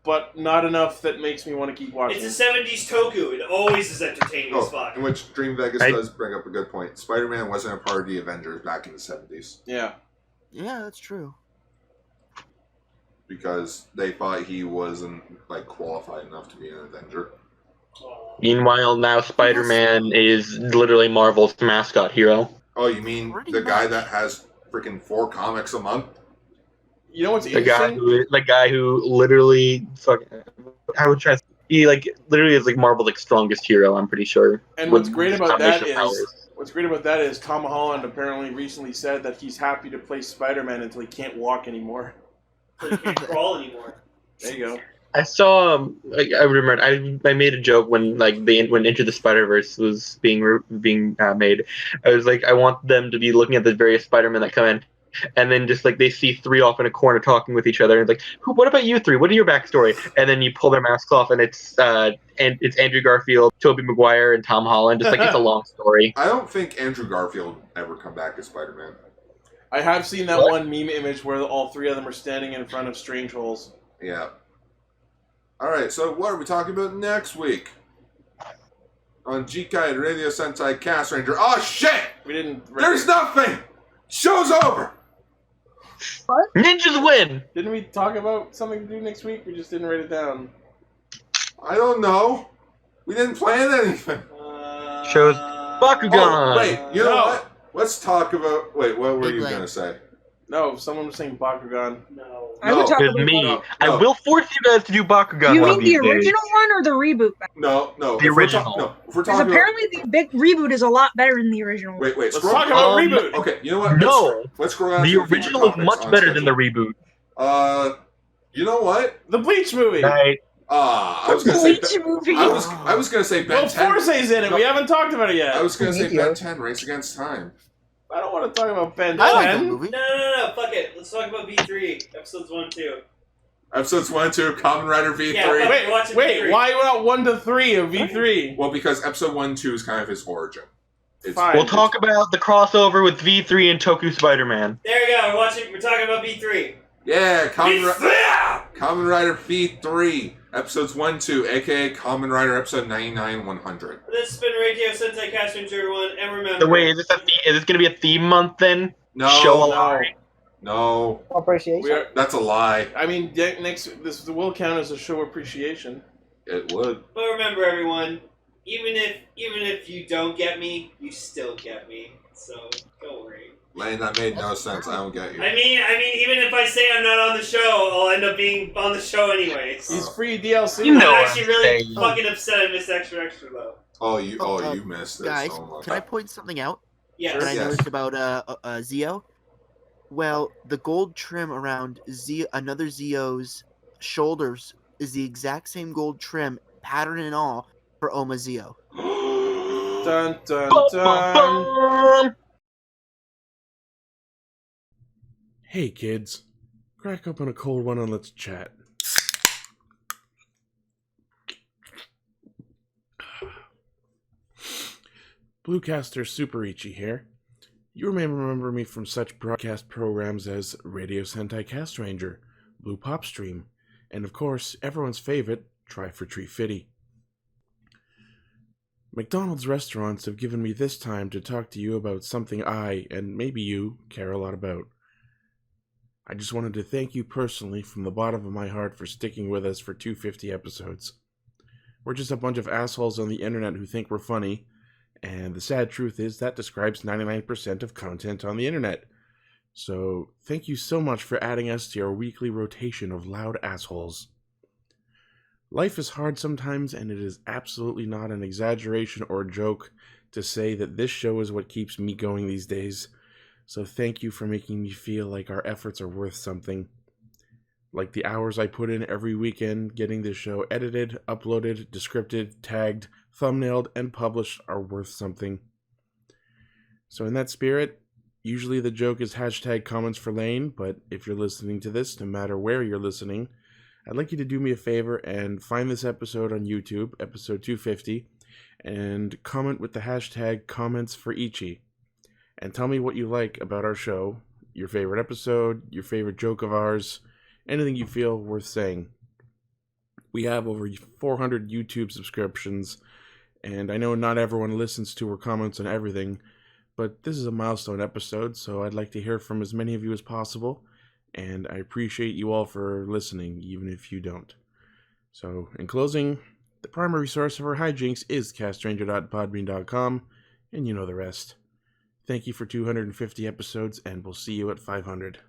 but not enough that makes me want to keep watching. It's a 70s toku. It always is entertaining as fuck. In which Dream Vegas does bring up a good point. Spider-Man wasn't a part of the Avengers back in the 70s. Yeah. Yeah, that's true. because they thought he wasn't like qualified enough to be an Avenger. Meanwhile, now Spider-Man is literally Marvel's mascot hero. Oh, you mean Pretty the guy much. that has freaking 4 comics a month? You know what's The guy interesting? who literally I would try. He like literally is like Marvel's like strongest hero. I'm pretty sure. And With what's great his about that combination of is, powers. what's great about that is Tom Holland apparently recently said that he's happy to play Spider-Man until he can't walk anymore. So you can't crawl anymore. There you go. I saw. Like, I remember. I made a joke when when Into the Spider-Verse was being made. I was like, I want them to be looking at the various Spider-Men that come in, and then just like they see 3 off in a corner talking with each other, and it's like, what about you 3? What are your backstory? And then you pull their masks off, and it's Andrew Garfield, Tobey Maguire, and Tom Holland. Just like it's a long story. I don't think Andrew Garfield ever come back as Spider-Man. I have seen that one meme image where all 3 of them are standing in front of strange holes. Yeah. Alright, so what are we talking about next week? On G-Kai Radio Sentai Castranger. Oh shit! We didn't. There's nothing! Show's over! What? Ninjas win! Didn't we talk about something to do next week? We just didn't write it down. I don't know. We didn't plan anything. Shows Bakugan! Oh, wait, you know No. what? Let's talk about... Wait, what were Big you Leg. going to say? No, someone was saying Bakugan. No. I would talk It's about me. No. I will force you guys to do Bakugan You one mean of the these days. original one or the reboot? No. The original. If we're Because talking about... apparently the big reboot is a lot better than the original. Wait, Let's scroll... talk about reboot. Okay, you know what? No. Let's scroll down The to feature original is topics much on better than the schedule. reboot. You know what? The Bleach movie. Right. I was gonna say... Bleach movie. I was gonna say Ben Well, 10. Force's in it. We haven't talked about it yet. I was gonna say Meteor. Ben 10 Race Against Time. I don't want to talk about Ben 10. I like that movie. No. Fuck it. Let's talk about V3 episodes 1 and 2. Episodes 1 and 2, Kamen Rider V3. Yeah, Wait, Watch it wait. V3. Why not 1 to 3 of V3? Well, because episode 1 and 2 is kind of his origin. It's, Fine. We'll talk about the crossover with V3 and Toku Spider-Man. There we go. We're talking about V3. Yeah, V3! Kamen Rider V3, episodes 1 and 2, aka Kamen Rider episode 99-100. This has been Radio Sentai Castranger, everyone, and remember... So wait, is this going to be a theme month then? No. Show a No. lie. No, Appreciation. We are, that's a lie. I mean, this will count as a show appreciation. It would. But remember, everyone, even if you don't get me, you still get me. So don't worry. Lane, that made no sense. I don't get you. I mean, even if I say I'm not on the show, I'll end up being on the show anyways. He's free DLC. You know I'm what actually I'm really saying. fucking upset I missed extra though. You missed this. Guys, Oh my can I God. point something out Yes. that I Yes. noticed about Zi-O? Well, the gold trim around another Zi-O's shoulders is the exact same gold trim, pattern and all, for Oma Zi-O. Dun dun Bum, dun. bum, bum. Hey kids, crack open a cold one and let's chat. Bluecaster Super Ichi here. You may remember me from such broadcast programs as Radio Sentai Castranger, Blue Pop Stream, and of course, everyone's favorite, Try for Tree Fitty. McDonald's restaurants have given me this time to talk to you about something I, and maybe you, care a lot about. I just wanted to thank you personally from the bottom of my heart for sticking with us for 250 episodes. We're just a bunch of assholes on the internet who think we're funny, and the sad truth is that describes 99% of content on the internet. So, thank you so much for adding us to your weekly rotation of loud assholes. Life is hard sometimes, and it is absolutely not an exaggeration or a joke to say that this show is what keeps me going these days. So thank you for making me feel like our efforts are worth something. Like the hours I put in every weekend getting this show edited, uploaded, descripted, tagged, thumbnailed, and published are worth something. So in that spirit, usually the joke is hashtag comments for Lane, but if you're listening to this, no matter where you're listening, I'd like you to do me a favor and find this episode on YouTube, episode 250, and comment with the hashtag comments for Ichi. And tell me what you like about our show, your favorite episode, your favorite joke of ours, anything you feel worth saying. We have over 400 YouTube subscriptions, and I know not everyone listens to or comments on everything, but this is a milestone episode, so I'd like to hear from as many of you as possible. and I appreciate you all for listening, even if you don't. So, in closing, the primary source of our hijinks is castranger.podbean.com, and you know the rest. Thank you for 250 episodes, and we'll see you at 500.